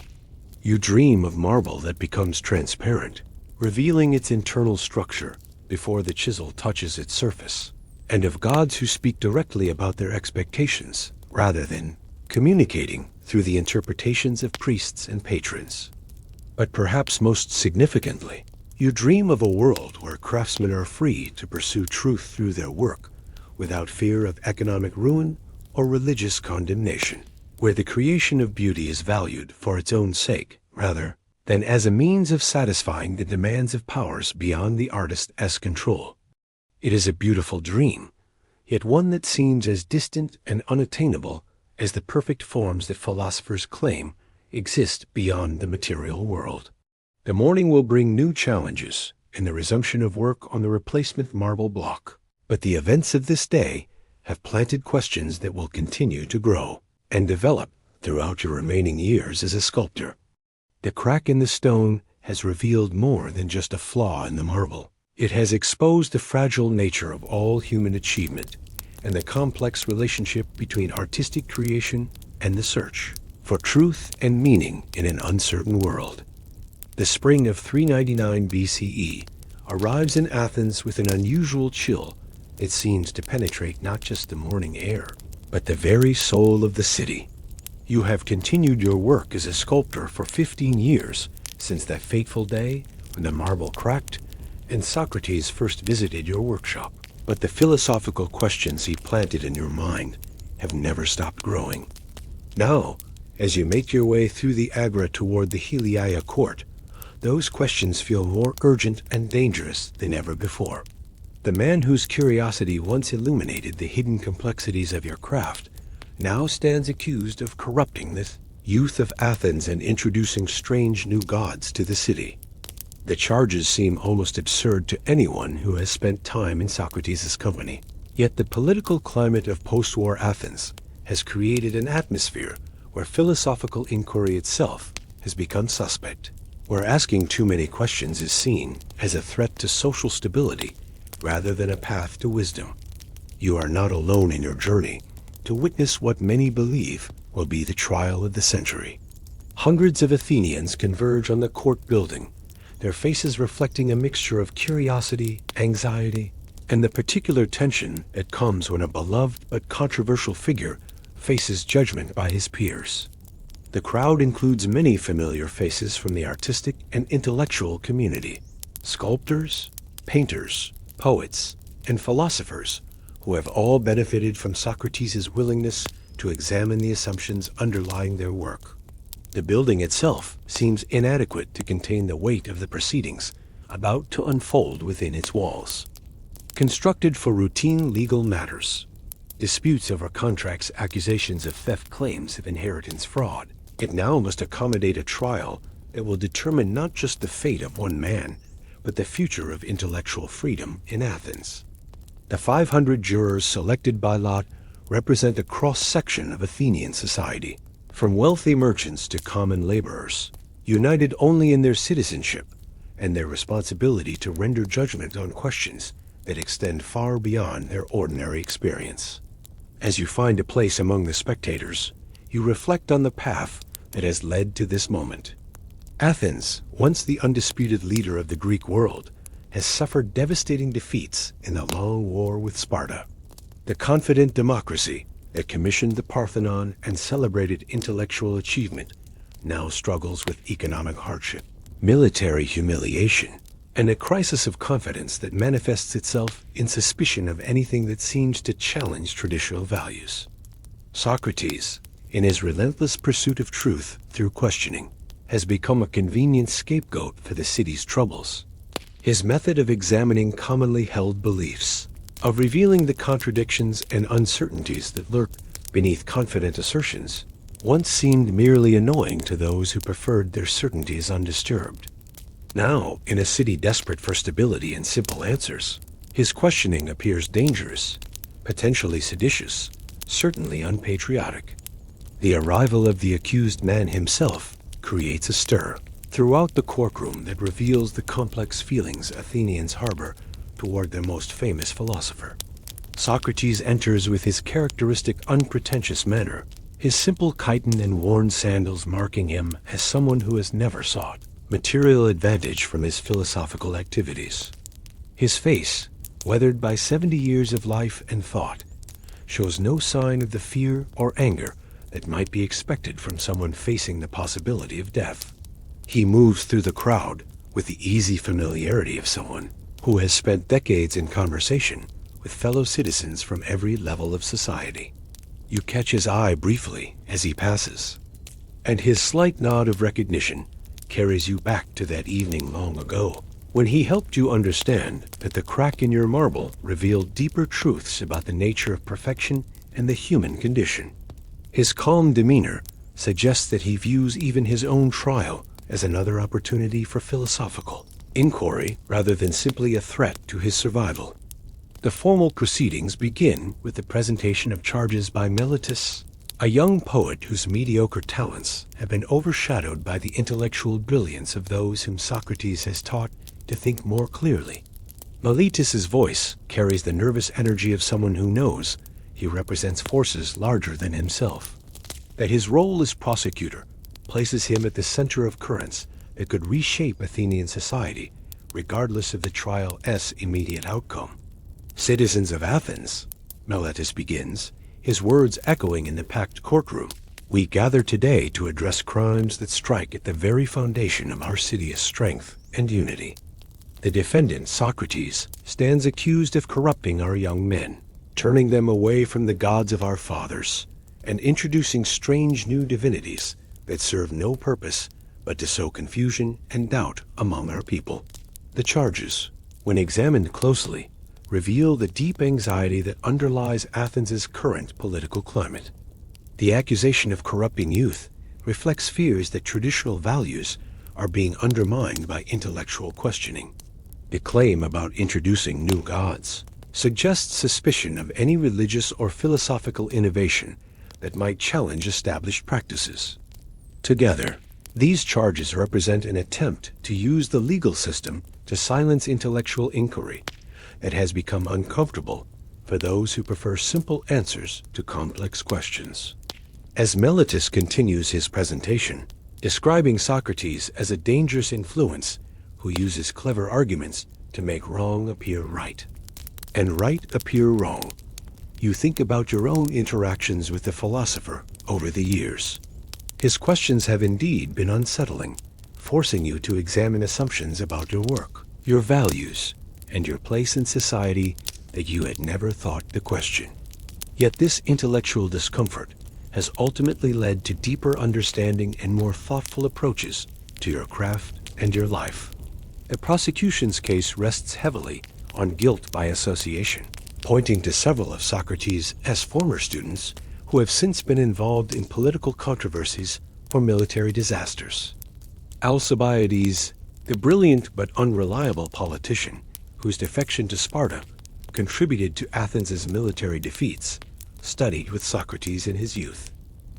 You dream of marble that becomes transparent, revealing its internal structure before the chisel touches its surface, and of gods who speak directly about their expectations, rather than communicating through the interpretations of priests and patrons. But perhaps most significantly, you dream of a world where craftsmen are free to pursue truth through their work without fear of economic ruin or religious condemnation, where the creation of beauty is valued for its own sake rather than as a means of satisfying the demands of powers beyond the artist's control. It is a beautiful dream, yet one that seems as distant and unattainable as the perfect forms that philosophers claim exist beyond the material world. The morning will bring new challenges in the resumption of work on the replacement marble block, but the events of this day have planted questions that will continue to grow and develop throughout your remaining years as a sculptor. The crack in the stone has revealed more than just a flaw in the marble. It has exposed the fragile nature of all human achievement and the complex relationship between artistic creation and the search for truth and meaning in an uncertain world. The spring of 399 BCE arrives in Athens with an unusual chill It seems to penetrate not just the morning air, but the very soul of the city. You have continued your work as a sculptor for 15 years, since that fateful day when the marble cracked and Socrates first visited your workshop. But the philosophical questions he planted in your mind have never stopped growing. Now, as you make your way through the Agra toward the Heliaia court, those questions feel more urgent and dangerous than ever before. The man whose curiosity once illuminated the hidden complexities of your craft now stands accused of corrupting the youth of Athens and introducing strange new gods to the city. The charges seem almost absurd to anyone who has spent time in Socrates' company. Yet the political climate of post-war Athens has created an atmosphere where philosophical inquiry itself has become suspect, where asking too many questions is seen as a threat to social stability rather than a path to wisdom. You are not alone in your journey to witness what many believe will be the trial of the century. Hundreds of Athenians converge on the court building, their faces reflecting a mixture of curiosity, anxiety, and the particular tension that comes when a beloved but controversial figure faces judgment by his peers. The crowd includes many familiar faces from the artistic and intellectual community: sculptors, painters, poets, and philosophers who have all benefited from Socrates' willingness to examine the assumptions underlying their work. The building itself seems inadequate to contain the weight of the proceedings about to unfold within its walls. Constructed for routine legal matters, disputes over contracts, accusations of theft, claims of inheritance fraud, it now must accommodate a trial that will determine not just the fate of one man, but the future of intellectual freedom in Athens. The 500 jurors selected by lot represent a cross-section of Athenian society, from wealthy merchants to common laborers, united only in their citizenship and their responsibility to render judgment on questions that extend far beyond their ordinary experience. As you find a place among the spectators, you reflect on the path that has led to this moment. Athens, once the undisputed leader of the Greek world, has suffered devastating defeats in the long war with Sparta. The confident democracy that commissioned the Parthenon and celebrated intellectual achievement now struggles with economic hardship, military humiliation, and a crisis of confidence that manifests itself in suspicion of anything that seems to challenge traditional values. Socrates, in his relentless pursuit of truth through questioning, has become a convenient scapegoat for the city's troubles. His method of examining commonly held beliefs, of revealing the contradictions and uncertainties that lurk beneath confident assertions, once seemed merely annoying to those who preferred their certainties undisturbed. Now, in a city desperate for stability and simple answers, his questioning appears dangerous, potentially seditious, certainly unpatriotic. The arrival of the accused man himself creates a stir throughout the courtroom that reveals the complex feelings Athenians harbor toward their most famous philosopher. Socrates enters with his characteristic unpretentious manner, his simple chiton and worn sandals marking him as someone who has never sought material advantage from his philosophical activities. His face, weathered by 70 years of life and thought, shows no sign of the fear or anger that might be expected from someone facing the possibility of death. He moves through the crowd with the easy familiarity of someone who has spent decades in conversation with fellow citizens from every level of society. You catch his eye briefly as he passes, and his slight nod of recognition carries you back to that evening long ago, when he helped you understand that the crack in your marble revealed deeper truths about the nature of perfection and the human condition. His calm demeanor suggests that he views even his own trial as another opportunity for philosophical inquiry rather than simply a threat to his survival. The formal proceedings begin with the presentation of charges by Meletus, a young poet whose mediocre talents have been overshadowed by the intellectual brilliance of those whom Socrates has taught to think more clearly. Meletus's voice carries the nervous energy of someone who knows he represents forces larger than himself. That his role as prosecutor places him at the center of currents that could reshape Athenian society, regardless of the trial's immediate outcome. Citizens of Athens, Meletus begins, his words echoing in the packed courtroom, we gather today to address crimes that strike at the very foundation of our city's strength and unity. The defendant, Socrates, stands accused of corrupting our young men, turning them away from the gods of our fathers, and introducing strange new divinities that serve no purpose but to sow confusion and doubt among our people. The charges, when examined closely, reveal the deep anxiety that underlies Athens' current political climate. The accusation of corrupting youth reflects fears that traditional values are being undermined by intellectual questioning. The claim about introducing new gods suggests suspicion of any religious or philosophical innovation that might challenge established practices. Together, these charges represent an attempt to use the legal system to silence intellectual inquiry that has become uncomfortable for those who prefer simple answers to complex questions. As Meletus continues his presentation, describing Socrates as a dangerous influence who uses clever arguments to make wrong appear right, and right appear wrong, you think about your own interactions with the philosopher over the years. His questions have indeed been unsettling, forcing you to examine assumptions about your work, your values, and your place in society that you had never thought to question. Yet this intellectual discomfort has ultimately led to deeper understanding and more thoughtful approaches to your craft and your life. The prosecution's case rests heavily on guilt by association, pointing to several of Socrates' former students who have since been involved in political controversies or military disasters. Alcibiades, the brilliant but unreliable politician whose defection to Sparta contributed to Athens' military defeats, studied with Socrates in his youth.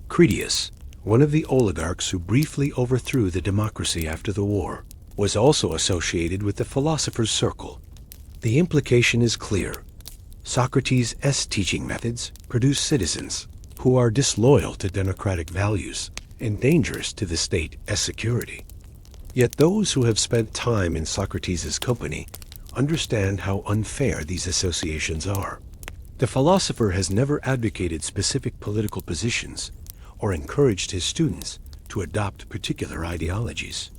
Critias, one of the oligarchs who briefly overthrew the democracy after the war, was also associated with the philosopher's circle. The implication is clear. Socrates' teaching methods produce citizens who are disloyal to democratic values and dangerous to the state's security. Yet those who have spent time in Socrates' company understand how unfair these associations are. The philosopher has never advocated specific political positions or encouraged his students to adopt particular ideologies.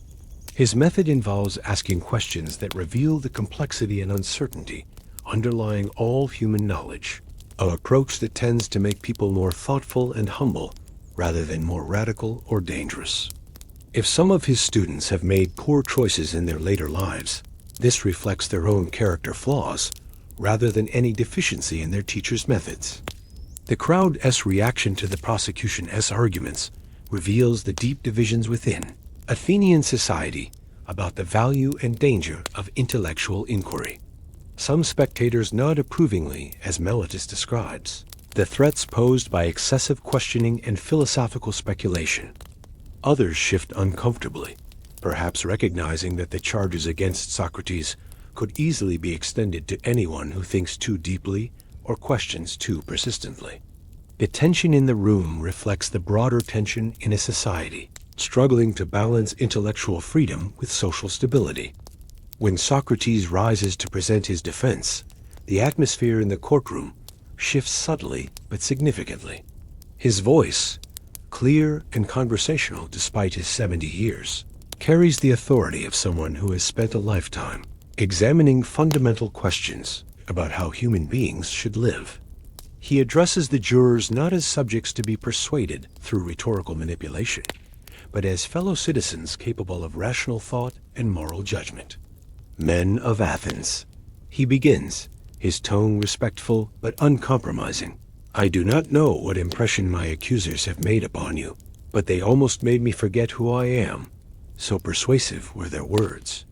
His method involves asking questions that reveal the complexity and uncertainty underlying all human knowledge, an approach that tends to make people more thoughtful and humble rather than more radical or dangerous. If some of his students have made poor choices in their later lives, this reflects their own character flaws rather than any deficiency in their teacher's methods. The crowd's reaction to the prosecution's arguments reveals the deep divisions within Athenian society about the value and danger of intellectual inquiry. Some spectators nod approvingly as Meletus describes the threats posed by excessive questioning and philosophical speculation. Others shift uncomfortably, perhaps recognizing that the charges against Socrates could easily be extended to anyone who thinks too deeply or questions too persistently. The tension in the room reflects the broader tension in a society struggling to balance intellectual freedom with social stability. When Socrates rises to present his defense, the atmosphere in the courtroom shifts subtly but significantly. His voice, clear and conversational despite his 70 years, carries the authority of someone who has spent a lifetime examining fundamental questions about how human beings should live. He addresses the jurors not as subjects to be persuaded through rhetorical manipulation, but as fellow citizens capable of rational thought and moral judgment. Men of Athens, he begins, his tone respectful but uncompromising. I do not know what impression my accusers have made upon you, but they almost made me forget who I am. So persuasive were their words.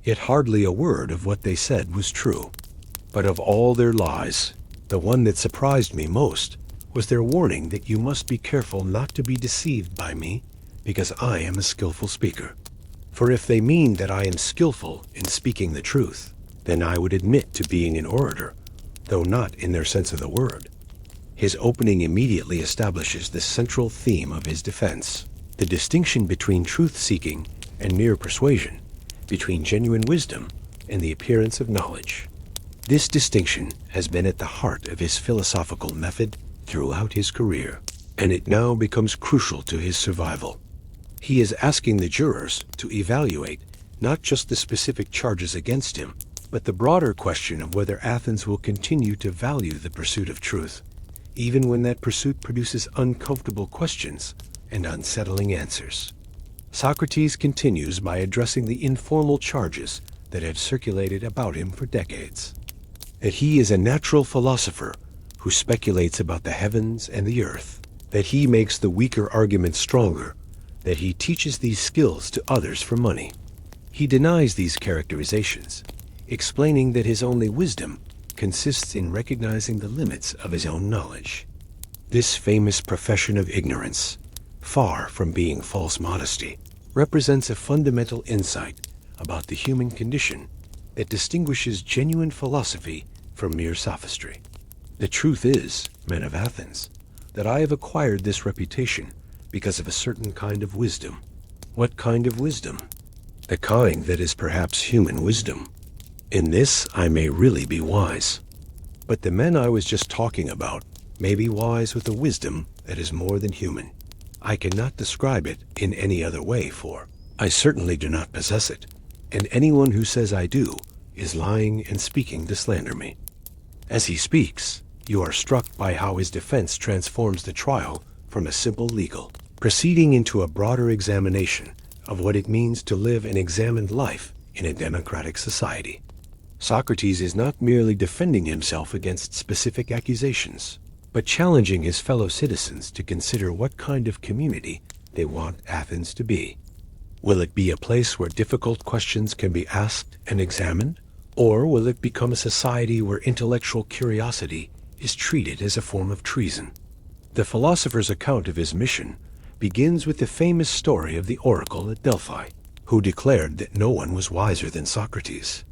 Yet hardly a word of what they said was true. But of all their lies, the one that surprised me most was their warning that you must be careful not to be deceived by me, because I am a skillful speaker. For if they mean that I am skillful in speaking the truth, then I would admit to being an orator, though not in their sense of the word. His opening immediately establishes the central theme of his defense, the distinction between truth-seeking and mere persuasion, between genuine wisdom and the appearance of knowledge. This distinction has been at the heart of his philosophical method throughout his career, and it now becomes crucial to his survival. He is asking the jurors to evaluate not just the specific charges against him, but the broader question of whether Athens will continue to value the pursuit of truth, even when that pursuit produces uncomfortable questions and unsettling answers. Socrates continues by addressing the informal charges that have circulated about him for decades. That he is a natural philosopher who speculates about the heavens and the earth, that he makes the weaker arguments stronger, that he teaches these skills to others for money. He denies these characterizations, explaining that his only wisdom consists in recognizing the limits of his own knowledge. This famous profession of ignorance, far from being false modesty, represents a fundamental insight about the human condition that distinguishes genuine philosophy from mere sophistry. The truth is, men of Athens, that I have acquired this reputation because of a certain kind of wisdom. What kind of wisdom? The kind that is perhaps human wisdom. In this I may really be wise. But the men I was just talking about may be wise with a wisdom that is more than human. I cannot describe it in any other way, for I certainly do not possess it, and anyone who says I do is lying and speaking to slander me. As he speaks, you are struck by how his defense transforms the trial from a simple legal proceeding into a broader examination of what it means to live an examined life in a democratic society. Socrates is not merely defending himself against specific accusations, but challenging his fellow citizens to consider what kind of community they want Athens to be. Will it be a place where difficult questions can be asked and examined, or will it become a society where intellectual curiosity is treated as a form of treason? The philosopher's account of his mission begins with the famous story of the oracle at Delphi, who declared that no one was wiser than Socrates.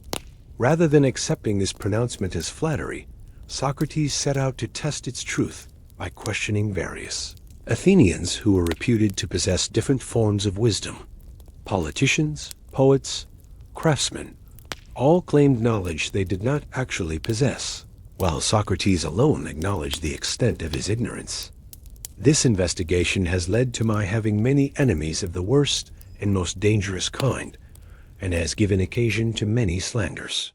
Rather than accepting this pronouncement as flattery, Socrates set out to test its truth by questioning various Athenians who were reputed to possess different forms of wisdom. Politicians, poets, craftsmen, all claimed knowledge they did not actually possess, while Socrates alone acknowledged the extent of his ignorance. This investigation has led to my having many enemies of the worst and most dangerous kind, and has given occasion to many slanders.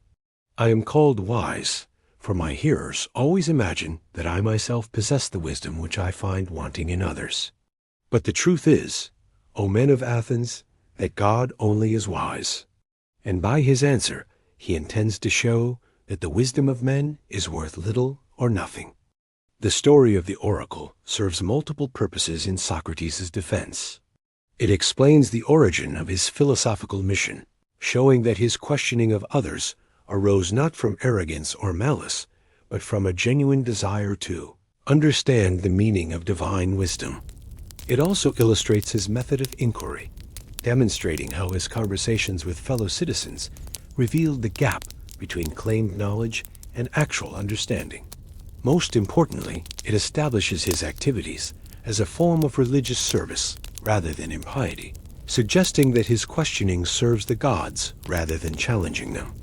I am called wise, for my hearers always imagine that I myself possess the wisdom which I find wanting in others. But the truth is, O men of Athens, that God only is wise, and by his answer he intends to show that the wisdom of men is worth little or nothing. The story of the oracle serves multiple purposes in Socrates' defense. It explains the origin of his philosophical mission, showing that his questioning of others arose not from arrogance or malice, but from a genuine desire to understand the meaning of divine wisdom. It also illustrates his method of inquiry, demonstrating how his conversations with fellow citizens revealed the gap between claimed knowledge and actual understanding. Most importantly, it establishes his activities as a form of religious service rather than impiety, suggesting that his questioning serves the gods rather than challenging them.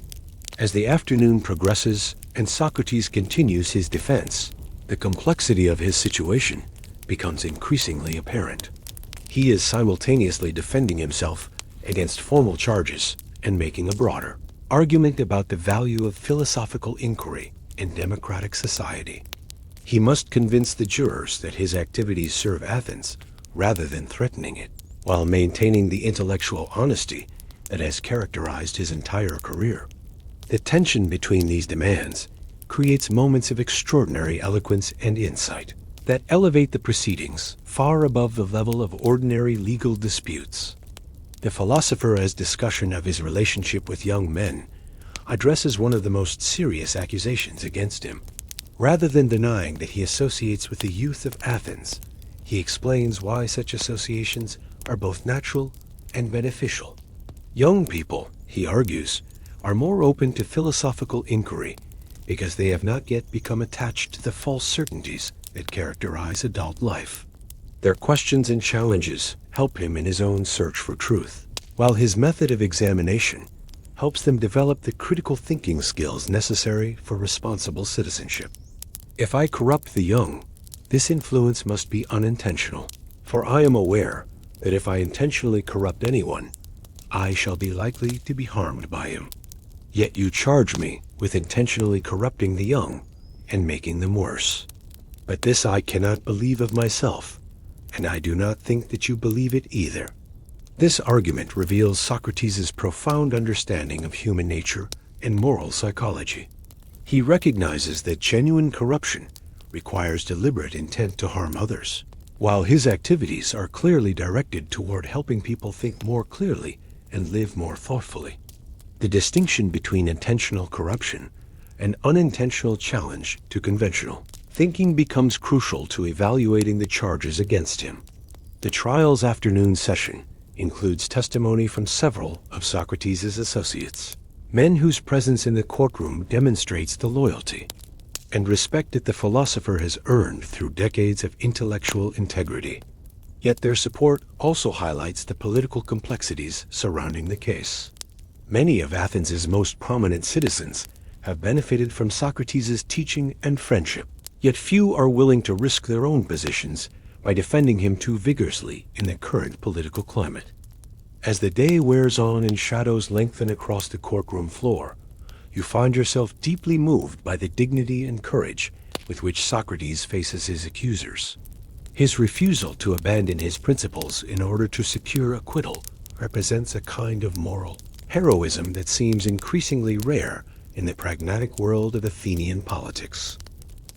As the afternoon progresses and Socrates continues his defense, the complexity of his situation becomes increasingly apparent. He is simultaneously defending himself against formal charges and making a broader argument about the value of philosophical inquiry in democratic society. He must convince the jurors that his activities serve Athens rather than threatening it, while maintaining the intellectual honesty that has characterized his entire career. The tension between these demands creates moments of extraordinary eloquence and insight that elevate the proceedings far above the level of ordinary legal disputes. The philosopher's discussion of his relationship with young men addresses one of the most serious accusations against him. Rather than denying that he associates with the youth of Athens, he explains why such associations are both natural and beneficial. Young people, he argues, are more open to philosophical inquiry because they have not yet become attached to the false certainties that characterize adult life. Their questions and challenges help him in his own search for truth, while his method of examination helps them develop the critical thinking skills necessary for responsible citizenship. If I corrupt the young, this influence must be unintentional, for I am aware that if I intentionally corrupt anyone, I shall be likely to be harmed by him. Yet you charge me with intentionally corrupting the young and making them worse. But this I cannot believe of myself, and I do not think that you believe it either. This argument reveals Socrates' profound understanding of human nature and moral psychology. He recognizes that genuine corruption requires deliberate intent to harm others, while his activities are clearly directed toward helping people think more clearly and live more thoughtfully. The distinction between intentional corruption and unintentional challenge to conventional thinking becomes crucial to evaluating the charges against him. The trial's afternoon session includes testimony from several of Socrates' associates, men whose presence in the courtroom demonstrates the loyalty and respect that the philosopher has earned through decades of intellectual integrity. Yet their support also highlights the political complexities surrounding the case. Many of Athens' most prominent citizens have benefited from Socrates' teaching and friendship, yet few are willing to risk their own positions by defending him too vigorously in the current political climate. As the day wears on and shadows lengthen across the courtroom floor, you find yourself deeply moved by the dignity and courage with which Socrates faces his accusers. His refusal to abandon his principles in order to secure acquittal represents a kind of moral heroism that seems increasingly rare in the pragmatic world of Athenian politics.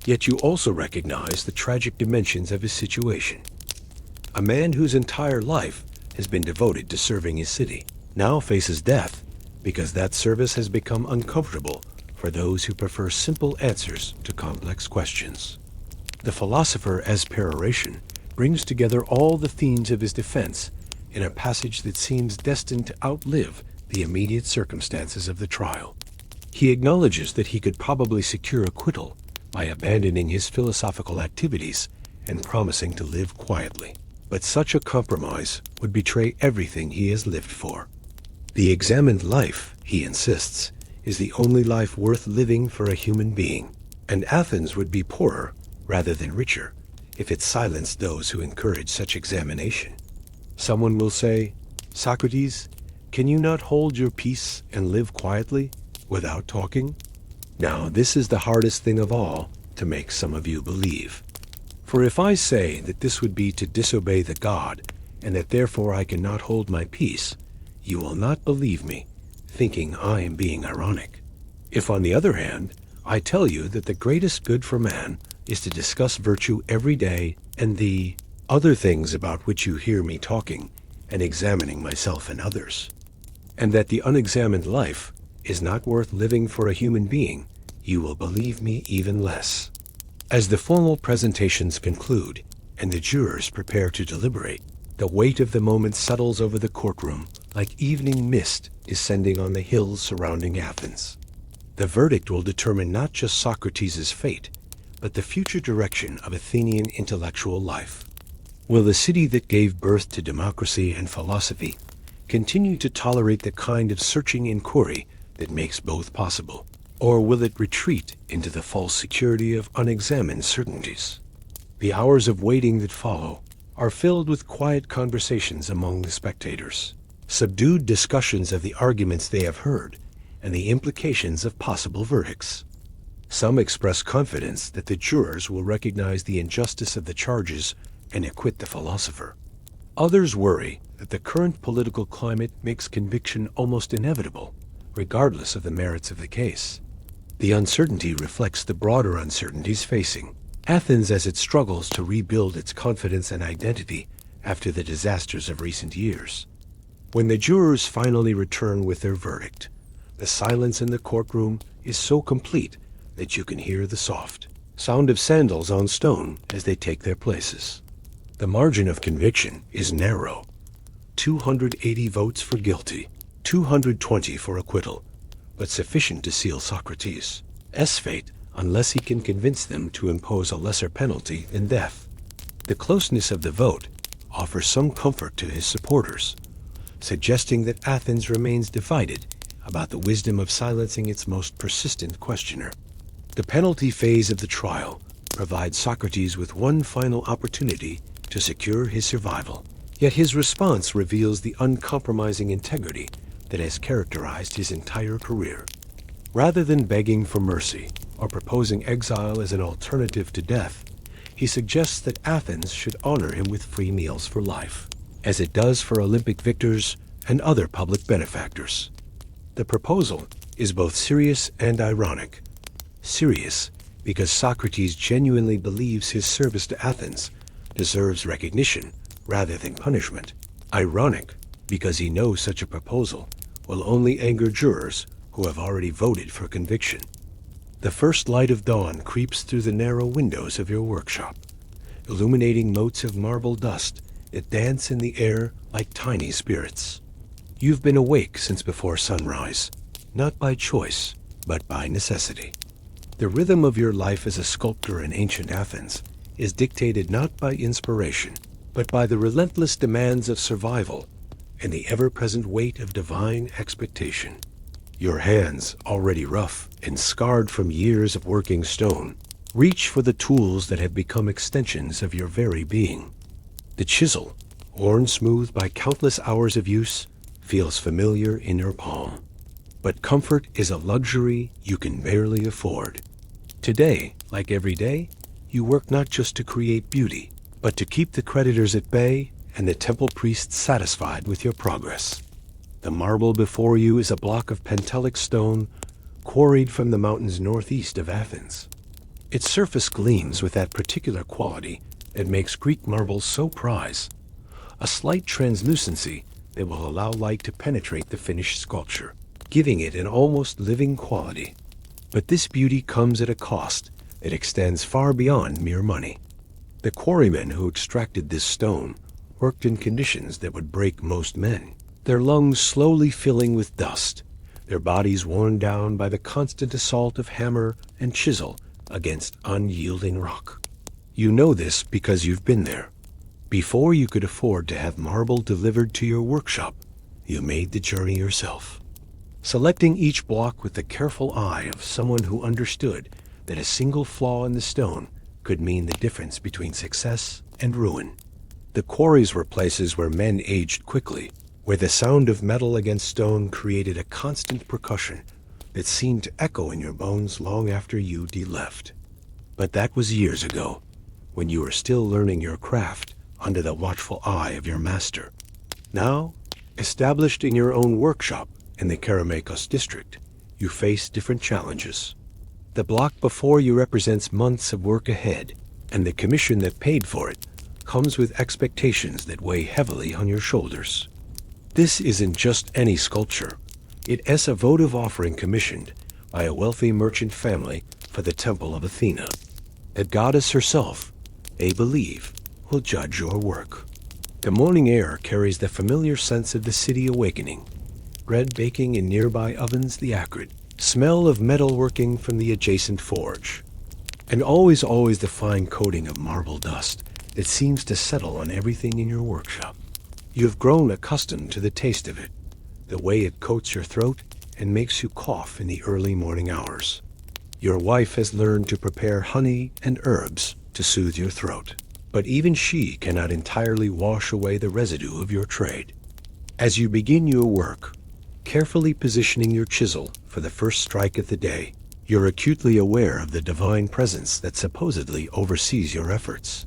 Yet you also recognize the tragic dimensions of his situation. A man whose entire life has been devoted to serving his city now faces death because that service has become uncomfortable for those who prefer simple answers to complex questions. The philosopher, as peroration, brings together all the themes of his defense in a passage that seems destined to outlive the immediate circumstances of the trial. He acknowledges that he could probably secure acquittal by abandoning his philosophical activities and promising to live quietly. But such a compromise would betray everything he has lived for. The examined life, he insists, is the only life worth living for a human being, and Athens would be poorer rather than richer if it silenced those who encourage such examination. Someone will say, "Socrates, can you not hold your peace and live quietly without talking?" Now, this is the hardest thing of all to make some of you believe. For if I say that this would be to disobey the god, and that therefore I cannot hold my peace, you will not believe me, thinking I am being ironic. If, on the other hand, I tell you that the greatest good for man is to discuss virtue every day and the other things about which you hear me talking and examining myself and others, and that the unexamined life is not worth living for a human being, you will believe me even less. As the formal presentations conclude and the jurors prepare to deliberate, the weight of the moment settles over the courtroom like evening mist descending on the hills surrounding Athens. The verdict will determine not just Socrates' fate, but the future direction of Athenian intellectual life. Will the city that gave birth to democracy and philosophy continue to tolerate the kind of searching inquiry that makes both possible? Or will it retreat into the false security of unexamined certainties? The hours of waiting that follow are filled with quiet conversations among the spectators, subdued discussions of the arguments they have heard, and the implications of possible verdicts. Some express confidence that the jurors will recognize the injustice of the charges and acquit the philosopher. Others worry that the current political climate makes conviction almost inevitable, regardless of the merits of the case. The uncertainty reflects the broader uncertainties facing Athens as it struggles to rebuild its confidence and identity after the disasters of recent years. When the jurors finally return with their verdict, the silence in the courtroom is so complete that you can hear the soft sound of sandals on stone as they take their places. The margin of conviction is narrow: 280 votes for guilty, 220 for acquittal, but sufficient to seal Socrates' fate unless he can convince them to impose a lesser penalty than death. The closeness of the vote offers some comfort to his supporters, suggesting that Athens remains divided about the wisdom of silencing its most persistent questioner. The penalty phase of the trial provides Socrates with one final opportunity to secure his survival. Yet his response reveals the uncompromising integrity that has characterized his entire career. Rather than begging for mercy or proposing exile as an alternative to death, he suggests that Athens should honor him with free meals for life, as it does for Olympic victors and other public benefactors. The proposal is both serious and ironic. Serious because Socrates genuinely believes his service to Athens deserves recognition rather than punishment. Ironic because he knows such a proposal will only anger jurors who have already voted for conviction. The first light of dawn creeps through the narrow windows of your workshop, illuminating motes of marble dust that dance in the air like tiny spirits. You've been awake since before sunrise, not by choice, but by necessity. The rhythm of your life as a sculptor in ancient Athens is dictated not by inspiration, but by the relentless demands of survival and the ever-present weight of divine expectation. Your hands, already rough and scarred from years of working stone, reach for the tools that have become extensions of your very being. The chisel, worn smooth by countless hours of use, feels familiar in your palm. But comfort is a luxury you can barely afford. Today, like every day, you work not just to create beauty, but to keep the creditors at bay and the temple priests satisfied with your progress. The marble before you is a block of Pentelic stone quarried from the mountains northeast of Athens. Its surface gleams with that particular quality that makes Greek marble so prized, a slight translucency that will allow light to penetrate the finished sculpture, giving it an almost living quality. But this beauty comes at a cost that extends far beyond mere money. The quarrymen who extracted this stone worked in conditions that would break most men, their lungs slowly filling with dust, their bodies worn down by the constant assault of hammer and chisel against unyielding rock. You know this because you've been there. Before you could afford to have marble delivered to your workshop, you made the journey yourself, selecting each block with the careful eye of someone who understood that a single flaw in the stone could mean the difference between success and ruin. The quarries were places where men aged quickly, where the sound of metal against stone created a constant percussion that seemed to echo in your bones long after you'd left. But that was years ago, when you were still learning your craft under the watchful eye of your master. Now, established in your own workshop in the Kerameikos district, you face different challenges. The block before you represents months of work ahead, and the commission that paid for it comes with expectations that weigh heavily on your shoulders. This isn't just any sculpture. It is a votive offering commissioned by a wealthy merchant family for the temple of Athena. The goddess herself, they believe, will judge your work. The morning air carries the familiar sense of the city awakening. Bread baking in nearby ovens the acrid smell of metalworking from the adjacent forge. And always the fine coating of marble dust that seems to settle on everything in your workshop. You've grown accustomed to the taste of it, the way it coats your throat and makes you cough in the early morning hours. Your wife has learned to prepare honey and herbs to soothe your throat, but even she cannot entirely wash away the residue of your trade. As you begin your work, carefully positioning your chisel for the first strike of the day, you're acutely aware of the divine presence that supposedly oversees your efforts.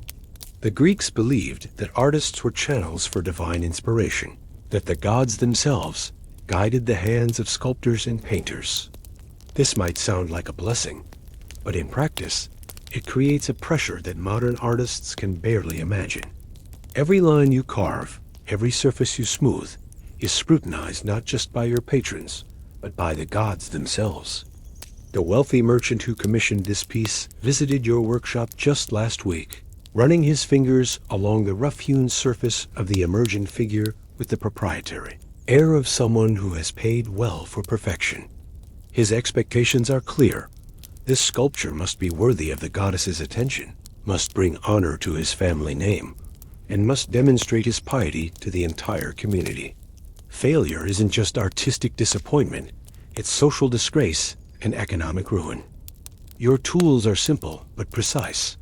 The Greeks believed that artists were channels for divine inspiration, that the gods themselves guided the hands of sculptors and painters. This might sound like a blessing, but in practice, it creates a pressure that modern artists can barely imagine. Every line you carve, every surface you smooth, is scrutinized not just by your patrons, but by the gods themselves. The wealthy merchant who commissioned this piece visited your workshop just last week, running his fingers along the rough-hewn surface of the emergent figure with the proprietary air of someone who has paid well for perfection. His expectations are clear. This sculpture must be worthy of the goddess's attention, must bring honor to his family name, and must demonstrate his piety to the entire community. Failure isn't just artistic disappointment, its social disgrace and economic ruin. Your tools are simple but precise.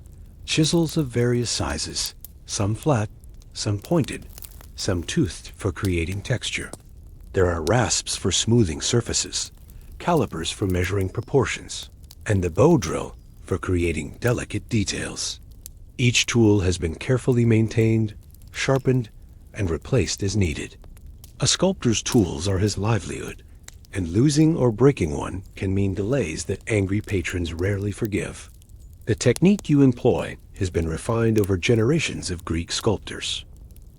Chisels of various sizes, some flat, some pointed, some toothed for creating texture. There are rasps for smoothing surfaces, calipers for measuring proportions, and the bow drill for creating delicate details. Each tool has been carefully maintained, sharpened, and replaced as needed. A sculptor's tools are his livelihood, and losing or breaking one can mean delays that angry patrons rarely forgive. The technique you employ has been refined over generations of Greek sculptors.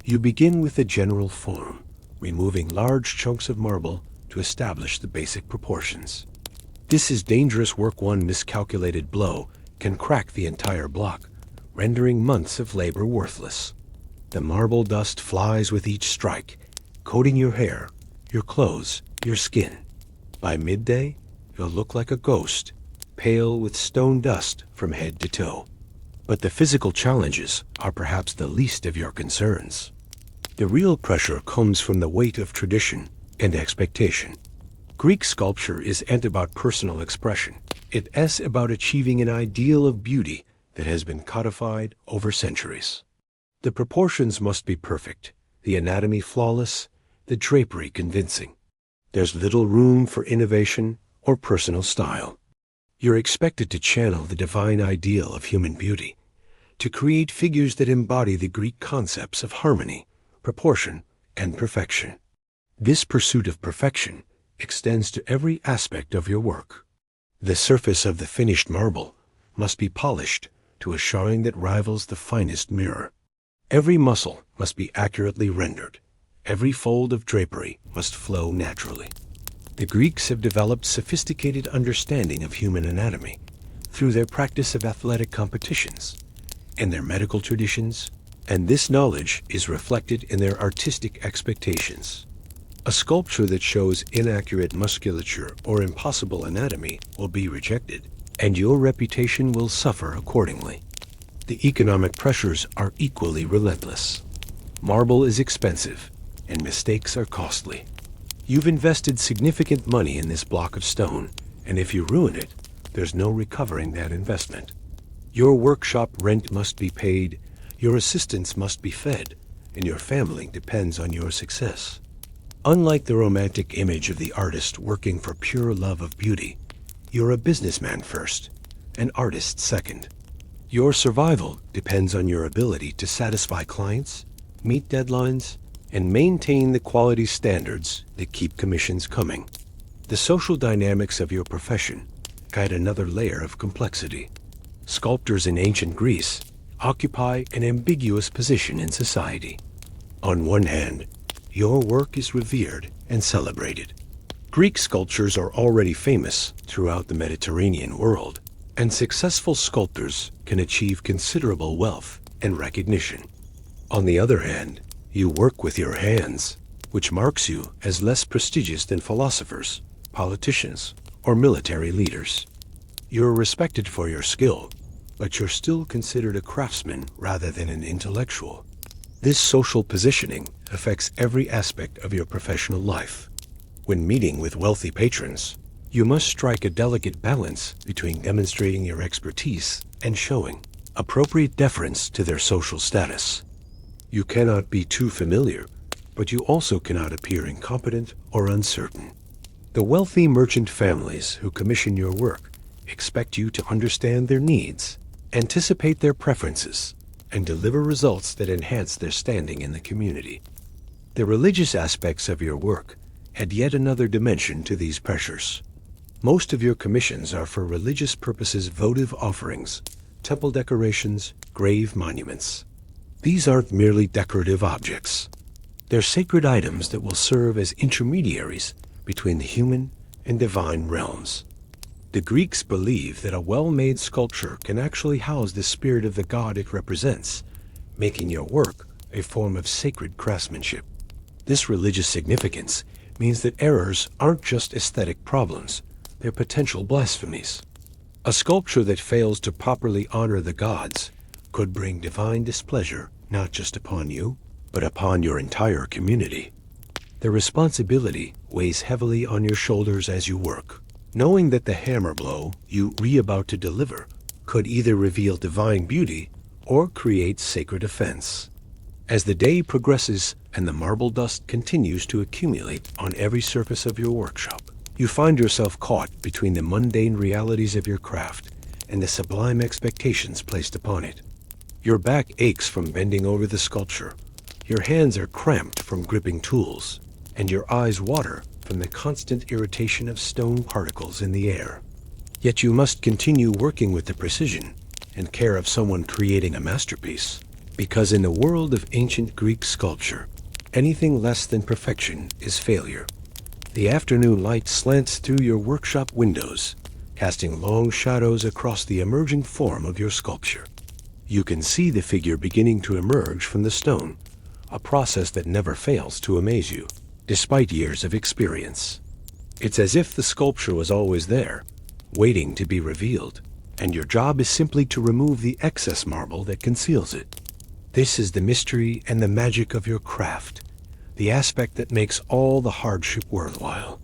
You begin with the general form, removing large chunks of marble to establish the basic proportions. This is dangerous work. One miscalculated blow can crack the entire block, rendering months of labor worthless. The marble dust flies with each strike, coating your hair, your clothes, your skin. By midday, you'll look like a ghost, pale with stone dust from head to toe. But the physical challenges are perhaps the least of your concerns. The real pressure comes from the weight of tradition and expectation. Greek sculpture isn't about personal expression. It's about achieving an ideal of beauty that has been codified over centuries. The proportions must be perfect, the anatomy flawless, the drapery convincing. There's little room for innovation or personal style. You're expected to channel the divine ideal of human beauty, to create figures that embody the Greek concepts of harmony, proportion, and perfection. This pursuit of perfection extends to every aspect of your work. The surface of the finished marble must be polished to a shine that rivals the finest mirror. Every muscle must be accurately rendered. Every fold of drapery must flow naturally. The Greeks have developed sophisticated understanding of human anatomy through their practice of athletic competitions and their medical traditions, and this knowledge is reflected in their artistic expectations. A sculpture that shows inaccurate musculature or impossible anatomy will be rejected, and your reputation will suffer accordingly. The economic pressures are equally relentless. Marble is expensive, and mistakes are costly. You've invested significant money in this block of stone, and if you ruin it, there's no recovering that investment. Your workshop rent must be paid, your assistants must be fed, and your family depends on your success. Unlike the romantic image of the artist working for pure love of beauty, you're a businessman first, an artist second. Your survival depends on your ability to satisfy clients, meet deadlines, and maintain the quality standards that keep commissions coming. The social dynamics of your profession add another layer of complexity. Sculptors in ancient Greece occupy an ambiguous position in society. On one hand, your work is revered and celebrated. Greek sculptures are already famous throughout the Mediterranean world, and successful sculptors can achieve considerable wealth and recognition. On the other hand, you work with your hands, which marks you as less prestigious than philosophers, politicians, or military leaders. You're respected for your skill, but you're still considered a craftsman rather than an intellectual. This social positioning affects every aspect of your professional life. When meeting with wealthy patrons, you must strike a delicate balance between demonstrating your expertise and showing appropriate deference to their social status. You cannot be too familiar, but you also cannot appear incompetent or uncertain. The wealthy merchant families who commission your work expect you to understand their needs, anticipate their preferences, and deliver results that enhance their standing in the community. The religious aspects of your work add yet another dimension to these pressures. Most of your commissions are for religious purposes, votive offerings, temple decorations, grave monuments. These aren't merely decorative objects. They're sacred items that will serve as intermediaries between the human and divine realms. The Greeks believe that a well-made sculpture can actually house the spirit of the god it represents, making your work a form of sacred craftsmanship. This religious significance means that errors aren't just aesthetic problems, they're potential blasphemies. A sculpture that fails to properly honor the gods could bring divine displeasure not just upon you, but upon your entire community. The responsibility weighs heavily on your shoulders as you work, knowing that the hammer blow you're about to deliver could either reveal divine beauty or create sacred offense. As the day progresses and the marble dust continues to accumulate on every surface of your workshop, you find yourself caught between the mundane realities of your craft and the sublime expectations placed upon it. Your back aches from bending over the sculpture, your hands are cramped from gripping tools, and your eyes water from the constant irritation of stone particles in the air. Yet you must continue working with the precision and care of someone creating a masterpiece, because in the world of ancient Greek sculpture, anything less than perfection is failure. The afternoon light slants through your workshop windows, casting long shadows across the emerging form of your sculpture. You can see the figure beginning to emerge from the stone, a process that never fails to amaze you, despite years of experience. It's as if the sculpture was always there, waiting to be revealed, and your job is simply to remove the excess marble that conceals it. This is the mystery and the magic of your craft, the aspect that makes all the hardship worthwhile.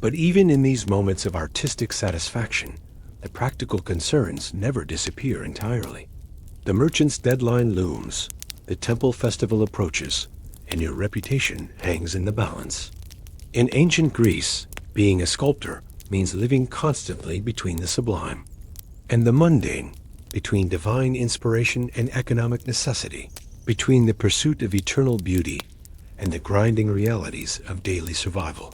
But even in these moments of artistic satisfaction, the practical concerns never disappear entirely. The merchant's deadline looms, the temple festival approaches, and your reputation hangs in the balance. In ancient Greece, being a sculptor means living constantly between the sublime and the mundane, between divine inspiration and economic necessity, between the pursuit of eternal beauty and the grinding realities of daily survival.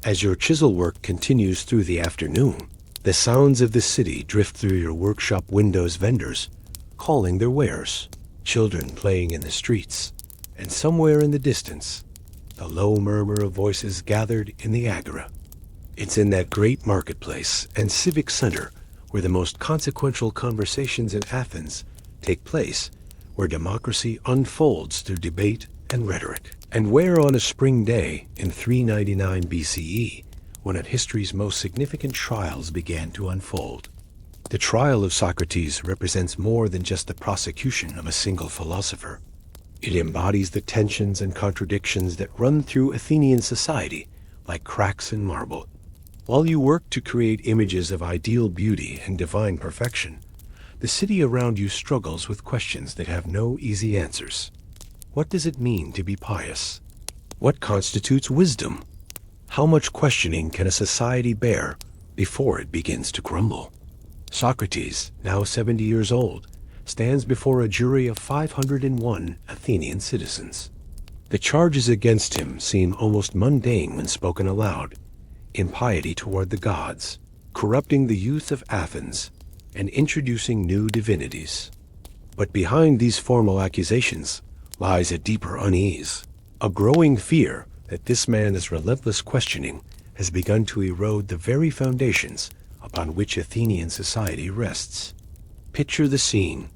As your chisel work continues through the afternoon, the sounds of the city drift through your workshop windows, vendors calling their wares, children playing in the streets, and somewhere in the distance, the low murmur of voices gathered in the agora. It's in that great marketplace and civic center where the most consequential conversations in Athens take place, where democracy unfolds through debate and rhetoric, and where on a spring day in 399 BCE, one of history's most significant trials began to unfold. The trial of Socrates represents more than just the prosecution of a single philosopher. It embodies the tensions and contradictions that run through Athenian society like cracks in marble. While you work to create images of ideal beauty and divine perfection, the city around you struggles with questions that have no easy answers. What does it mean to be pious? What constitutes wisdom? How much questioning can a society bear before it begins to crumble? Socrates, now 70 years old, stands before a jury of 501 Athenian citizens. The charges against him seem almost mundane when spoken aloud: impiety toward the gods, corrupting the youth of Athens, and introducing new divinities. But behind these formal accusations lies a deeper unease, a growing fear that this man's relentless questioning has begun to erode the very foundations upon which Athenian society rests. Picture the scene.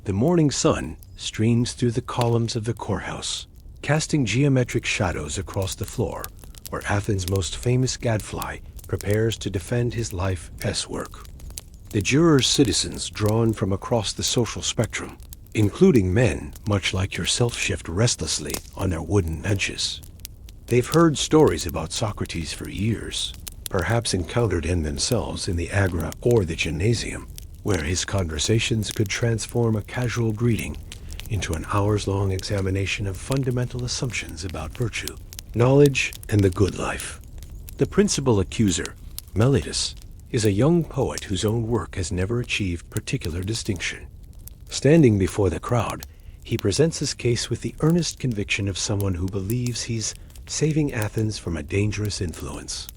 The morning sun streams through the columns of the courthouse, casting geometric shadows across the floor, where Athens' most famous gadfly prepares to defend his life's work. The jurors, citizens drawn from across the social spectrum, including men much like yourself, shift restlessly on their wooden benches. They've heard stories about Socrates for years, perhaps encountered him themselves in the agora or the gymnasium, where his conversations could transform a casual greeting into an hours-long examination of fundamental assumptions about virtue, knowledge, and the good life. The principal accuser, Meletus, is a young poet whose own work has never achieved particular distinction. Standing before the crowd, he presents his case with the earnest conviction of someone who believes he's saving Athens from a dangerous influence.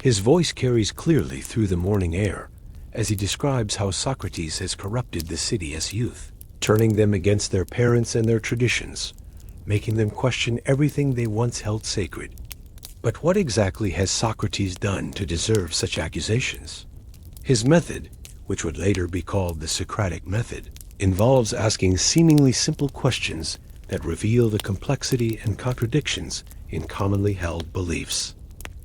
His voice carries clearly through the morning air as he describes how Socrates has corrupted the city as youth, turning them against their parents and their traditions, making them question everything they once held sacred. But what exactly has Socrates done to deserve such accusations? His method, which would later be called the Socratic method, involves asking seemingly simple questions that reveal the complexity and contradictions in commonly held beliefs.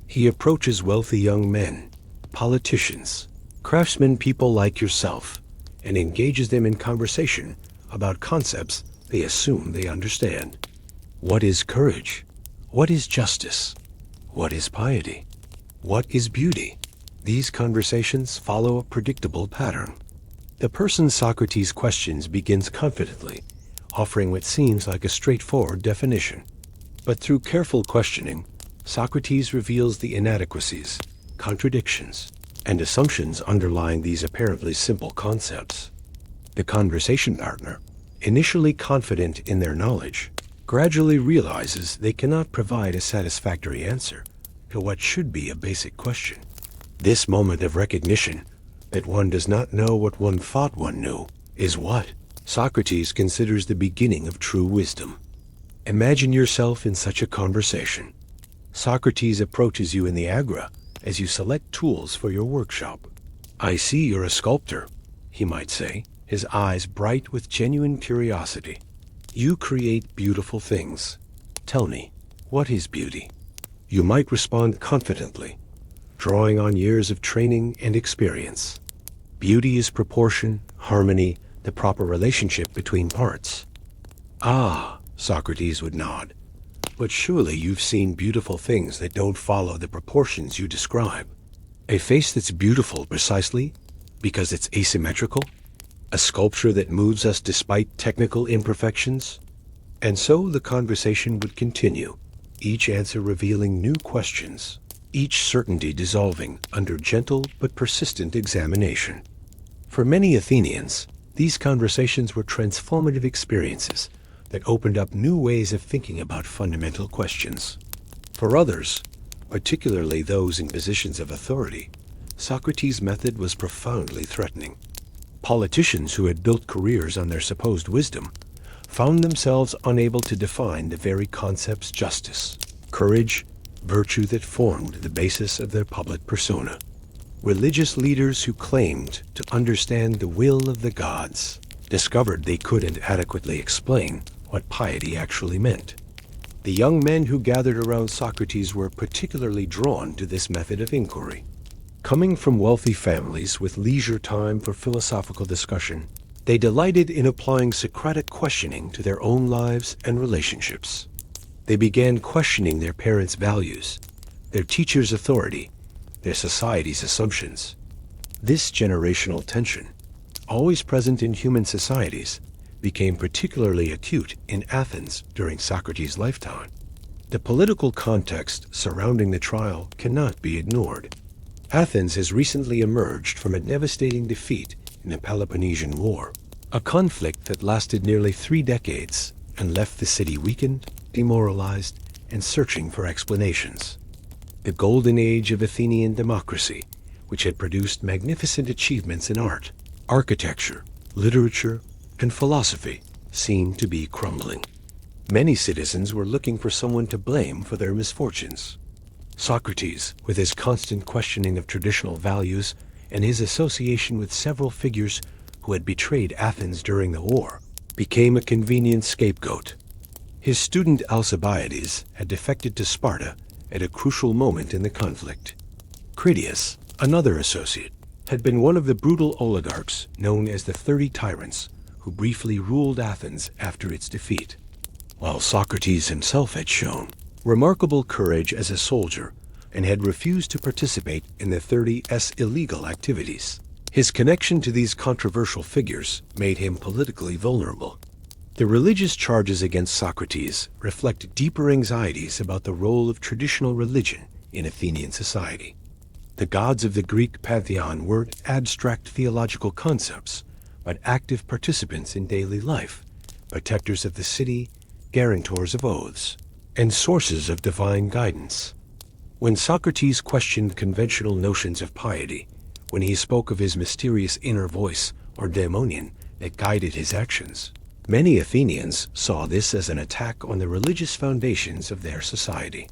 He approaches wealthy young men, politicians, craftsmen, people like yourself, and engages them in conversation about concepts they assume they understand. What is courage? What is justice? What is piety? What is beauty? These conversations follow a predictable pattern. The person Socrates questions begins confidently, offering what seems like a straightforward definition. But through careful questioning, Socrates reveals the inadequacies, contradictions, and assumptions underlying these apparently simple concepts. The conversation partner, initially confident in their knowledge, gradually realizes they cannot provide a satisfactory answer to what should be a basic question. This moment of recognition that one does not know what one thought one knew is what Socrates considers the beginning of true wisdom. Imagine yourself in such a conversation. Socrates approaches you in the agora as you select tools for your workshop. "I see you're a sculptor," he might say, his eyes bright with genuine curiosity. "You create beautiful things. Tell me, what is beauty?" You might respond confidently, drawing on years of training and experience. "Beauty is proportion, harmony, the proper relationship between parts." "Ah," Socrates would nod, "but surely you've seen beautiful things that don't follow the proportions you describe. A face that's beautiful precisely because it's asymmetrical? A sculpture that moves us despite technical imperfections?" And so the conversation would continue, each answer revealing new questions, each certainty dissolving under gentle but persistent examination. For many Athenians, these conversations were transformative experiences that opened up new ways of thinking about fundamental questions. For others, particularly those in positions of authority, Socrates' method was profoundly threatening. Politicians who had built careers on their supposed wisdom found themselves unable to define the very concepts justice, courage, virtue that formed the basis of their public persona. Religious leaders who claimed to understand the will of the gods discovered they couldn't adequately explain what piety actually meant. The young men who gathered around Socrates were particularly drawn to this method of inquiry. Coming from wealthy families with leisure time for philosophical discussion, they delighted in applying Socratic questioning to their own lives and relationships. They began questioning their parents' values, their teachers' authority, their society's assumptions. This generational tension, always present in human societies, became particularly acute in Athens during Socrates' lifetime. The political context surrounding the trial cannot be ignored. Athens has recently emerged from a devastating defeat in the Peloponnesian War, a conflict that lasted nearly 3 decades and left the city weakened, demoralized, and searching for explanations. The golden age of Athenian democracy, which had produced magnificent achievements in art, architecture, literature, and philosophy, seemed to be crumbling. Many citizens were looking for someone to blame for their misfortunes. Socrates, with his constant questioning of traditional values and his association with several figures who had betrayed Athens during the war, became a convenient scapegoat. His student Alcibiades had defected to Sparta at a crucial moment in the conflict. Critias, another associate, had been one of the brutal oligarchs known as the 30 Tyrants, who briefly ruled Athens after its defeat. While Socrates himself had shown remarkable courage as a soldier and had refused to participate in the 30's illegal activities, his connection to these controversial figures made him politically vulnerable. The religious charges against Socrates reflect deeper anxieties about the role of traditional religion in Athenian society. The gods of the Greek pantheon weren't abstract theological concepts, but active participants in daily life, protectors of the city, guarantors of oaths, and sources of divine guidance. When Socrates questioned conventional notions of piety, when he spoke of his mysterious inner voice or daemonion that guided his actions, many Athenians saw this as an attack on the religious foundations of their society.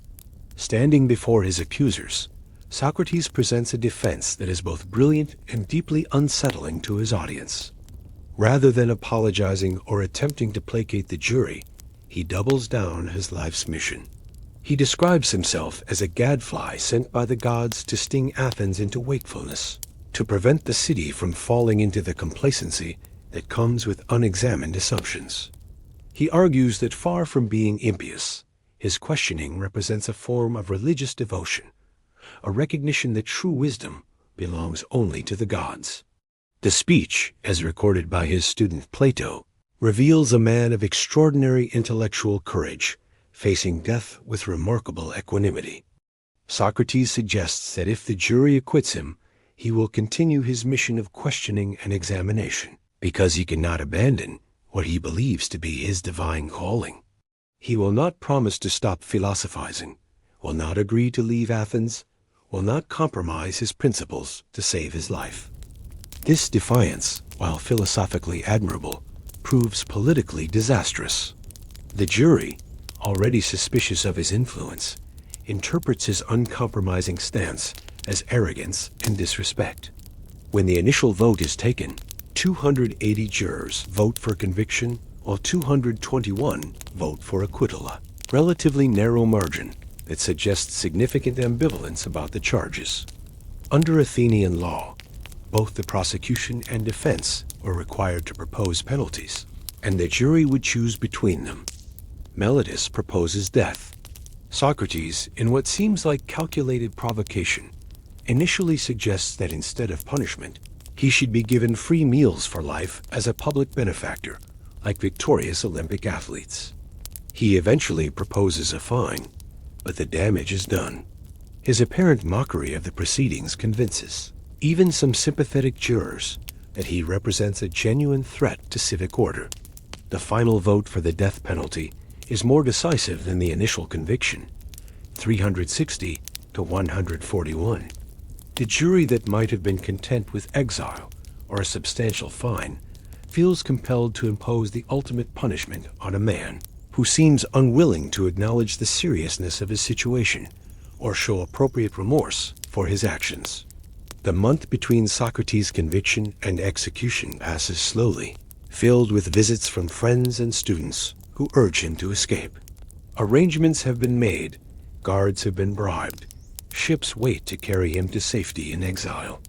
Standing before his accusers, Socrates presents a defense that is both brilliant and deeply unsettling to his audience. Rather than apologizing or attempting to placate the jury, he doubles down his life's mission. He describes himself as a gadfly sent by the gods to sting Athens into wakefulness, to prevent the city from falling into the complacency that comes with unexamined assumptions. He argues that far from being impious, His questioning represents a form of religious devotion, a recognition that true wisdom belongs only to the gods. The speech, as recorded by his student Plato, reveals a man of extraordinary intellectual courage, facing death with remarkable equanimity. Socrates suggests that if the jury acquits him, he will continue his mission of questioning and examination, because he cannot abandon what he believes to be his divine calling. He will not promise to stop philosophizing, will not agree to leave Athens, will not compromise his principles to save his life. This defiance, while philosophically admirable, proves politically disastrous. The jury, already suspicious of his influence, interprets his uncompromising stance as arrogance and disrespect. When the initial vote is taken, 280 jurors vote for conviction, while 221 vote for acquittal, a relatively narrow margin that suggests significant ambivalence about the charges. Under Athenian law, both the prosecution and defense were required to propose penalties, and the jury would choose between them. Meletus proposes death. Socrates, in what seems like calculated provocation, initially suggests that instead of punishment, he should be given free meals for life as a public benefactor, like victorious Olympic athletes. He eventually proposes a fine, but the damage is done. His apparent mockery of the proceedings convinces even some sympathetic jurors that he represents a genuine threat to civic order. The final vote for the death penalty is more decisive than the initial conviction, 360 to 141. The jury that might have been content with exile or a substantial fine feels compelled to impose the ultimate punishment on a man who seems unwilling to acknowledge the seriousness of his situation or show appropriate remorse for his actions. The month between Socrates' conviction and execution passes slowly, filled with visits from friends and students who urge him to escape. Arrangements have been made, guards have been bribed, ships wait to carry him to safety in exile.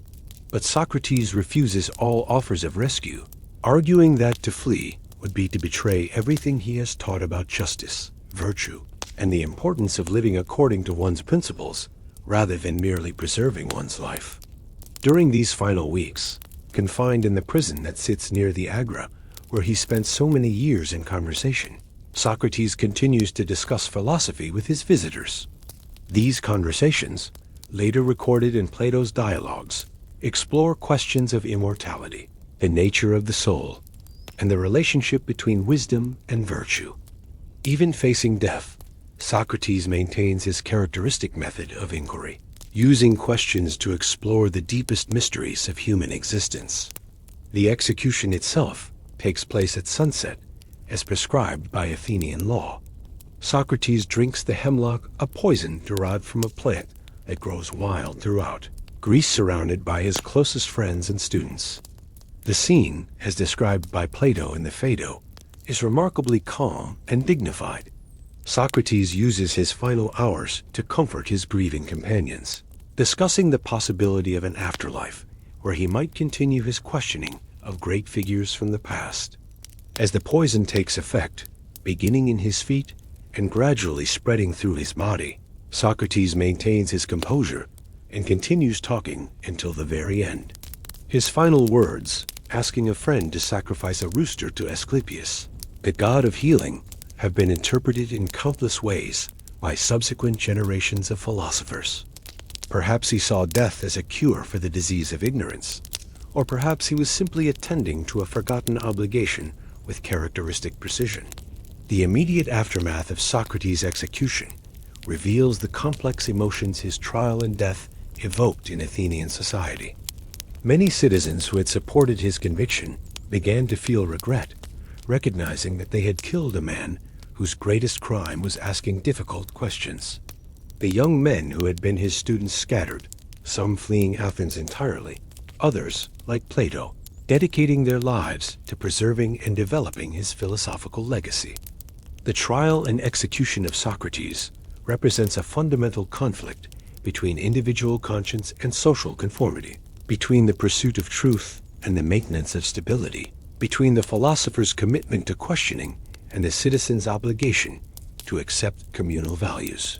But Socrates refuses all offers of rescue, arguing that to flee would be to betray everything he has taught about justice, virtue, and the importance of living according to one's principles, rather than merely preserving one's life. During these final weeks, confined in the prison that sits near the Agora, where he spent so many years in conversation, Socrates continues to discuss philosophy with his visitors. These conversations, later recorded in Plato's dialogues, explore questions of immortality, the nature of the soul, and the relationship between wisdom and virtue. Even facing death, Socrates maintains his characteristic method of inquiry, using questions to explore the deepest mysteries of human existence. The execution itself takes place at sunset, as prescribed by Athenian law. Socrates drinks the hemlock, a poison derived from a plant that grows wild throughout Greece, surrounded by his closest friends and students. The scene, as described by Plato in the Phaedo, is remarkably calm and dignified. Socrates uses his final hours to comfort his grieving companions, discussing the possibility of an afterlife where he might continue his questioning of great figures from the past. As the poison takes effect, beginning in his feet and gradually spreading through his body, Socrates maintains his composure and continues talking until the very end. His final words, asking a friend to sacrifice a rooster to Asclepius, the god of healing, have been interpreted in countless ways by subsequent generations of philosophers. Perhaps he saw death as a cure for the disease of ignorance, or perhaps he was simply attending to a forgotten obligation with characteristic precision. The immediate aftermath of Socrates' execution reveals the complex emotions his trial and death evoked in Athenian society. Many citizens who had supported his conviction began to feel regret, recognizing that they had killed a man whose greatest crime was asking difficult questions. The young men who had been his students scattered, some fleeing Athens entirely, others, like Plato, dedicating their lives to preserving and developing his philosophical legacy. The trial and execution of Socrates represents a fundamental conflict between individual conscience and social conformity, between the pursuit of truth and the maintenance of stability, between the philosopher's commitment to questioning and the citizen's obligation to accept communal values.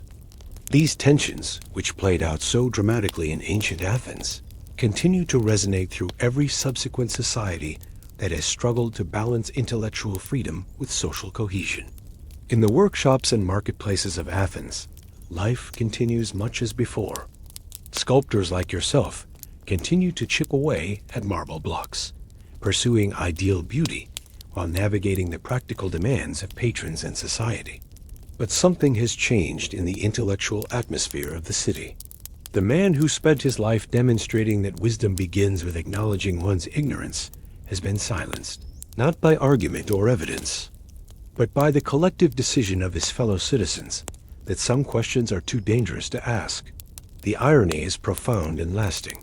These tensions, which played out so dramatically in ancient Athens, continue to resonate through every subsequent society that has struggled to balance intellectual freedom with social cohesion. In the workshops and marketplaces of Athens, life continues much as before. Sculptors like yourself continue to chip away at marble blocks, pursuing ideal beauty while navigating the practical demands of patrons and society. But something has changed in the intellectual atmosphere of the city. The man who spent his life demonstrating that wisdom begins with acknowledging one's ignorance has been silenced, not by argument or evidence, but by the collective decision of his fellow citizens that some questions are too dangerous to ask. The irony is profound and lasting.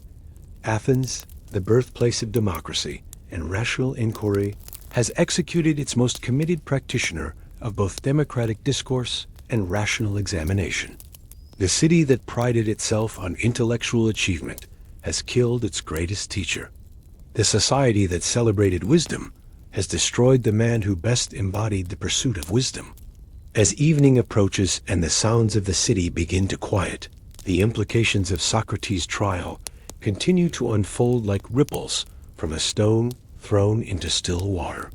Athens, the birthplace of democracy and rational inquiry, has executed its most committed practitioner of both democratic discourse and rational examination. The city that prided itself on intellectual achievement has killed its greatest teacher. The society that celebrated wisdom has destroyed the man who best embodied the pursuit of wisdom. As evening approaches and the sounds of the city begin to quiet, the implications of Socrates' trial continue to unfold like ripples from a stone thrown into still water.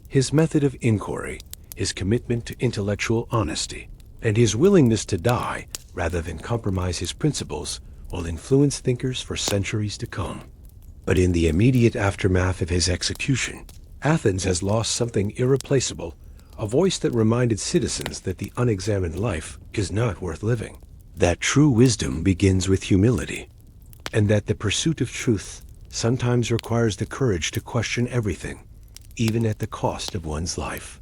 His method of inquiry, his commitment to intellectual honesty, and his willingness to die rather than compromise his principles will influence thinkers for centuries to come. But in the immediate aftermath of his execution, Athens has lost something irreplaceable, a voice that reminded citizens that the unexamined life is not worth living, that true wisdom begins with humility, and that the pursuit of truth sometimes requires the courage to question everything, even at the cost of one's life.